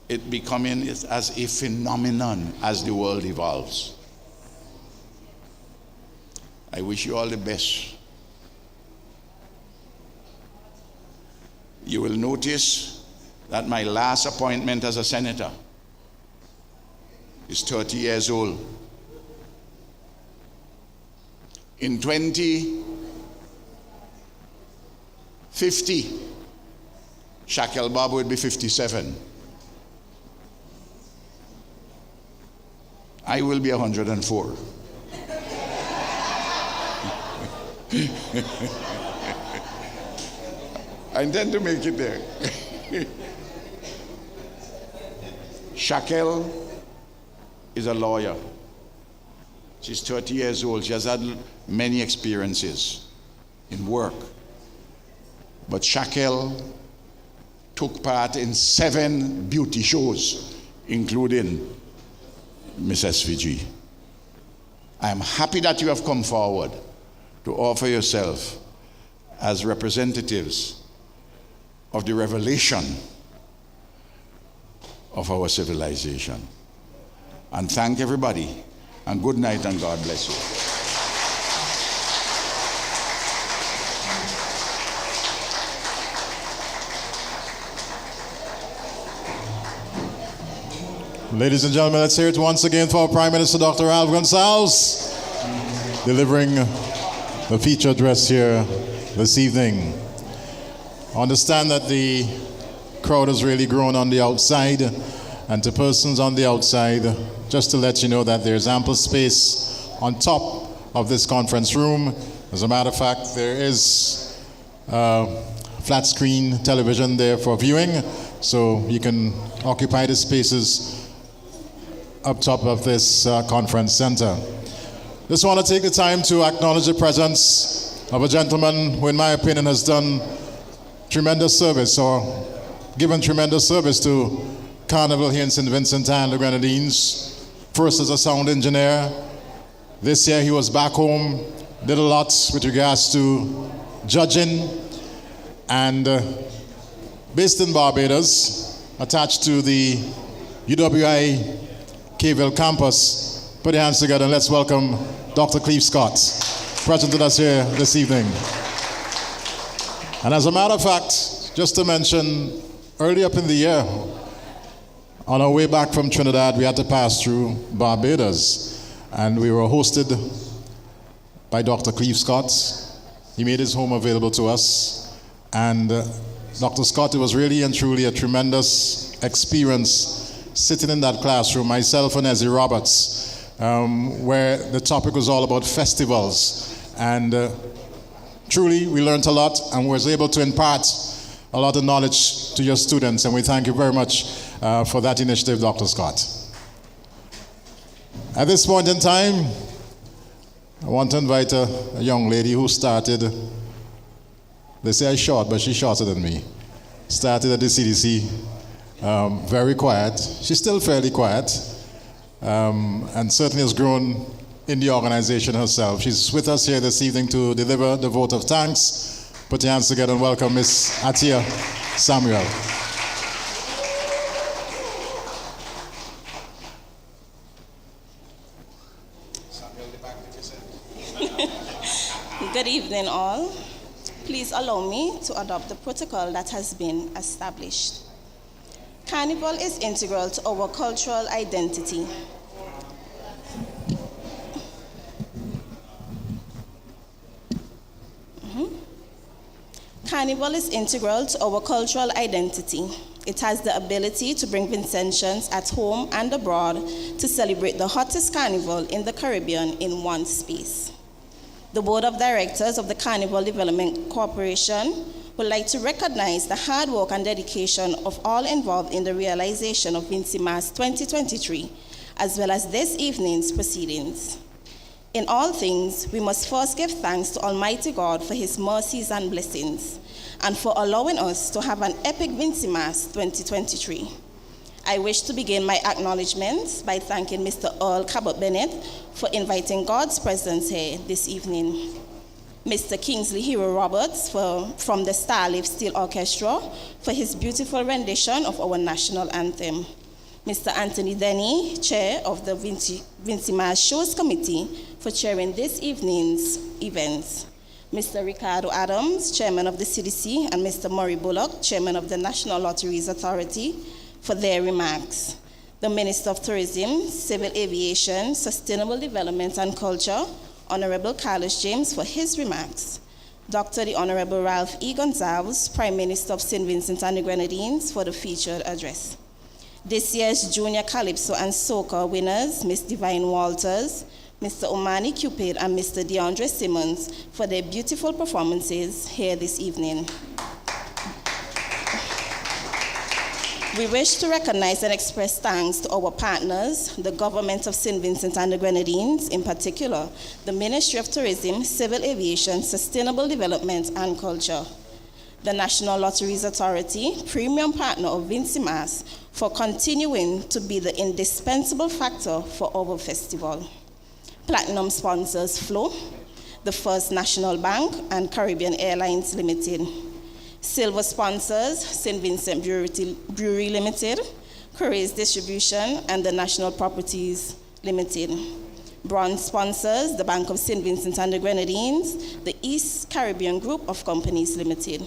It becoming as a phenomenon as the world evolves. I wish you all the best. You will notice that my last appointment as a senator is 30 years old. In 2050, Shakel Babu would be 57. I will be 104. I intend to make it there. Shakel is a lawyer. She's 30 years old. She has had many experiences in work. But Shakel took part in 7 beauty shows, including Miss SVG. I am happy that you have come forward to offer yourself as representatives of the revelation of our civilization. And thank everybody, and good night, and God bless you. Ladies and gentlemen, let's hear it once again for our Prime Minister, Dr. Ralph Gonsalves, delivering the feature address here this evening. Understand that the crowd has really grown on the outside, and to persons on the outside, just to let you know that there's ample space on top of this conference room. As a matter of fact, there is flat screen television there for viewing, so you can occupy the spaces up top of this conference center. Just want to take the time to acknowledge the presence of a gentleman who, in my opinion, has done tremendous service, or given tremendous service to Carnival here in St. Vincent and the Grenadines. First as a sound engineer. This year he was back home, did a lot with regards to judging, and based in Barbados, attached to the UWI Kville campus. Put your hands together and let's welcome Dr. Cleve Scott, present with us here this evening. And as a matter of fact, just to mention, early up in the year, on our way back from Trinidad, we had to pass through Barbados, and we were hosted by Dr. Cleve Scott. He made his home available to us, and Dr. Scott, it was really and truly a tremendous experience sitting in that classroom, myself and Ezzy Roberts, where the topic was all about festivals, and truly, we learned a lot and was able to impart a lot of knowledge to your students, and we thank you very much for that initiative, Dr. Scott. At this point in time, I want to invite a young lady who started, they say I'm short, but she's shorter than me. Started at the CDC, very quiet. She's still fairly quiet, and certainly has grown in the organization herself. She's with us here this evening to deliver the vote of thanks. Put your hands together and welcome Miss Atia Samuel. Good evening, all. Please allow me to adopt the protocol that has been established. Carnival is integral to our cultural identity. Carnival is integral to our cultural identity. It has the ability to bring Vincentians at home and abroad to celebrate the hottest carnival in the Caribbean in one space. The Board of Directors of the Carnival Development Corporation would like to recognize the hard work and dedication of all involved in the realization of Vincimas 2023, as well as this evening's proceedings. In all things, we must first give thanks to Almighty God for his mercies and blessings, and for allowing us to have an epic Vincimas 2023. I wish to begin my acknowledgments by thanking Mr. Earl Cabot-Bennett for inviting God's presence here this evening, Mr. Kingsley Hero Roberts from the Starlift Steel Orchestra for his beautiful rendition of our national anthem, Mr. Anthony Denny, Chair of the Vincimas Shows Committee, for chairing this evening's events, Mr. Ricardo Adams, Chairman of the CDC, and Mr. Murray Bullock, Chairman of the National Lotteries Authority, for their remarks, the Minister of Tourism, Civil Aviation, Sustainable Development and Culture, Honorable Carlos James, for his remarks, Dr. the Honorable Ralph E. Gonzalez, Prime Minister of St. Vincent and the Grenadines, for the featured address. This year's Junior Calypso and Soca winners, Ms. Divine Walters, Mr. Omani Cupid, and Mr. DeAndre Simmons, for their beautiful performances here this evening. We wish to recognize and express thanks to our partners, the government of St. Vincent and the Grenadines, in particular, the Ministry of Tourism, Civil Aviation, Sustainable Development and Culture, the National Lotteries Authority, premium partner of Vincimas, for continuing to be the indispensable factor for our festival. Platinum sponsors Flow, the First National Bank, and Caribbean Airlines Limited. Silver sponsors, St. Vincent Brewery Limited, Couriers Distribution, and the National Properties Limited. Bronze sponsors, the Bank of St. Vincent and the Grenadines, the East Caribbean Group of Companies Limited.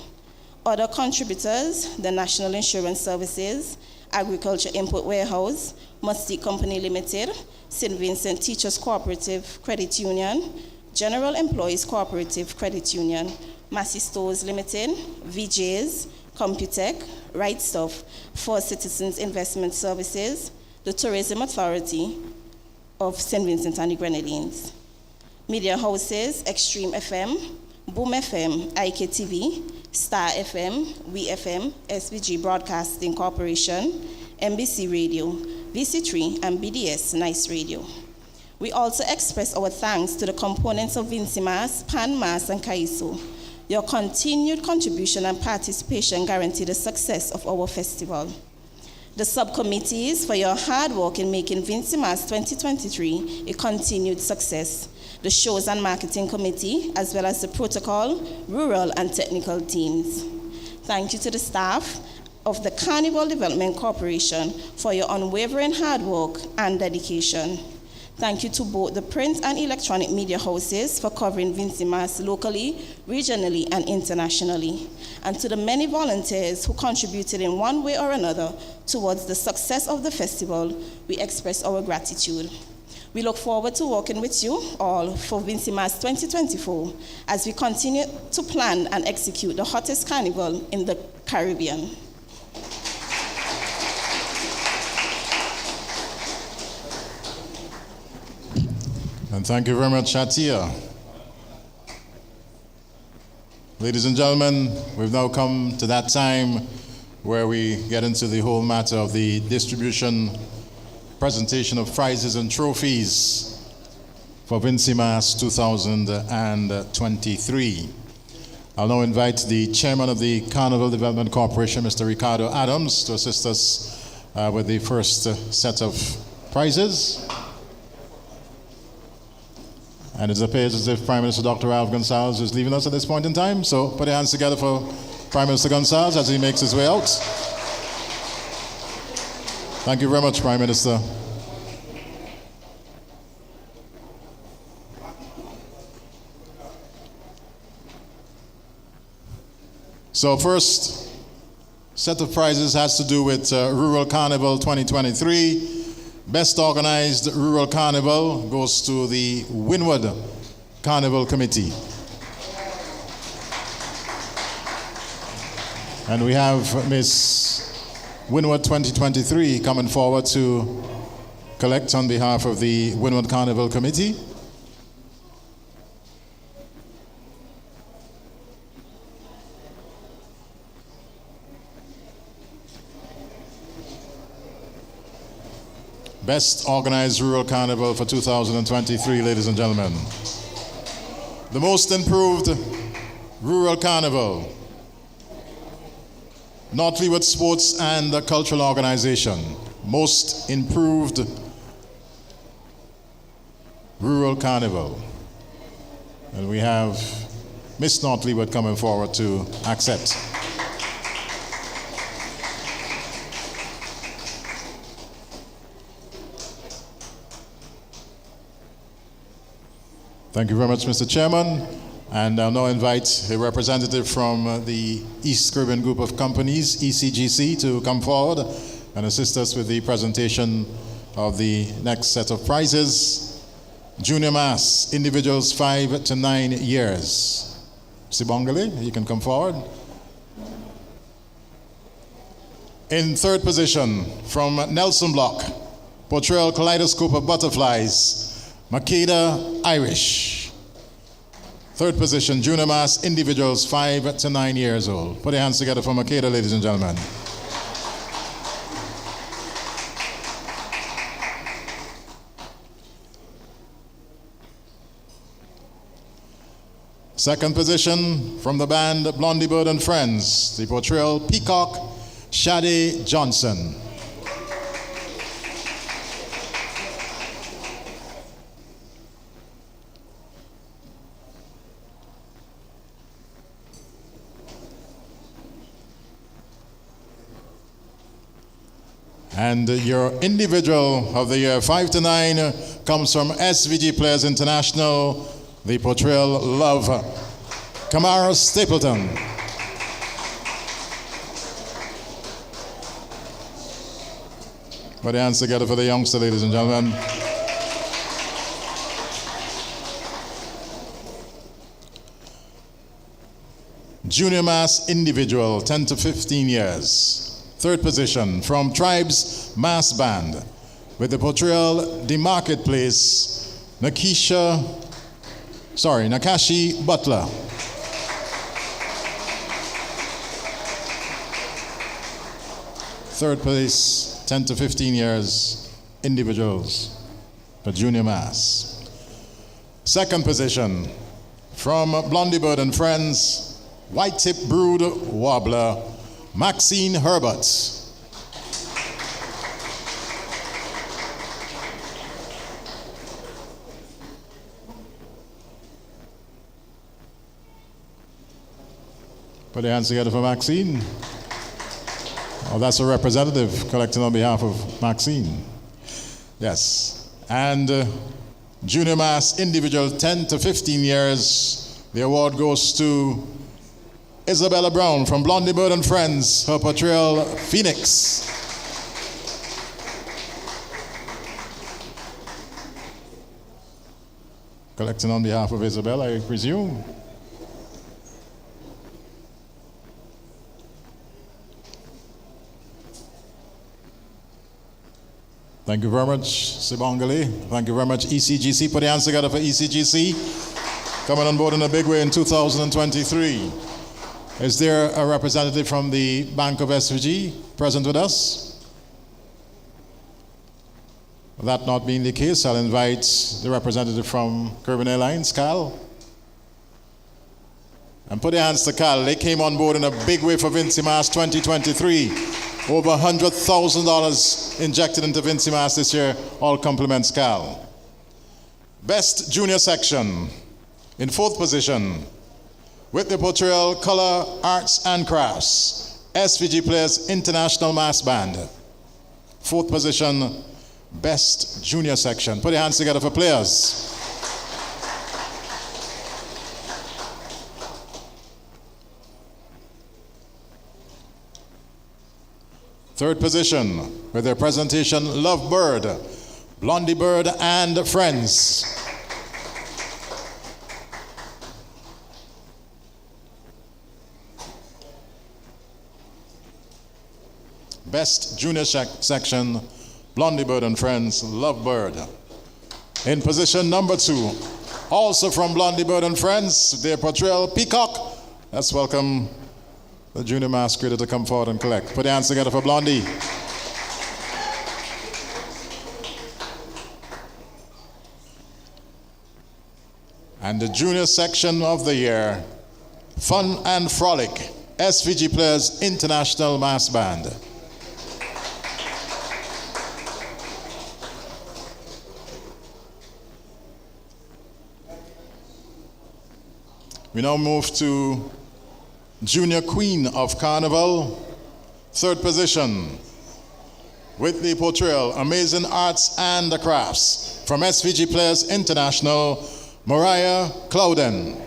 Other contributors, the National Insurance Services, Agriculture Import Warehouse, Mustique Company Limited, St. Vincent Teachers Cooperative Credit Union, General Employees Cooperative Credit Union, Massey Stores Limited, VJs, Computech, Right Stuff, First Citizens Investment Services, the Tourism Authority of St. Vincent and the Grenadines. Media houses, Extreme FM, Boom FM, IKTV, Star FM, WeFM, SVG Broadcasting Corporation, NBC Radio, VC3, and BDS Nice Radio. We also express our thanks to the components of Vincimas, Pan, Mas, and Calypso. Your continued contribution and participation guarantee the success of our festival. The subcommittees for your hard work in making Vincimas 2023 a continued success. The Shows and Marketing Committee, as well as the Protocol, Rural, and Technical teams. Thank you to the staff of the Carnival Development Corporation for your unwavering hard work and dedication. Thank you to both the print and electronic media houses for covering Vincy Mas locally, regionally, and internationally. And to the many volunteers who contributed in one way or another towards the success of the festival, we express our gratitude. We look forward to working with you all for Vincy Mas 2024 as we continue to plan and execute the hottest carnival in the Caribbean. And thank you very much, Shatia. Ladies and gentlemen, we've now come to that time where we get into the whole matter of the distribution, presentation of prizes and trophies for Vincy Mas 2023. I'll now invite the chairman of the Carnival Development Corporation, Mr. Ricardo Adams, to assist us with the first set of prizes. And it appears as if Prime Minister Dr. Ralph Gonsalves is leaving us at this point in time. So put your hands together for Prime Minister Gonsalves as he makes his way out. Thank you very much, Prime Minister. So first set of prizes has to do with Rural Carnival 2023. Best Organized Rural Carnival goes to the Windward Carnival Committee. And we have Miss Windward 2023 coming forward to collect on behalf of the Windward Carnival Committee. Best Organized Rural Carnival for 2023, ladies and gentlemen. The Most Improved Rural Carnival, North Leeward Sports and Cultural Organization. Most Improved Rural Carnival. And we have Miss North Leeward coming forward to accept. Thank you very much, Mr. Chairman. And I'll now invite a representative from the East Caribbean Group of Companies, ECGC, to come forward and assist us with the presentation of the next set of prizes. Junior Mas, individuals 5 to 9 years. Sibongale, you can come forward. In third position, from Nelson Block, portrayal Kaleidoscope of Butterflies, Makeda Irish. Third position, Junior Mas, individuals 5 to 9 years old. Put your hands together for Makeda, ladies and gentlemen. Second position, from the band Blondie Bird and Friends, the portrayal Peacock Shade Johnson. And your individual of the year 5 to 9 comes from SVG Players International, the portrayal Love, Kamara Stapleton. Put the hands together for the youngster, ladies and gentlemen. Junior Mas individual, 10 to 15 years. Third position, from Tribes Mass Band, with the portrayal The Marketplace, Nakashi Butler. Third place, 10 to 15 years, individuals, for Junior Mas. Second position, from Blondie Bird and Friends, White Tip Brood Warbler, Maxine Herbert. Put your hands together for Maxine. Oh, that's a representative collecting on behalf of Maxine. Yes. And Junior Mass individual 10 to 15 years, the award goes to Isabella Brown from Blondie Bird and Friends, her portrayal Phoenix. Collecting on behalf of Isabella, I presume. Thank you very much, Sibongali. Thank you very much, ECGC. Put your hands together for ECGC. Coming on board in a big way in 2023. Is there a representative from the Bank of SVG present with us? That not being the case, I'll invite the representative from Caribbean Airlines, Cal. And put your hands to Cal. They came on board in a big way for Vincy Mass 2023. Over $100,000 injected into Vincy Mass this year. All compliments, Cal. Best Junior Section. In fourth position, with the portrayal Color, Arts and Crafts, SVG Players International Mass Band. Fourth position, Best Junior Section. Put your hands together for Players. Third position, with their presentation Love Bird, Blondie Bird and Friends. Best Junior Section, Blondie Bird and Friends, Love Bird. In position number 2, also from Blondie Bird and Friends, their portrayal Peacock. Let's welcome the junior masquerader to come forward and collect. Put your hands together for Blondie. And the junior section of the year, Fun and Frolic, SVG Players International Mass Band. We now move to Junior Queen of Carnival, third position, with the portrayal Amazing Arts and the Crafts from SVG Players International, Mariah Clouden.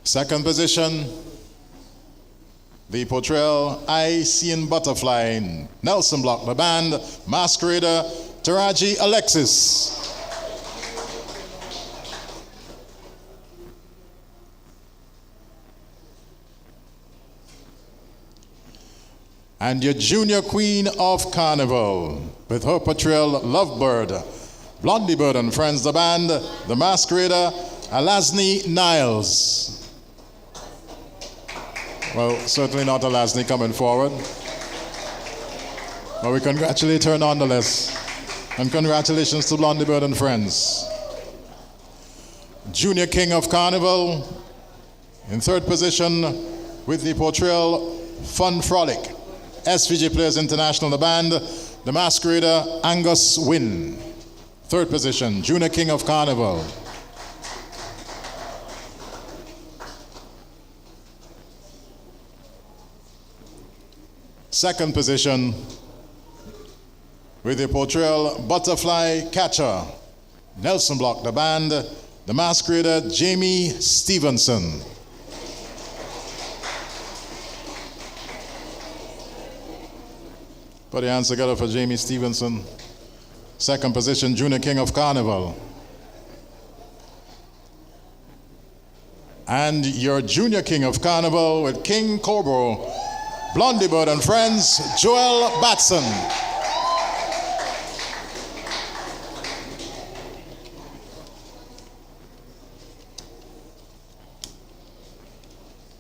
Second position, the portrayal I Seen Butterfly, Nelson Block, the band, masquerader Taraji Alexis. And your Junior Queen of Carnival, with her portrayal Lovebird, Blondie Bird and Friends, the band, the masquerader Alasni Niles. Well, certainly not Alasni coming forward. But we congratulate her nonetheless. And congratulations to Blondie Bird and Friends. Junior King of Carnival, in third position with the portrayal Fun Frolic, SVG Players International, the band, the masquerader Angus Wynn. Third position, Junior King of Carnival. Second position, with the portrayal Butterfly Catcher, Nelson Block, the band, the masquerader Jamie Stevenson. Put your hands together for Jamie Stevenson. Second position, Junior King of Carnival. And your Junior King of Carnival with King Cobra, Blondie Bird and Friends, Joel Batson.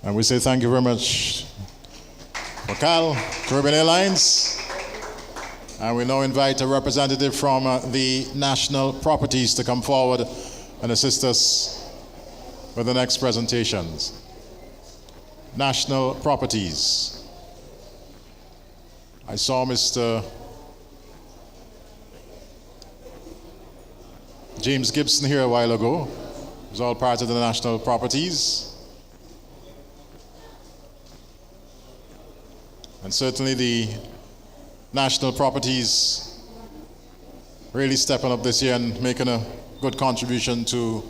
And we say thank you very much for Cal, Caribbean Airlines. And we now invite a representative from the National Properties to come forward and assist us with the next presentations. National Properties. I saw Mr. James Gibson here a while ago. It's all part of the national properties. And certainly the national properties really stepping up this year and making a good contribution to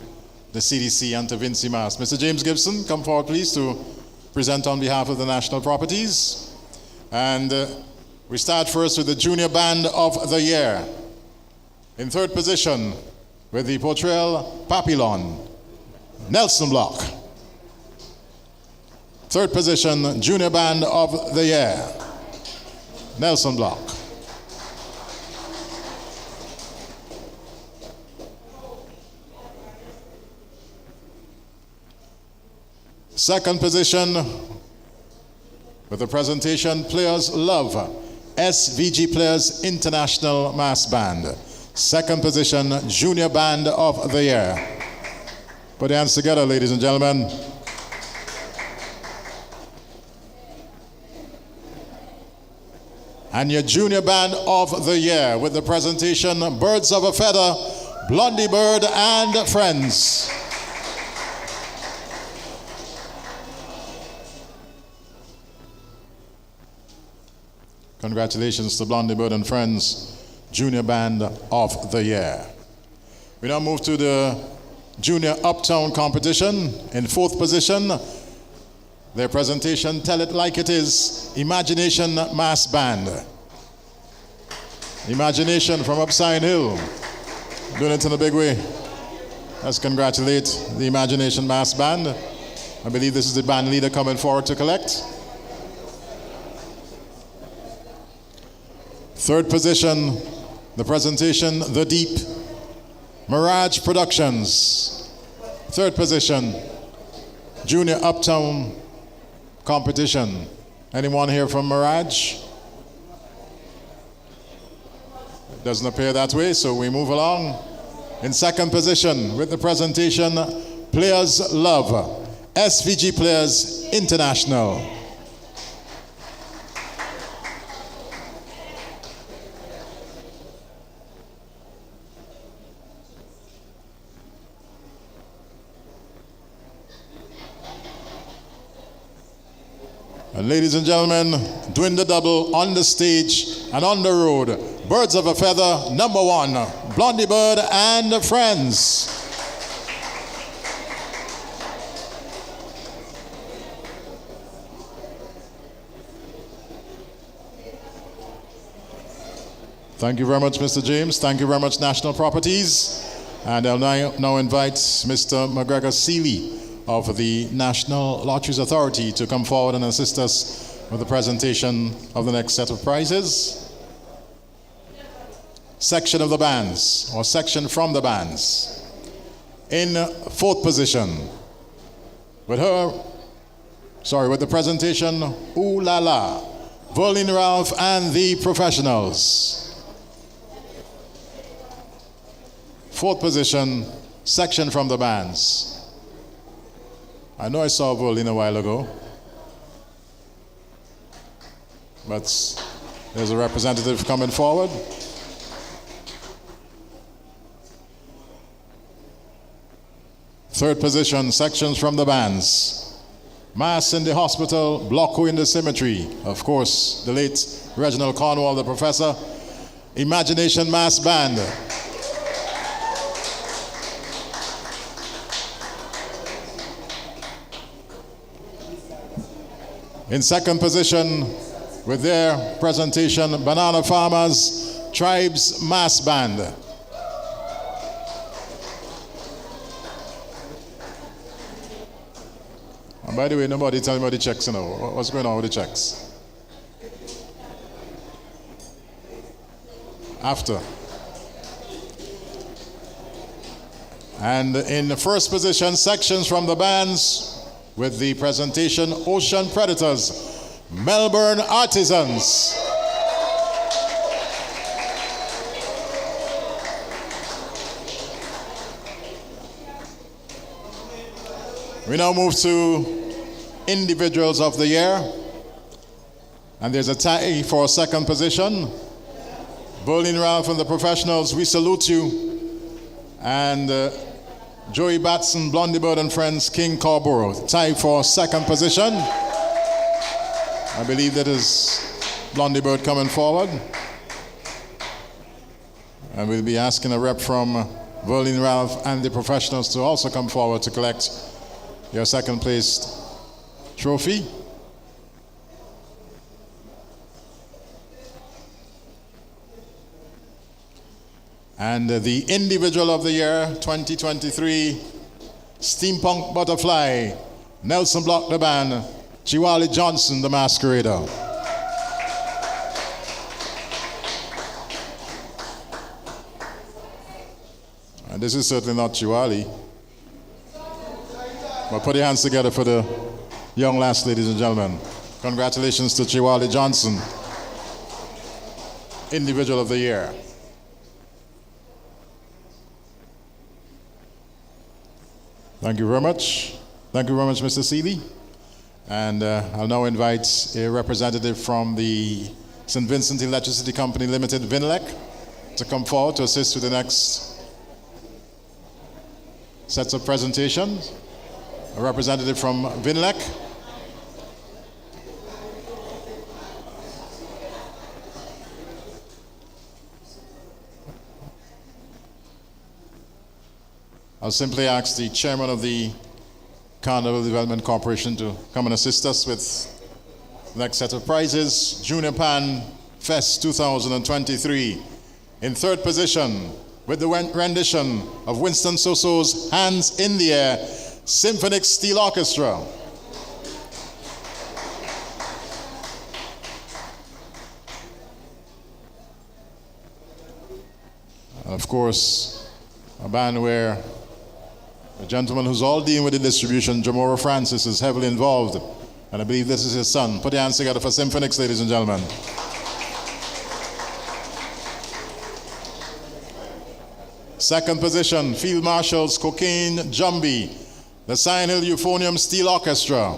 the CDC and to Vincy Mass. Mr. James Gibson, come forward please to present on behalf of the national properties. And we start first with the Junior Band of the Year. In third position with the portrayal Papillon, Nelson Block. Third position, Junior Band of the Year, Nelson Block. Second position with the presentation Players Love, SVG Players International Mass Band. Second position, Junior Band of the Year. Put your hands together, ladies and gentlemen. And your Junior Band of the Year with the presentation Birds of a Feather, Blondie Bird and Friends. Congratulations to Blondie Bird and Friends, Junior Band of the Year. We now move to the Junior Uptown competition. In fourth position, their presentation, Tell It Like It Is, Imagination Mass Band. Imagination from Upside Hill, doing it in a big way. Let's congratulate the Imagination Mass Band. I believe this is the band leader coming forward to collect. Third position, the presentation, The Deep, Mirage Productions. Third position, Junior Uptown competition. Anyone here from Mirage? It doesn't appear that way, so we move along. In second position with the presentation, Players Love, SVG Players International. And ladies and gentlemen, doing the double on the stage and on the road, Birds of a Feather, number one, Blondie Bird and Friends. Thank you very much, Mr. James. Thank you very much, National Properties. And I'll now invite Mr. McGregor Seeley of the National Lotteries Authority to come forward and assist us with the presentation of the next set of prizes. Section of the bands, or section from the bands. In fourth position, with the presentation Ooh La La, Verlin Ralph and the Professionals. Fourth position, section from the bands. I know I saw Verlin a while ago, but there's a representative coming forward. Third position, sections from the bands. Mass in the hospital, Blocko in the cemetery. Of course, the late Reginald Cornwall, the professor. Imagination Mass Band. In second position, with their presentation, Banana Farmers, Tribes Mass Band. And by the way, nobody tell me about the checks, you know. What's going on with the checks? After. And in the first position, sections from the bands, with the presentation Ocean Predators, Melbourne Artisans. We now move to Individuals of the Year. And there's a tie for second position. Berlin Ralph and the Professionals, we salute you. And Joey Batson, Blondie Bird and Friends, King Carborough, tied for second position. I believe that is Blondie Bird coming forward. And we'll be asking a rep from Verlin Ralph and the professionals to also come forward to collect your second place trophy. And the Individual of the Year 2023, Steampunk Butterfly, Nelson Block the Band, Chiwali Johnson the Masquerader. And this is certainly not Chiwali. But put your hands together for the young lass, ladies and gentlemen. Congratulations to Chiwali Johnson, Individual of the Year. Thank you very much. Thank you very much, Mr. Seeley. And I'll now invite a representative from the St. Vincent Electricity Company Limited, VINLEC, to come forward to assist with the next sets of presentations. A representative from VINLEC. I'll simply ask the chairman of the Carnival Development Corporation to come and assist us with the next set of prizes. Junior Pan Fest 2023. In third position, with the rendition of Winston Soso's Hands in the Air, Symphonic Steel Orchestra. And of course, a band where a gentleman who's all dealing with the distribution, Jamora Francis, is heavily involved. And I believe this is his son. Put your hands together for Symphonics, ladies and gentlemen. Second position, Field Marshals Cocaine Jumbie, the Cyan Hill Euphonium Steel Orchestra.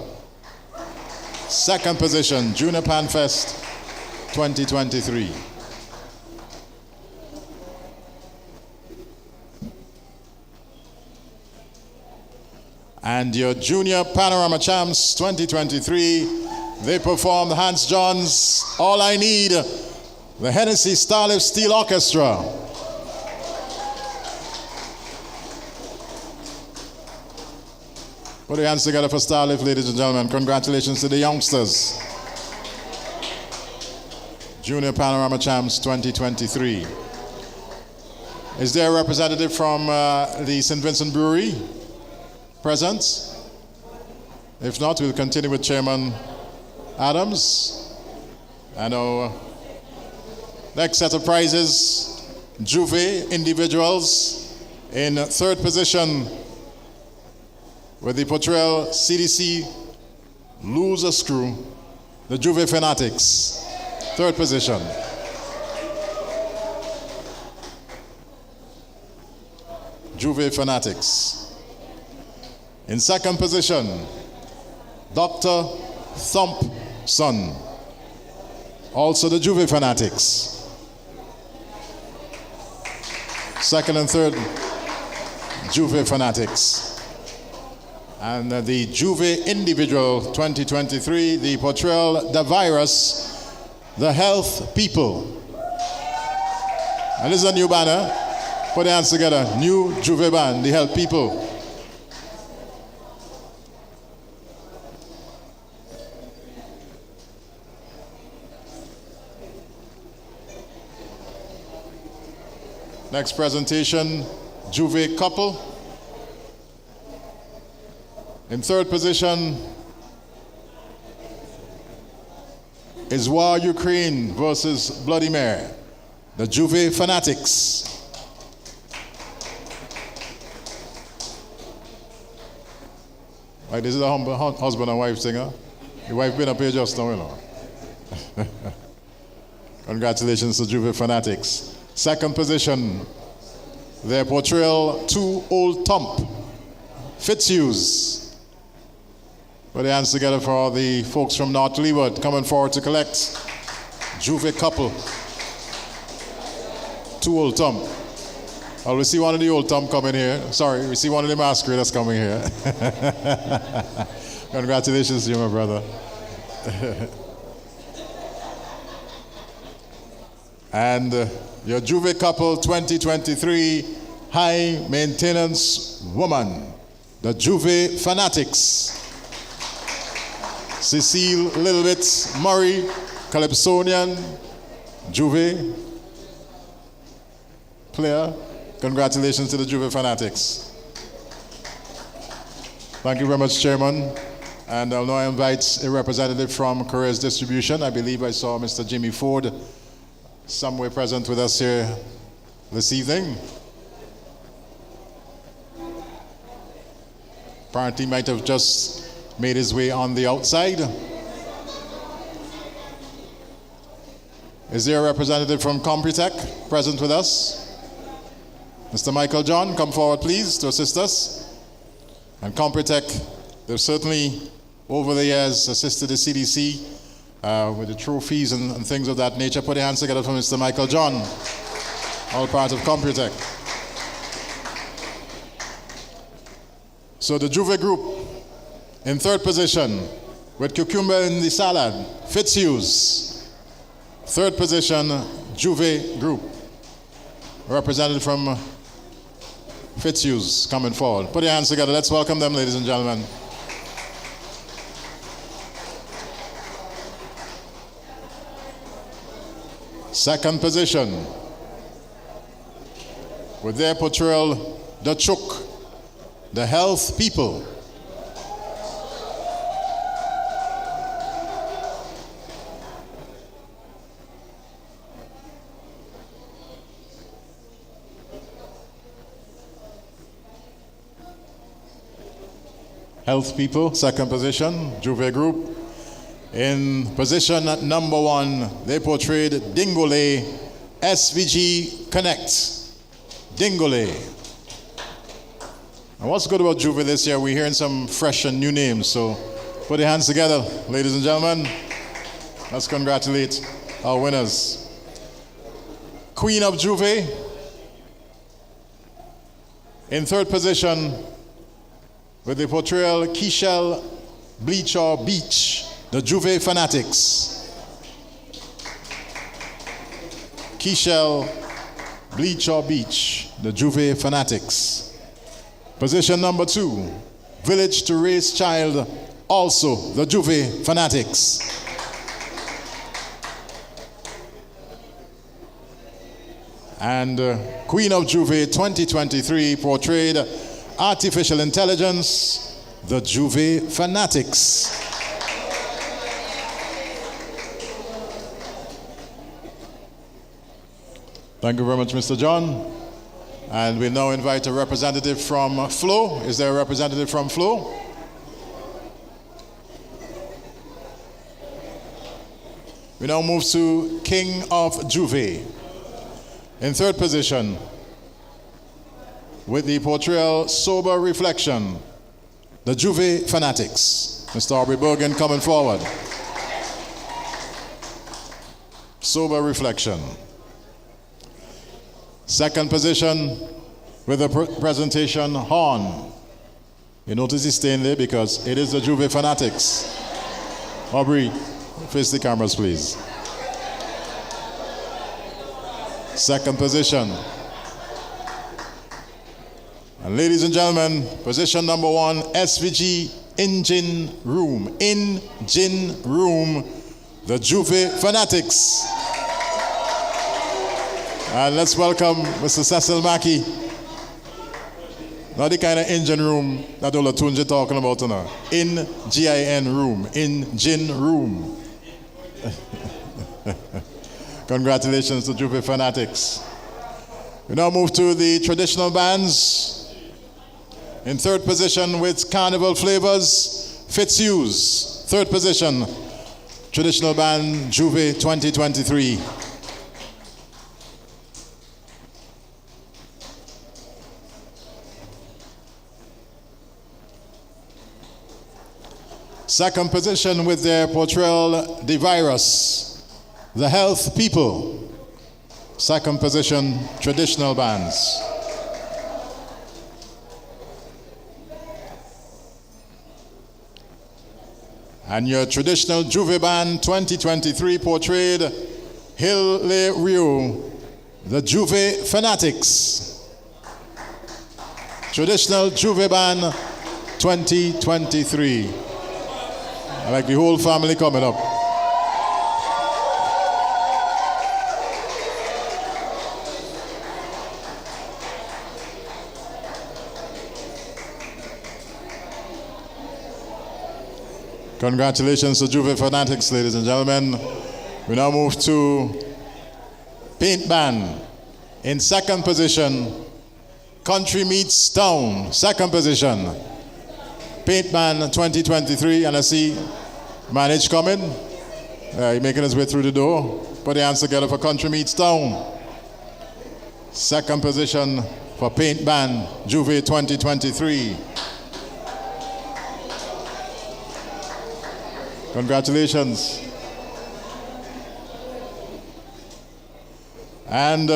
Second position, Junior Pan Fest 2023. And your Junior Panorama Champs 2023, they performed Hans John's All I Need, the Hennessy Starlift Steel Orchestra. Put your hands together for Starlift, ladies and gentlemen. Congratulations to the youngsters. Junior Panorama Champs 2023. Is there a representative from the St. Vincent Brewery present? If not, we'll continue with Chairman Adams. I know. Next set of prizes, Juve individuals. In third position, with the Potrel CDC Lose a Screw, the Juve Fanatics. Third position. Juve Fanatics. In second position, Dr. Thompson, also the Juve Fanatics. Second and third, Juve Fanatics. And the Juve Individual 2023, the Potrel the Virus, the Health People. And this is a new banner. Put your hands together. New Juve band, the Health People. Next presentation, Juve Couple. In third position is War Ukraine versus Bloody Mary, the Juve Fanatics. Right, this is a husband and wife thing, huh? Your wife been up here just now, you know. Congratulations to Juve Fanatics. Second position, their portrayal, Two Old Thump, Fitzhughes. Put your hands together for all the folks from North Leeward coming forward to collect. Juve Couple, Two Old Thump. Oh, we see one of the old Tom coming here. Sorry, we see one of the masqueraders coming here. Congratulations to you, my brother. And your Juve Couple 2023 High Maintenance Woman, the Juve Fanatics. Cecile Littlebit Murray, Calypsonian, Juve player. Congratulations to the Juve Fanatics. Thank you very much, Chairman. And I'll now invite a representative from Careers Distribution. I believe I saw Mr. Jimmy Ford somewhere present with us here this evening. Apparently might have just made his way on the outside. Is there a representative from Computech present with us? Mr. Michael John, come forward please to assist us. And Computech, they've certainly over the years assisted the CDC with the trophies and things of that nature. Put your hands together for Mr. Michael John, all part of Computech. So the Juve group in third position with cucumber in the salad, Fitzhughes. Third position, Juve group, represented from Fitzhughes coming forward. Put your hands together. Let's welcome them, ladies and gentlemen. Second position, with their portrayal, the Chook, the Health People. Health People, second position, Juve Group. In position number one, they portrayed Dingole, SVG Connect. Dingole. And what's good about Juve this year, we're hearing some fresh and new names, so put your hands together, ladies and gentlemen. Let's congratulate our winners. Queen of Juve. In third position, with the portrayal Kishel Bleacher Beach, the Juve Fanatics. Kishel Bleacher Beach, the Juve Fanatics. Position number two, Village to Raise Child, also the Juve Fanatics. And Queen of Juve 2023 portrayed Artificial Intelligence, the Juve Fanatics. Thank you very much, Mr. John. And we now invite a representative from Flow. Is there a representative from Flow? We now move to King of Juve. In third position, with the portrayal Sober Reflection, the Juve Fanatics. Mr. Aubrey Bergen coming forward. Sober Reflection. Second position, with the presentation Horn. You notice he's staying there because it is the Juve Fanatics. Aubrey, face the cameras please. Second position. And ladies and gentlemen, position number one, SVG Engine Room. Engine Room, the Juve Fanatics. And let's welcome Mr. Cecil Mackey. Not the kind of engine room that Olatunji talking about now. Engine room. Engine room. Congratulations to Juve Fanatics. We now move to the traditional bands. In third position with Carnival Flavors, Fitzhughes. Third position, traditional band Juve 2023. Second position with their portrayal, The Virus, the Health People. Second position, traditional bands. And your traditional Juve Band 2023 portrayed Hill Le Rio, the Juve Fanatics. Traditional Juve Band 2023. I like the whole family coming up. Congratulations to Juve Fanatics, ladies and gentlemen. We now move to Paint Band. In second position, Country Meets Town. Second position, Paint Band 2023. And I see Manage coming. He's making his way through the door. Put the hands together for Country Meets Town. Second position for Paint Band, Juve 2023. Congratulations. And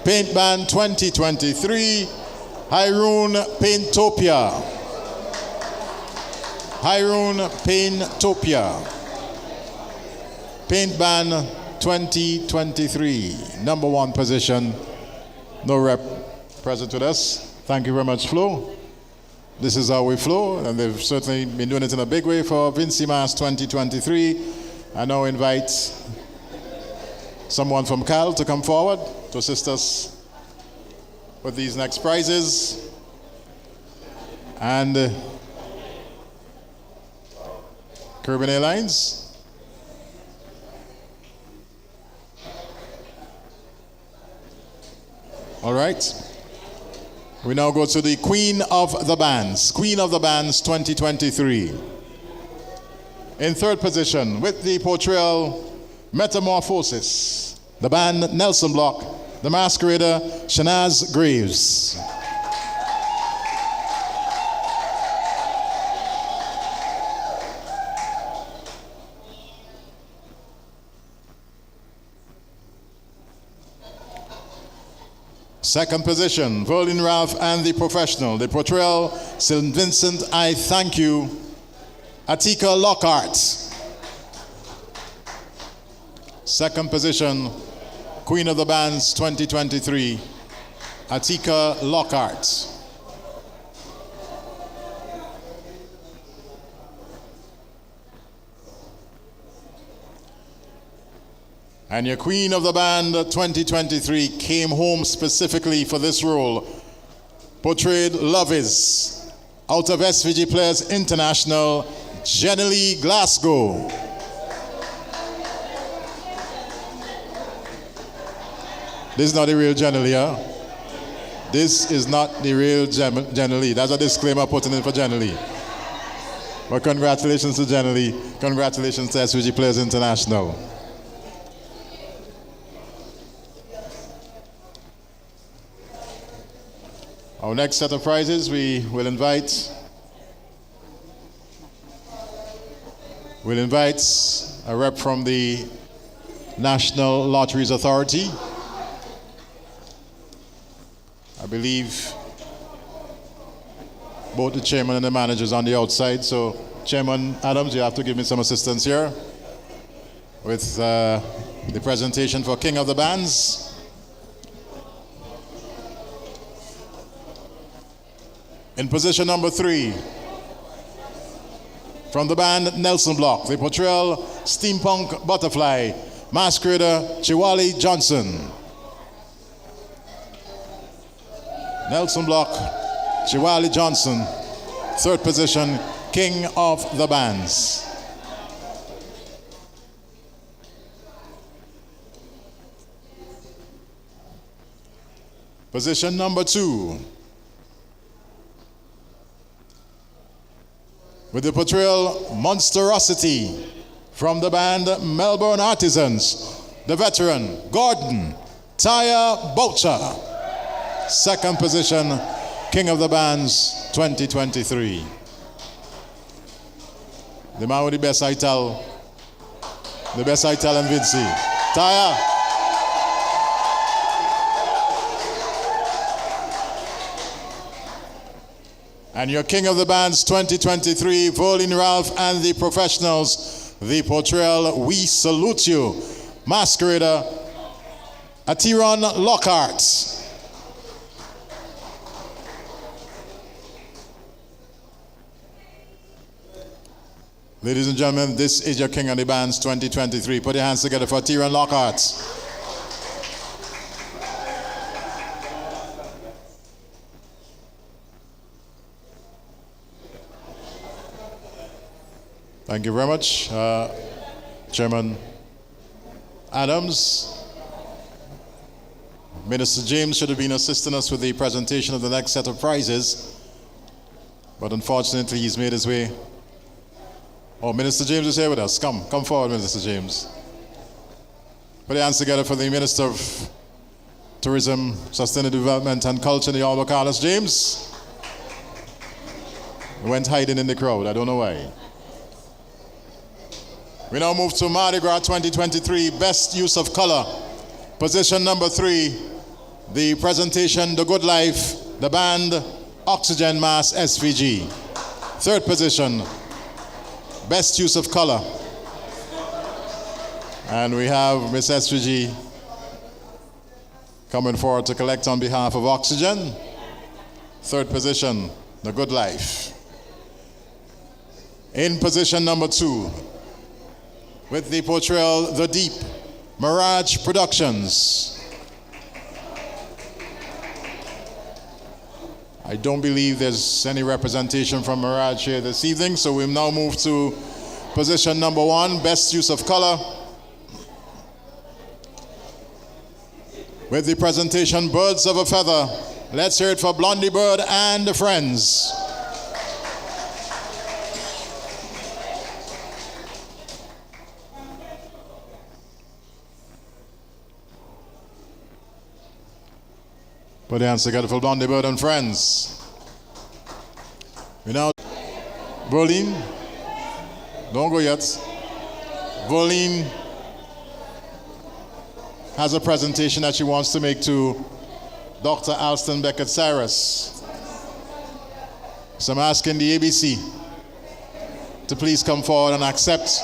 Paint Band 2023, Hyrule Paintopia. Hyrule Paintopia. Paint Band 2023, number one position. No rep present with us. Thank you very much, Flo. This is how we flow, and they've certainly been doing it in a big way for Vincy Mass 2023. I now invite someone from Cal to come forward to assist us with these next prizes. And Caribbean Airlines. All right. We now go to the Queen of the Bands. Queen of the Bands 2023. In third position, with the portrayal Metamorphosis, the band Nelson Block, the masquerader Shanaz Graves. Second position, Verlin Ralph and the Professional. The portrayal, St. Vincent, I Thank You, Atika Lockhart. Second position, Queen of the Bands 2023, Atika Lockhart. And your Queen of the Band 2023 came home specifically for this role. Portrayed Love Is, out of SVG Players International, Jenny Lee Glasgow. This is not the real Jenny Lee, huh? This is not the real Jenny Lee. That's a disclaimer putting in for Jenny Lee. But congratulations to Jenny Lee. Congratulations to SVG Players International. Our next set of prizes, we will invite a rep from the National Lotteries Authority. I believe both the chairman and the managers on the outside. So, Chairman Adams, you have to give me some assistance here with the presentation for King of the Bands. In position number 3, from the band Nelson Block, the portrayal Steampunk Butterfly, masquerader Chiwali Johnson. Nelson Block, Chiwali Johnson, third position, King of the Bands. Position number 2, with the portrayal Monstrosity from the band Melbourne Artisans, the veteran Gordon Taya Boucher. Second position, King of the Bands 2023. The man with the best I tell in Vincy. Taya. And your king of the bands 2023, Volin Ralph and the professionals, the portrayal, we salute you. Masquerader, Atiron Lockhart. Ladies and gentlemen, this is your King of the Bands 2023. Put your hands together for Atiron Lockhart. Thank you very much, Chairman Adams. Minister James should have been assisting us with the presentation of the next set of prizes, but unfortunately he's made his way. Oh, Minister James is here with us. Come forward, Minister James. Put your hands together for the Minister of Tourism, Sustainable Development and Culture, the Honorable Carlos James. He went hiding in the crowd. I don't know why. We now move to Mardi Gras 2023, Best Use of Color. Position number 3, the presentation, The Good Life, the band, Oxygen Mass SVG. Third position, Best Use of Color. And we have Miss SVG coming forward to collect on behalf of Oxygen. Third position, The Good Life. In position number 2, with the portrayal, The Deep, Mirage Productions. I don't believe there's any representation from Mirage here this evening, so we'll now move to position number 1, Best Use of Color. With the presentation, Birds of a Feather. Let's hear it for Blondie Bird and the Friends. Put your hands together for Blondie Bird and Friends. We now, Volin, don't go yet. Volin has a presentation that she wants to make to Dr. Alston Beckett Cyrus. So I'm asking the ABC to please come forward and accept.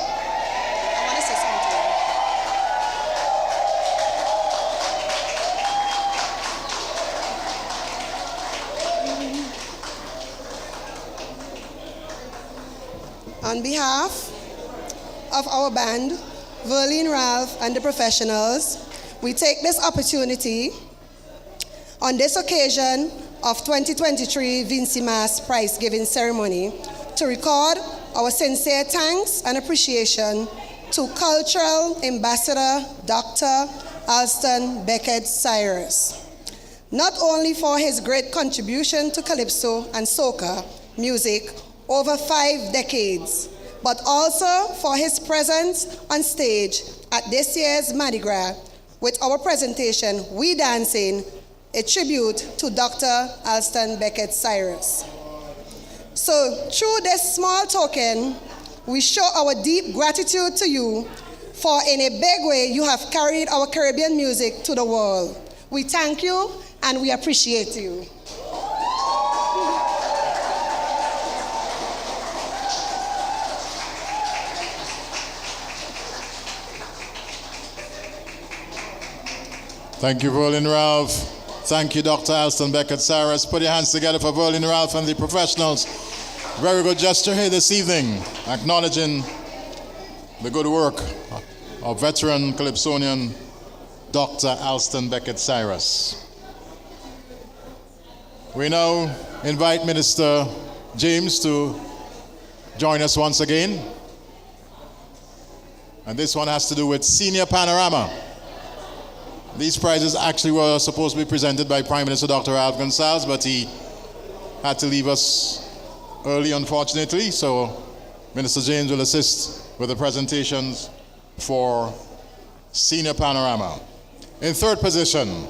On behalf of our band, Volin Ralph and the professionals, we take this opportunity on this occasion of 2023 Vinci Mass Prize Giving Ceremony to record our sincere thanks and appreciation to Cultural Ambassador Dr. Alston Beckett Cyrus, not only for his great contribution to Calypso and Soca music over 5 decades, but also for his presence on stage at this year's Mardi Gras with our presentation, We Dancing, a tribute to Dr. Alston Beckett Cyrus. So through this small token, we show our deep gratitude to you for in a big way you have carried our Caribbean music to the world. We thank you and we appreciate you. Thank you, Volin Ralph. Thank you, Dr. Alston Beckett Cyrus. Put your hands together for Volin Ralph and the professionals. Very good gesture here this evening, acknowledging the good work of veteran Calypsonian Dr. Alston Beckett Cyrus. We now invite Minister James to join us once again. And this one has to do with Senior Panorama. These prizes actually were supposed to be presented by Prime Minister Dr. Ralph Gonsalves, but he had to leave us early, unfortunately, so Minister James will assist with the presentations for Senior Panorama. In third position,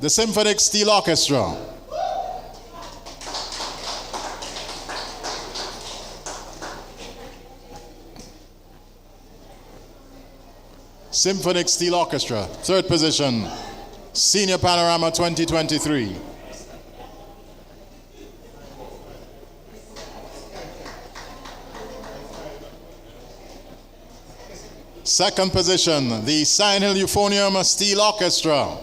the Symphonic Steel Orchestra. Symphonic Steel Orchestra, third position, Senior Panorama 2023. Second position, the Sign Hill Euphonium Steel Orchestra.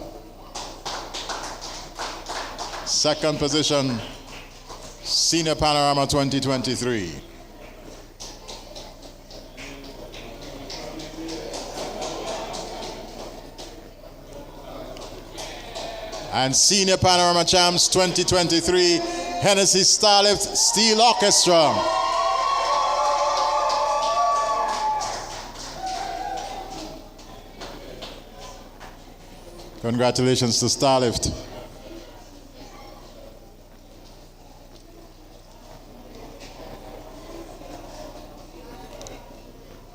Second position, Senior Panorama 2023. And Senior Panorama Champs 2023, Hennessy Starlift Steel Orchestra. Congratulations to Starlift.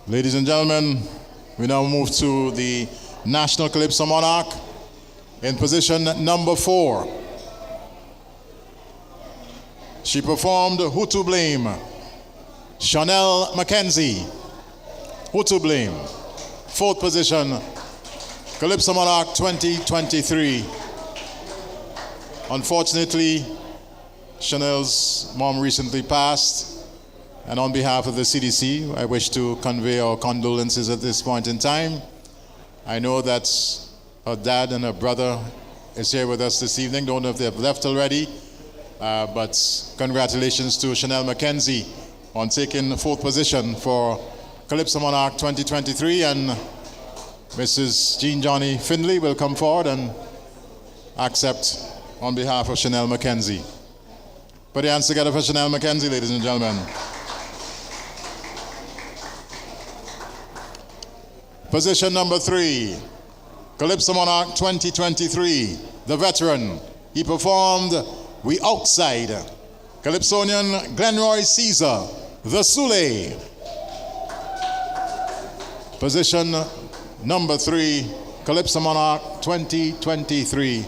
Ladies and gentlemen, we now move to the National Calypso Monarch. In position number 4, she performed Who to Blame, Chanel Mackenzie. Who to Blame. Fourth position, Calypso Monarch 2023. Unfortunately, Chanel's mom recently passed, and on behalf of the CDC, I wish to convey our condolences at this point in time. I know that her dad and her brother is here with us this evening. Don't know if they've left already, but congratulations to Chanel Mackenzie on taking 4th position for Calypso Monarch 2023, and Mrs. Jean Johnny Findlay will come forward and accept on behalf of Chanel Mackenzie. Put your hands together for Chanel Mackenzie, ladies and gentlemen. Position number 3. Calypso Monarch 2023, the veteran. He performed We Outside. Calypsonian Glenroy Caesar, the Sule. Position number 3, Calypso Monarch 2023.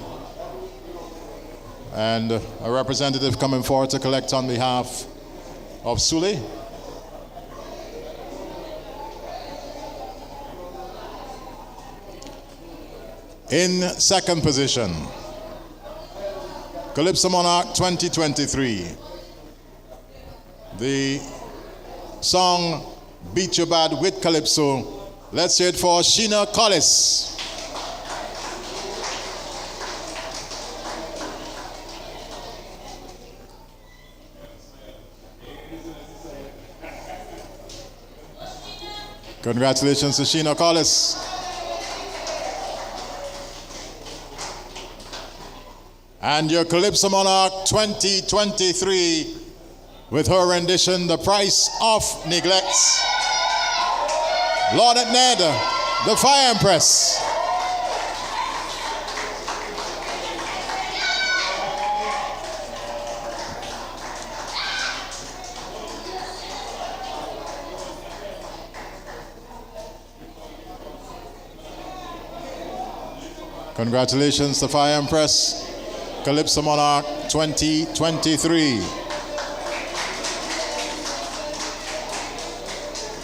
And a representative coming forward to collect on behalf of Sule. In second position, Calypso Monarch 2023. The song Beat Your Bad with Calypso. Let's hear it for Sheena Collis. Congratulations to Sheena Collis. And your Calypso Monarch 2023 with her rendition, The Price of Neglect. Lordet Ned, the Fire Empress. Congratulations to Fire Empress. Calypso Monarch 2023.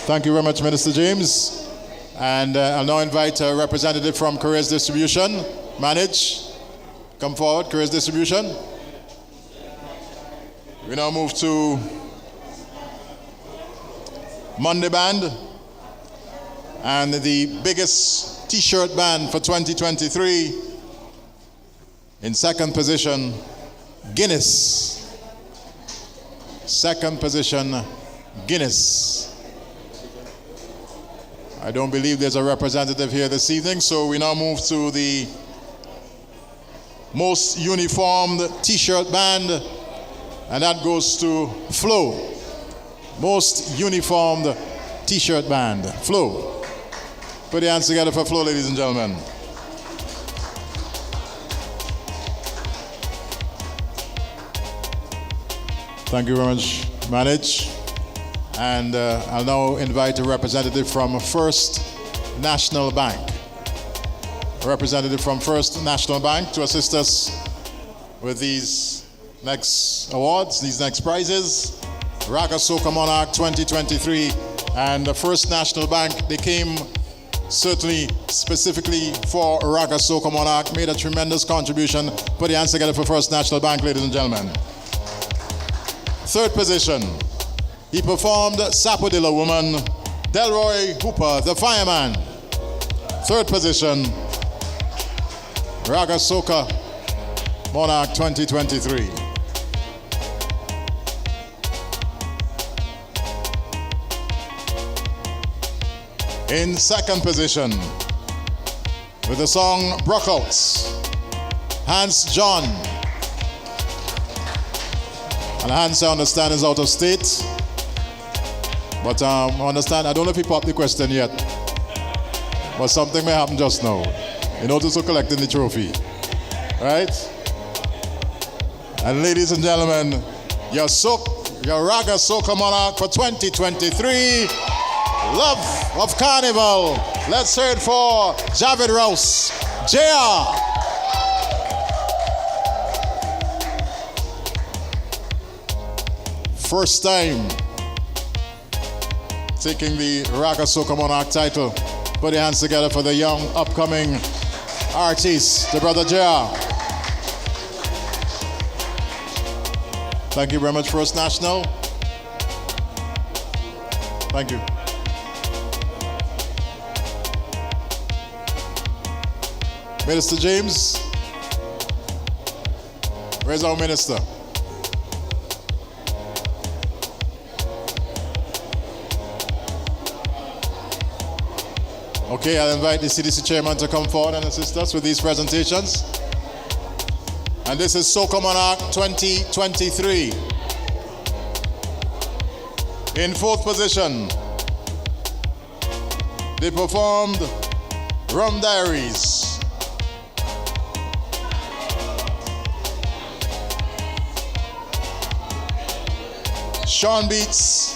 Thank you very much, Minister James. And I'll now invite a representative from Careers Distribution. Manage, come forward, Careers Distribution. We now move to Monday Band. And the biggest t-shirt band for 2023. In second position, Guinness. Second position, Guinness. I don't believe there's a representative here this evening, so we now move to the most uniformed t-shirt band, and that goes to Flow. Most uniformed t-shirt band, Flow. Put your hands together for Flow, ladies and gentlemen. Thank you very much, Manage. And I'll now invite a representative from First National Bank. A representative from First National Bank to assist us with these next awards, these next prizes. Raga Soca Monarch 2023. And the First National Bank, they came certainly specifically for Raga Soca Monarch, made a tremendous contribution. Put your hands together for First National Bank, ladies and gentlemen. Third position, he performed Sapodilla Woman, Delroy Hooper, the fireman. Third position, Raga Soca, Monarch 2023. In second position, with the song Brockouts, Hans John. And Hans, I understand, is out of state. But I understand, I don't know if he popped the question yet. But something may happen just now. You notice who's collecting the trophy. Right? And ladies and gentlemen, your Raga Soca Monarch for 2023. Love of Carnival. Let's hear it for Javid Rouse. JR. First time taking the Raga Soca Monarch title. Put your hands together for the young, upcoming artist, the brother JR. Thank you very much, First National. Thank you. Minister James, where's our minister? Okay, I'll invite the CDC chairman to come forward and assist us with these presentations. And this is Soca Monarch 2023. In fourth position, they performed Rum Diaries. Sean Beats,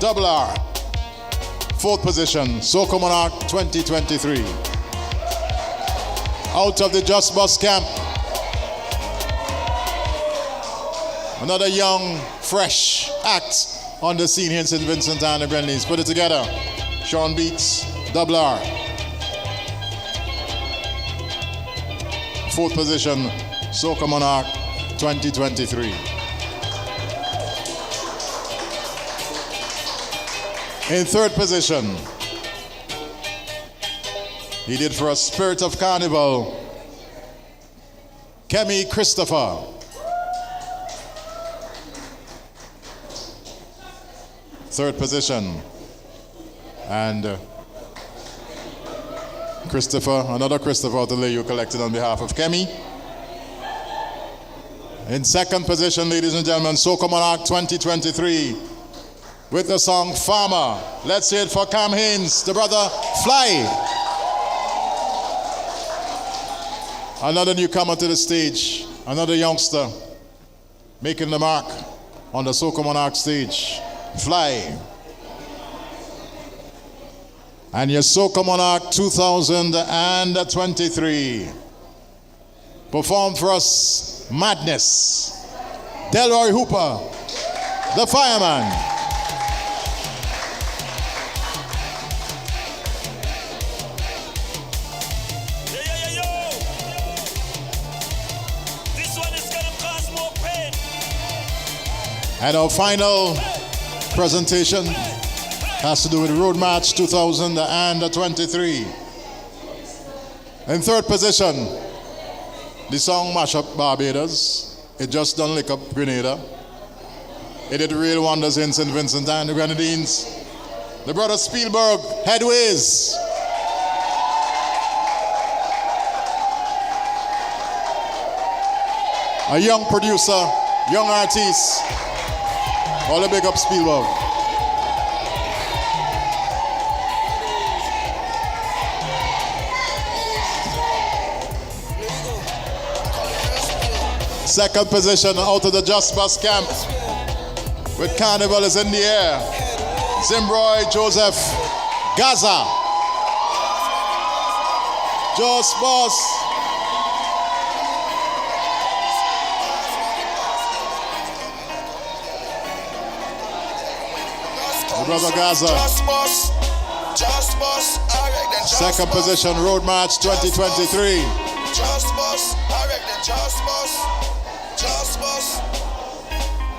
Double R. Fourth position, Soca Monarch 2023. Out of the Just Bus camp, another young, fresh act on the scene here in St. Vincent and the Grenadines. Put it together. Sean Beats, Double R. Fourth position, Soca Monarch 2023. In third position, he did for a Spirit of Carnival, Kemi Christopher. Third position, and Christopher, another Christopher today you collected on behalf of Kemi. In second position, ladies and gentlemen, Soca Monarch 2023. With the song Farmer. Let's hear it for Cam Haynes, the brother Fly. Another newcomer to the stage, another youngster making the mark on the Soca Monarch stage. Fly. And your Soca Monarch 2023 performed for us Madness. Delroy Hooper, the fireman. And our final presentation has to do with Road March 2023. In third position, the song Mash Up Barbados. It just done lick up Grenada. It did real wonders in St. Vincent and the Grenadines. The brother Spielberg, Headways. A young producer, young artist. All the big up Spielberg. Second position out of the Just Bus camp with Carnival is in the air. Zimbroy Joseph Gaza. Just Bus. Brother Gaza. Just bus, alright then. Second position, Road March 2023. Just bus, alright then. Just bus.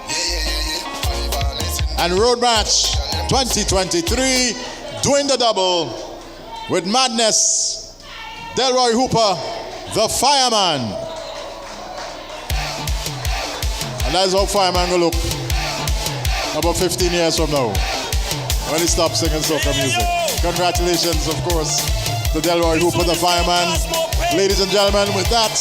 Yeah. And Road March 2023, doing the double with Madness, Delroy Hooper, the Fireman. And that's how Fireman will look about 15 years from now when he stops singing soca music. Congratulations, of course, to Delroy Hooper, the Fireman. Ladies and gentlemen, with that,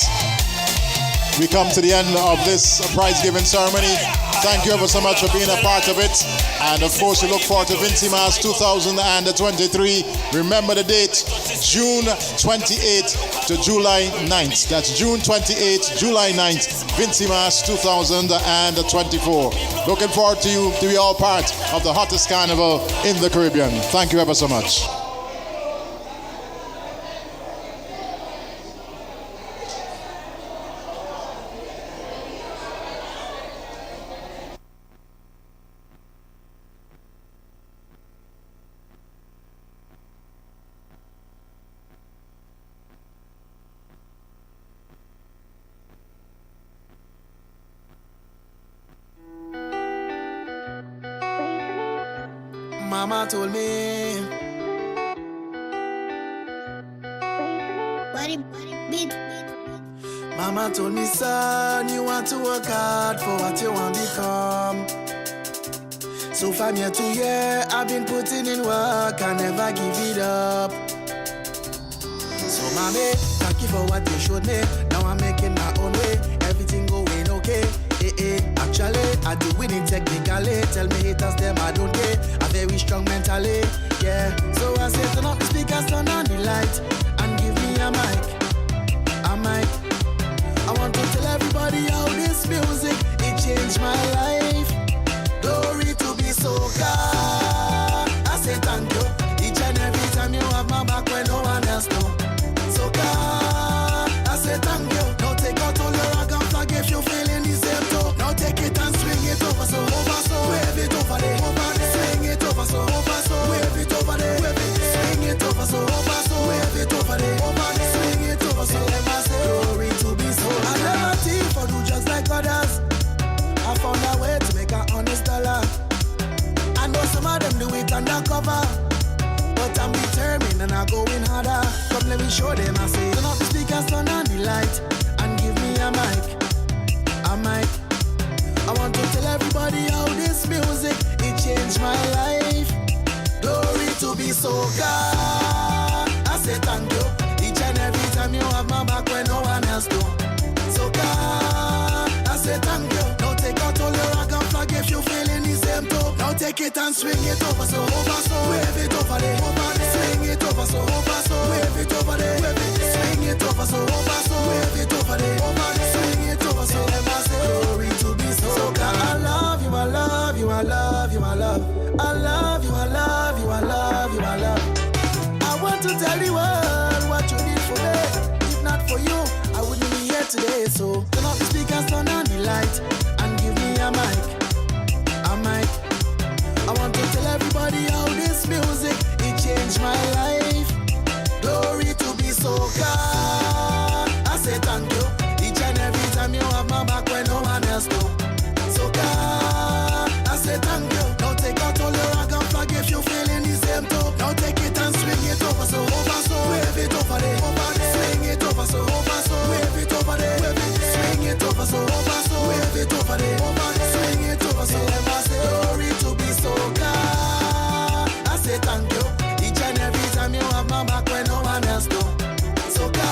we come to the end of this prize-giving ceremony. Thank you ever so much for being a part of it. And of course, we look forward to Vincy Mass 2023. Remember the date, June 28th to July 9th. That's June 28th, July 9th, Vincy Mass 2024. Looking forward to you to be all part of the hottest carnival in the Caribbean. Thank you ever so much. Mama told me, Mama told me, son, you want to work hard for what you want to become. So from year to year, I've been putting in work, I never give it up. So mommy, thank you for what you showed me. Now I'm making my own way, everything going okay. Actually, I do winning technically. Tell me haters, them I don't care. I'm very strong mentally, yeah. So I say turn up the speakers, turn on the light, and give me a mic. I want to tell everybody how this music, it changed my life. Glory to be soca. I say thank you. Each and every time you have my back when no one else know. Soca. I say thank you. Now take out all your rag and flag if you feeling the same too. Now take it and swing it over so wave it over there, swing it over so wave it over there, swing it over so wave it over there, swing it over so. Glory to be so. I never thief or do just like others. I found a way to make an honest dollar. I know some of them do it undercover, but I'm determined and I'm going harder. Come let me show them. I say turn up the speakers, turn on the light, and give me a mic. I want to tell everybody how this music, it changed my life. Glory to be soca. I say thank you. Each and every time you have my back when no one else do. Soca. I say thank you. Now take out all your rag and flag if you feeling the same too. Now take it and swing it over so wave it over there, swing it over so wave it over there, swing it over so wave it over there, swing it over so. Glory to be soca. I love you, I love you, I love you, I love. I love you, I love you, I love you, I love. I want to tell the world what you did for me. If not for you, I wouldn't be here today. So turn off the speakers, turn on the light, and give me a mic. I want to tell everybody how this music, it changed my life. Glory to be soca. I say thank you. Each and every time you have my back when no one else know. Soca. I say thank you. Now take out all your rag and flag if you feeling the same too. Now take it and swing it over so wave it over there, swing it over so wave it over there, swing it over so wave it over there, swing it over so. Glory to be soca. I say thank you. Each and every time you have my back when no one else know. Soca.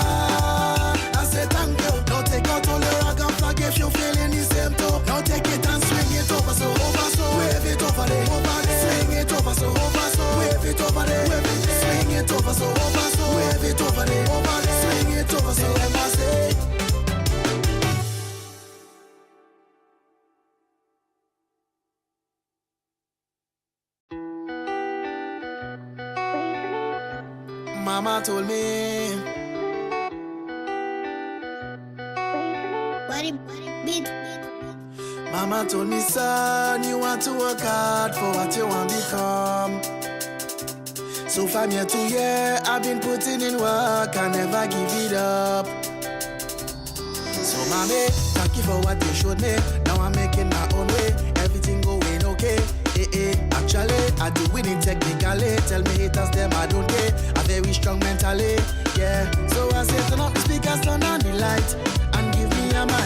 I say thank you. Now take out all your rag and flag if you feeling the same too. Now take it and swing it over so wave it over there, swing it over so wave it over there, swing it over so wave it over there, swing it over so. Mama told me, Mama told me, son, you want to work hard for what you want to become. So from year to year, I've been putting in work, I never give it up. So mommy, thank you for what you showed me. Now I'm making my own way, everything going okay. spiritually, I do win it technically. Tell me haters them I don't care. I'm very strong mentally, yeah. So I say turn up the speakers, turn on the light, and give me a mic.